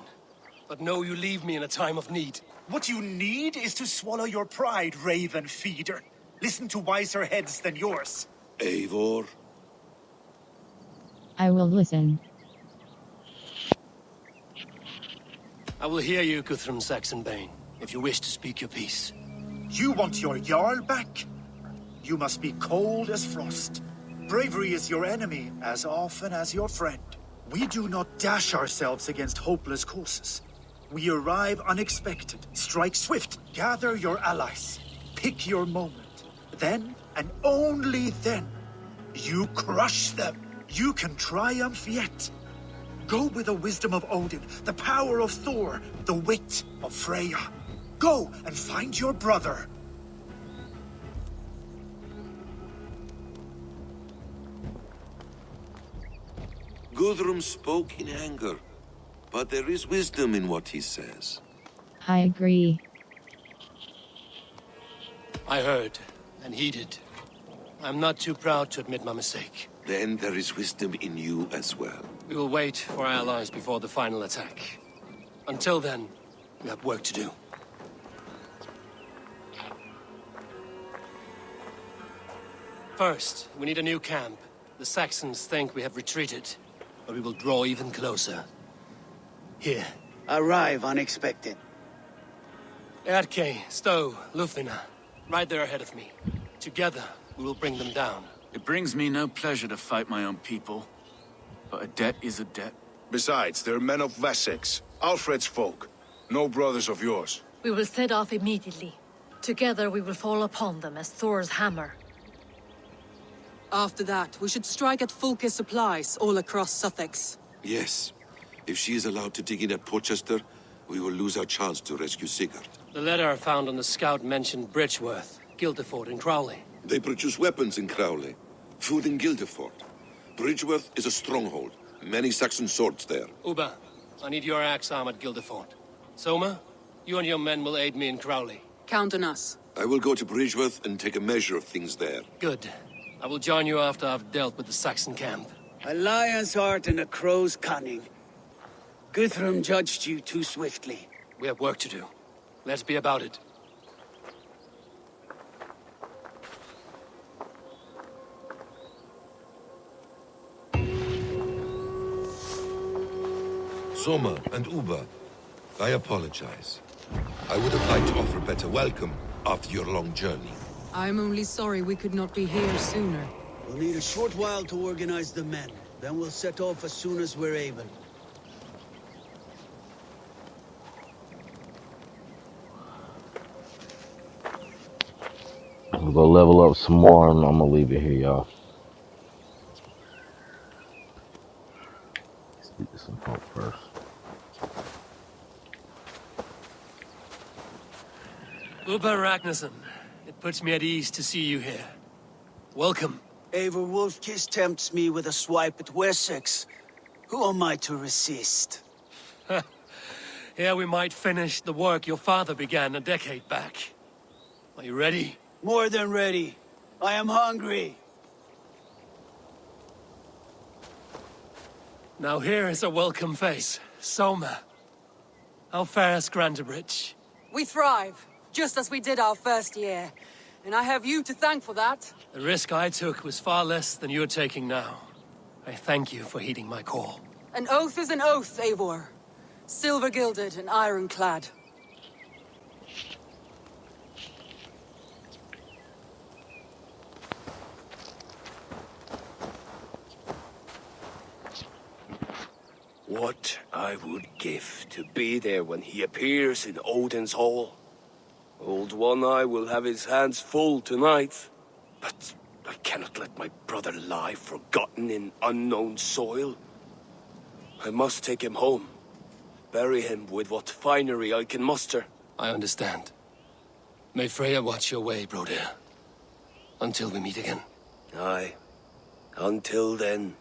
But know you leave me in a time of need. What you need is to swallow your pride, raven feeder. Listen to wiser heads than yours. Eivor? I will listen. I will hear you, Guthrum Saxonbane, if you wish to speak your piece. You want your Jarl back? You must be cold as frost. Bravery is your enemy as often as your friend. We do not dash ourselves against hopeless courses. We arrive unexpected, strike swift, gather your allies, pick your moment. Then, and only then, you crush them. You can triumph yet. Go with the wisdom of Odin, the power of Thor, the wit of Freya. Go and find your brother. Guthrum spoke in anger, but there is wisdom in what he says. I agree. I heard and heeded. I'm not too proud to admit my mistake. Then there is wisdom in you as well. We will wait for our allies before the final attack. Until then, we have work to do. First, we need a new camp. The Saxons think we have retreated, but we will draw even closer. Here. Arrive unexpected. Erke, Stowe, Lufina, right there ahead of me. Together, we will bring them down. It brings me no pleasure to fight my own people, but a debt is a debt. Besides, they're men of Wessex, Alfred's folk, no brothers of yours. We will set off immediately. Together we will fall upon them as Thor's hammer. After that, we should strike at Fulke's supplies all across Sussex. Yes. If she is allowed to dig in at Porchester, we will lose our chance to rescue Sigurd. The letter found on the scout mentioned Bridgeworth, Guildeford, and Crowley. They produce weapons in Crowley, food in Guildeford. Bridgeworth is a stronghold. Many Saxon swords there. Uba, I need your axe arm at Guildeford. Soma, you and your men will aid me in Crowley. Count on us. I will go to Bridgeworth and take a measure of things there. Good. I will join you after I've dealt with the Saxon camp. A lion's heart and a crow's cunning. Guthrum judged you too swiftly. We have work to do. Let's be about it. Soma and Uba, I apologize. I would have liked to offer better welcome after your long journey. I'm only sorry we could not be here sooner. We'll need a short while to organize the men. Then we'll set off as soon as we're able. We'll go level up some more and I'm gonna leave it here, y'all. Speak to some folk first. Uba Ragnarsson, it puts me at ease to see you here. Welcome. Eivor Wolfkiss tempts me with a swipe at Wessex. Who am I to resist? Here we might finish the work your father began a decade back. Are you ready? More than ready. I am hungry. Now here is a welcome face. Soma. How fares Grantebridge? We thrive, just as we did our first year. And I have you to thank for that. The risk I took was far less than you're taking now. I thank you for heeding my call. An oath is an oath, Eivor. Silver-gilded and ironclad. What I would give to be there when he appears in Odin's hall. Old One-Eye will have his hands full tonight. But I cannot let my brother lie forgotten in unknown soil. I must take him home. Bury him with what finery I can muster. I understand. May Freya watch your way, Broder. Until we meet again. Aye. Until then.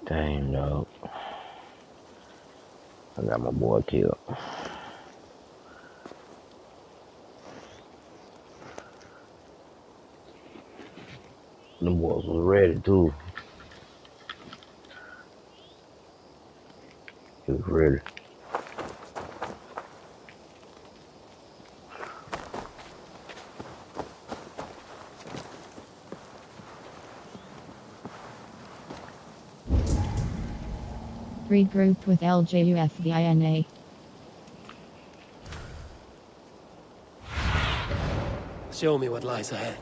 Dang, dog. I got my boy killed. Them boys was ready too. He was ready. Regroup with LJUFVINA. Show me what lies ahead.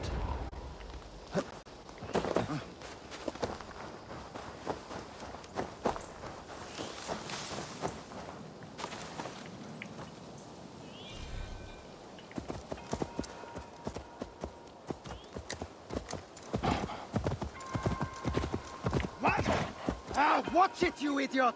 What? Watch it, you idiot!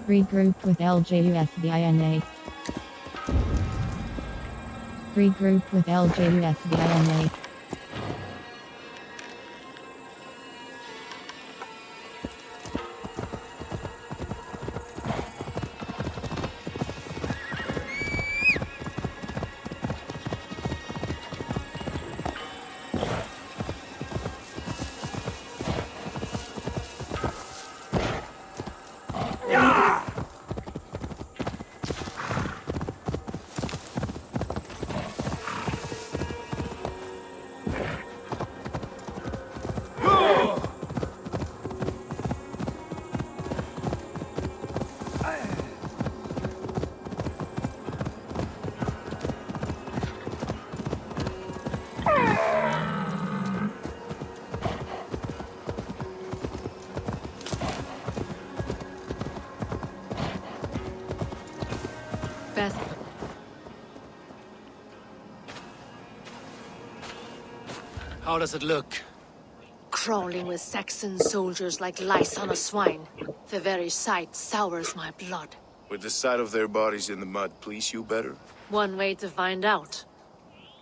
Regroup with LJUFVINA. Regroup with LJUFVINA. Best. How does it look? Crawling with Saxon soldiers like lice on a swine. The very sight sours my blood. With the sight of their bodies in the mud, please you better? One way to find out.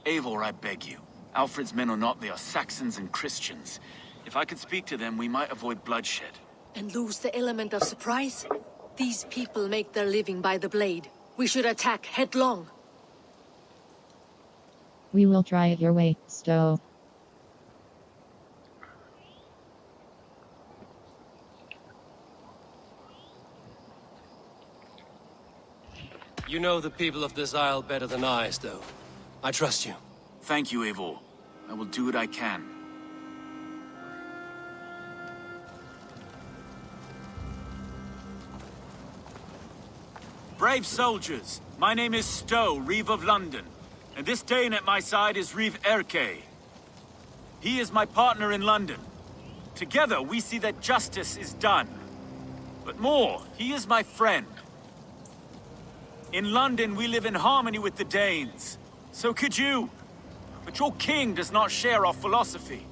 Eivor, I beg you. Alfred's men are not, they are Saxons and Christians. If I could speak to them, we might avoid bloodshed. And lose the element of surprise? These people make their living by the blade. We should attack headlong. We will try it your way, Stowe. You know the people of this isle better than I, Stowe. I trust you. Thank you, Eivor. I will do what I can. Brave soldiers, my name is Stowe, Reeve of London, and this Dane at my side is Reeve Erke. He is my partner in London. Together we see that justice is done. But more, he is my friend. In London we live in harmony with the Danes. So could you. But your king does not share our philosophy.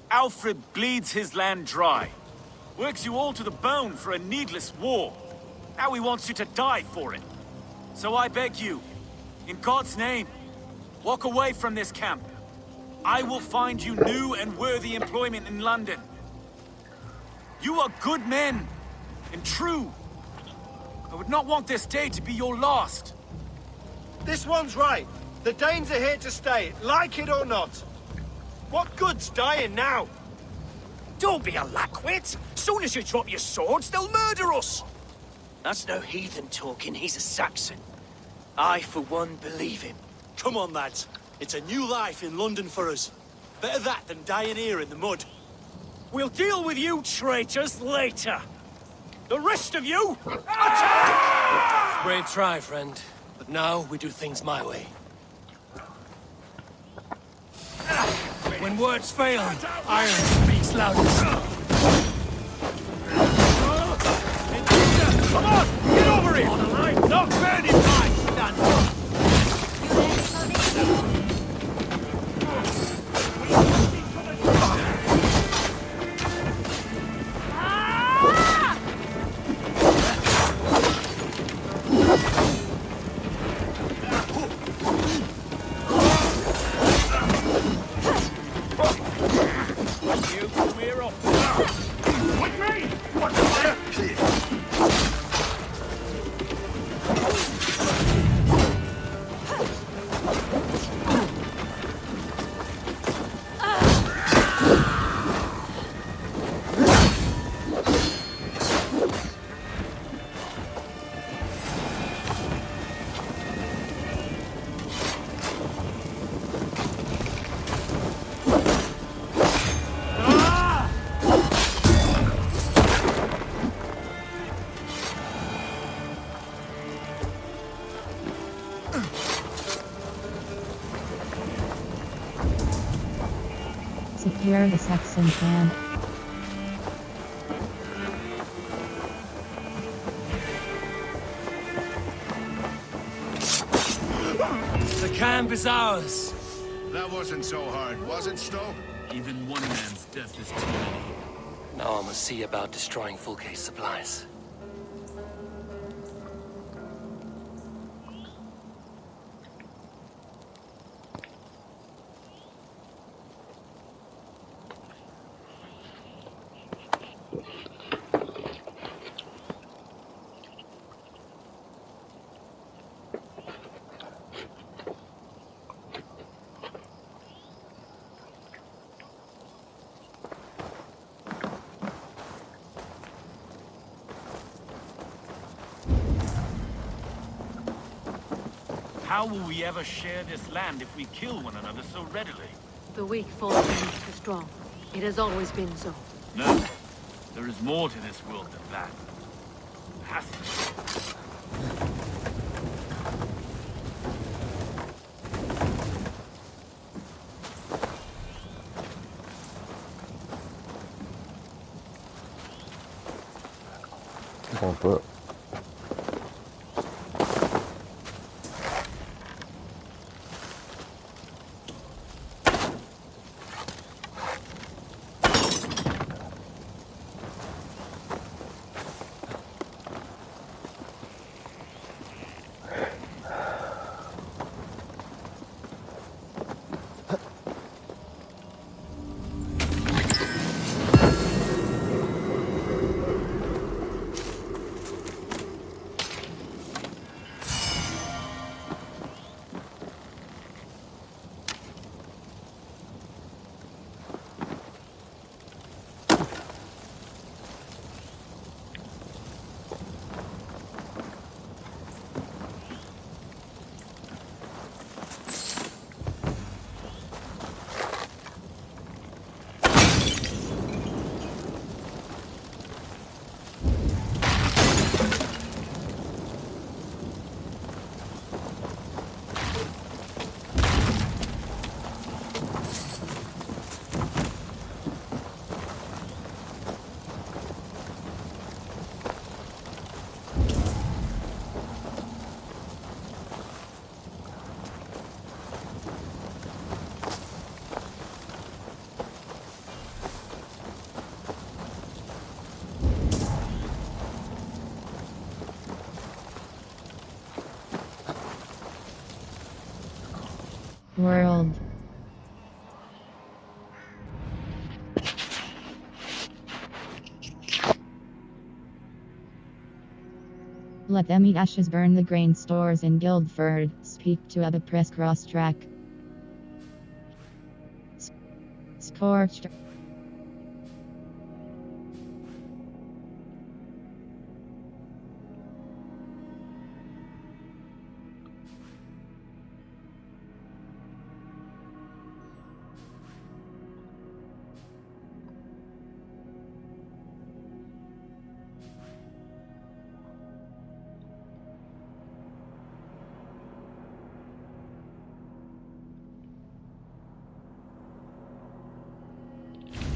Alfred bleeds his land dry. Works you all to the bone for a needless war. Now he wants you to die for it. So I beg you, in God's name, walk away from this camp. I will find you new and worthy employment in London. You are good men, and true, I would not want this day to be your last. This one's right. The Danes are here to stay, like it or not. What good's dying now? Don't be a lackwit. Soon as you drop your swords, they'll murder us. That's no heathen talking, he's a Saxon. I, for one, believe him. Come on, lads. It's a new life in London for us. Better that than dying here in the mud. We'll deal with you traitors later. The rest of you, attack! Brave try, friend. But now we do things my way. When words fail, iron speaks loudest. Come on, get over here! On the line, not burning mine, stand up! Secure the Saxon camp. The camp is ours. That wasn't so hard, was it, Stowe? Even one man's death is too many. Now I must see about destroying Fulke's supplies. How will we ever share this land if we kill one another so readily? The weak fall beneath the strong. It has always been so. No. There is more to this world than that. There has to be. Come on, World. Let them eat ashes, burn the grain stores in Guildford. Speak to other press cross track. Scorched.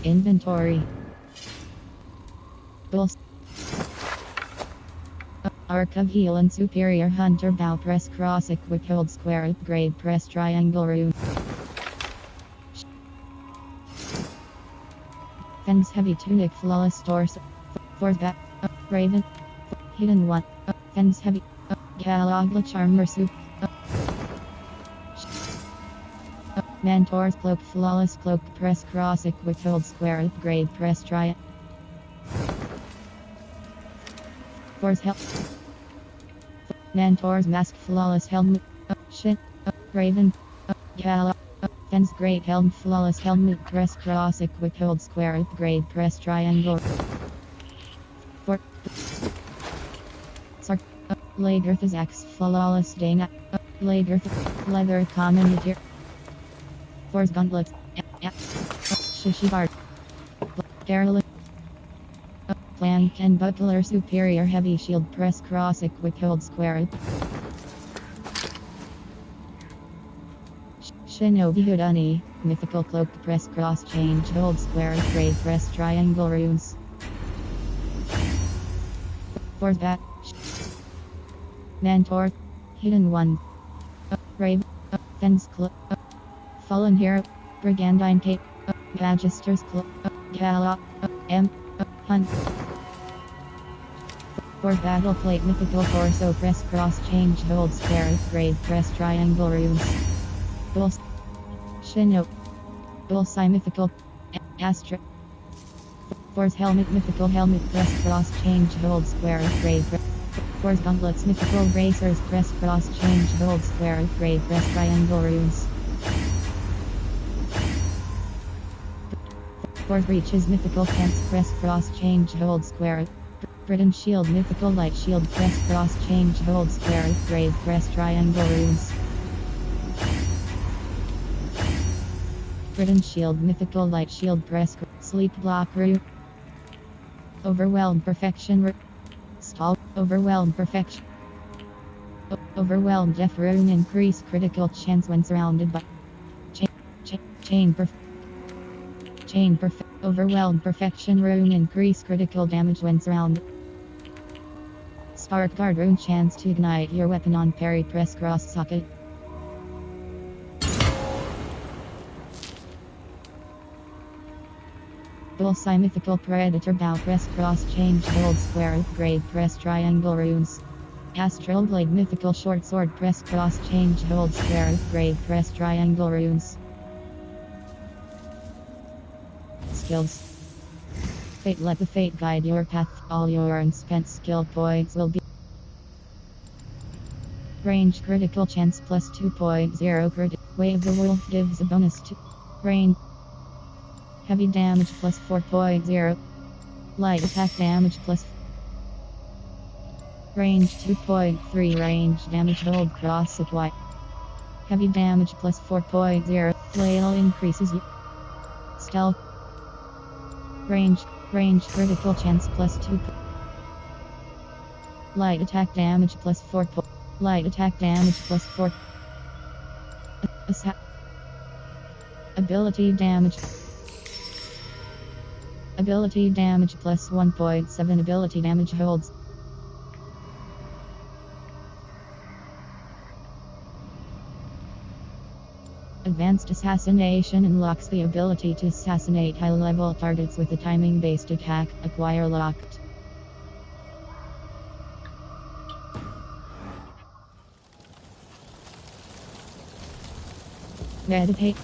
Inventory. Bulls. Arc of Heal and Superior Hunter Bow Press Cross Equip Hold Square Upgrade Press Triangle Rune. Fens Heavy Tunic Flawless Torso. Force Back. Raven. Hidden One. Fens Heavy. Galagla Charmer Soup. Mentor's Cloak Flawless Cloak Press Cross Equip Hold Square Upgrade Press Triangle. Force Help. Mentor's Mask Flawless Helmet. Raven. Gala. Fens Great Helm Flawless Helmet Press Cross Equip Hold Square Upgrade Press Triangle. For Sark. Lagerth's Axe Flawless Dana. Lagerth. Leather Commandeer. Force Gauntlet. Shishibard. Carolyn. Plank and Buckler Superior Heavy Shield Press Cross Equip Hold Square. Shinobi Houdani. Mythical Cloak Press Cross Change Hold Square Upgrade Press Triangle Runes. Force Back. Mentor. Hidden One. Brave. Fens Club. Fallen Hero. Brigandine Cape. Magister's Club. Gala. M. Hunt. For Battle Plate Mythical Torso Press Cross Change Hold Square Upgrade Press Triangle Runes. Bulls. Shino. Bullseye Mythical. Astra. Force Helmet Mythical Helmet Press Cross Change Hold Square Upgrade Force Gauntlets Mythical Bracers Press Cross Change Hold Square Upgrade Press Triangle Runes. Force Breaches Mythical Fence Press Cross Change Hold Square. Britain Shield Mythical Light Shield Press Cross Change Hold Square Upgrade Press Triangle Runes. Britain Shield Mythical Light Shield Press Sleep Block Rune. Overwhelm Perfection Stall Overwhelm Perfection. Overwhelm Death Rune increase critical chance when surrounded by Chain Overwhelm Perfection Rune increase critical damage when surrounded. Spark Guard Rune chance to ignite your weapon on parry press cross socket. Bullseye Mythical Predator Bow Press Cross Change Hold Square Upgrade Press Triangle Runes. Astral Blade Mythical Short Sword Press Cross Change Hold Square Upgrade Press Triangle Runes. Skills. Fate. Let the fate guide your path. All your unspent skill points will be range critical chance plus 2.0 crit. Wave the Wolf gives a bonus to range. Heavy damage plus 4.0. Light attack damage plus range 2.3. Range damage hold cross apply. Heavy damage plus 4.0. Flail increases you. Stealth. Range critical chance plus 2. Light attack damage plus 4. Light attack damage plus 4. Ability damage. Ability damage plus 1.7. Ability damage holds. Advanced Assassination unlocks the ability to assassinate high-level targets with a timing-based attack. Acquire locked. Meditate.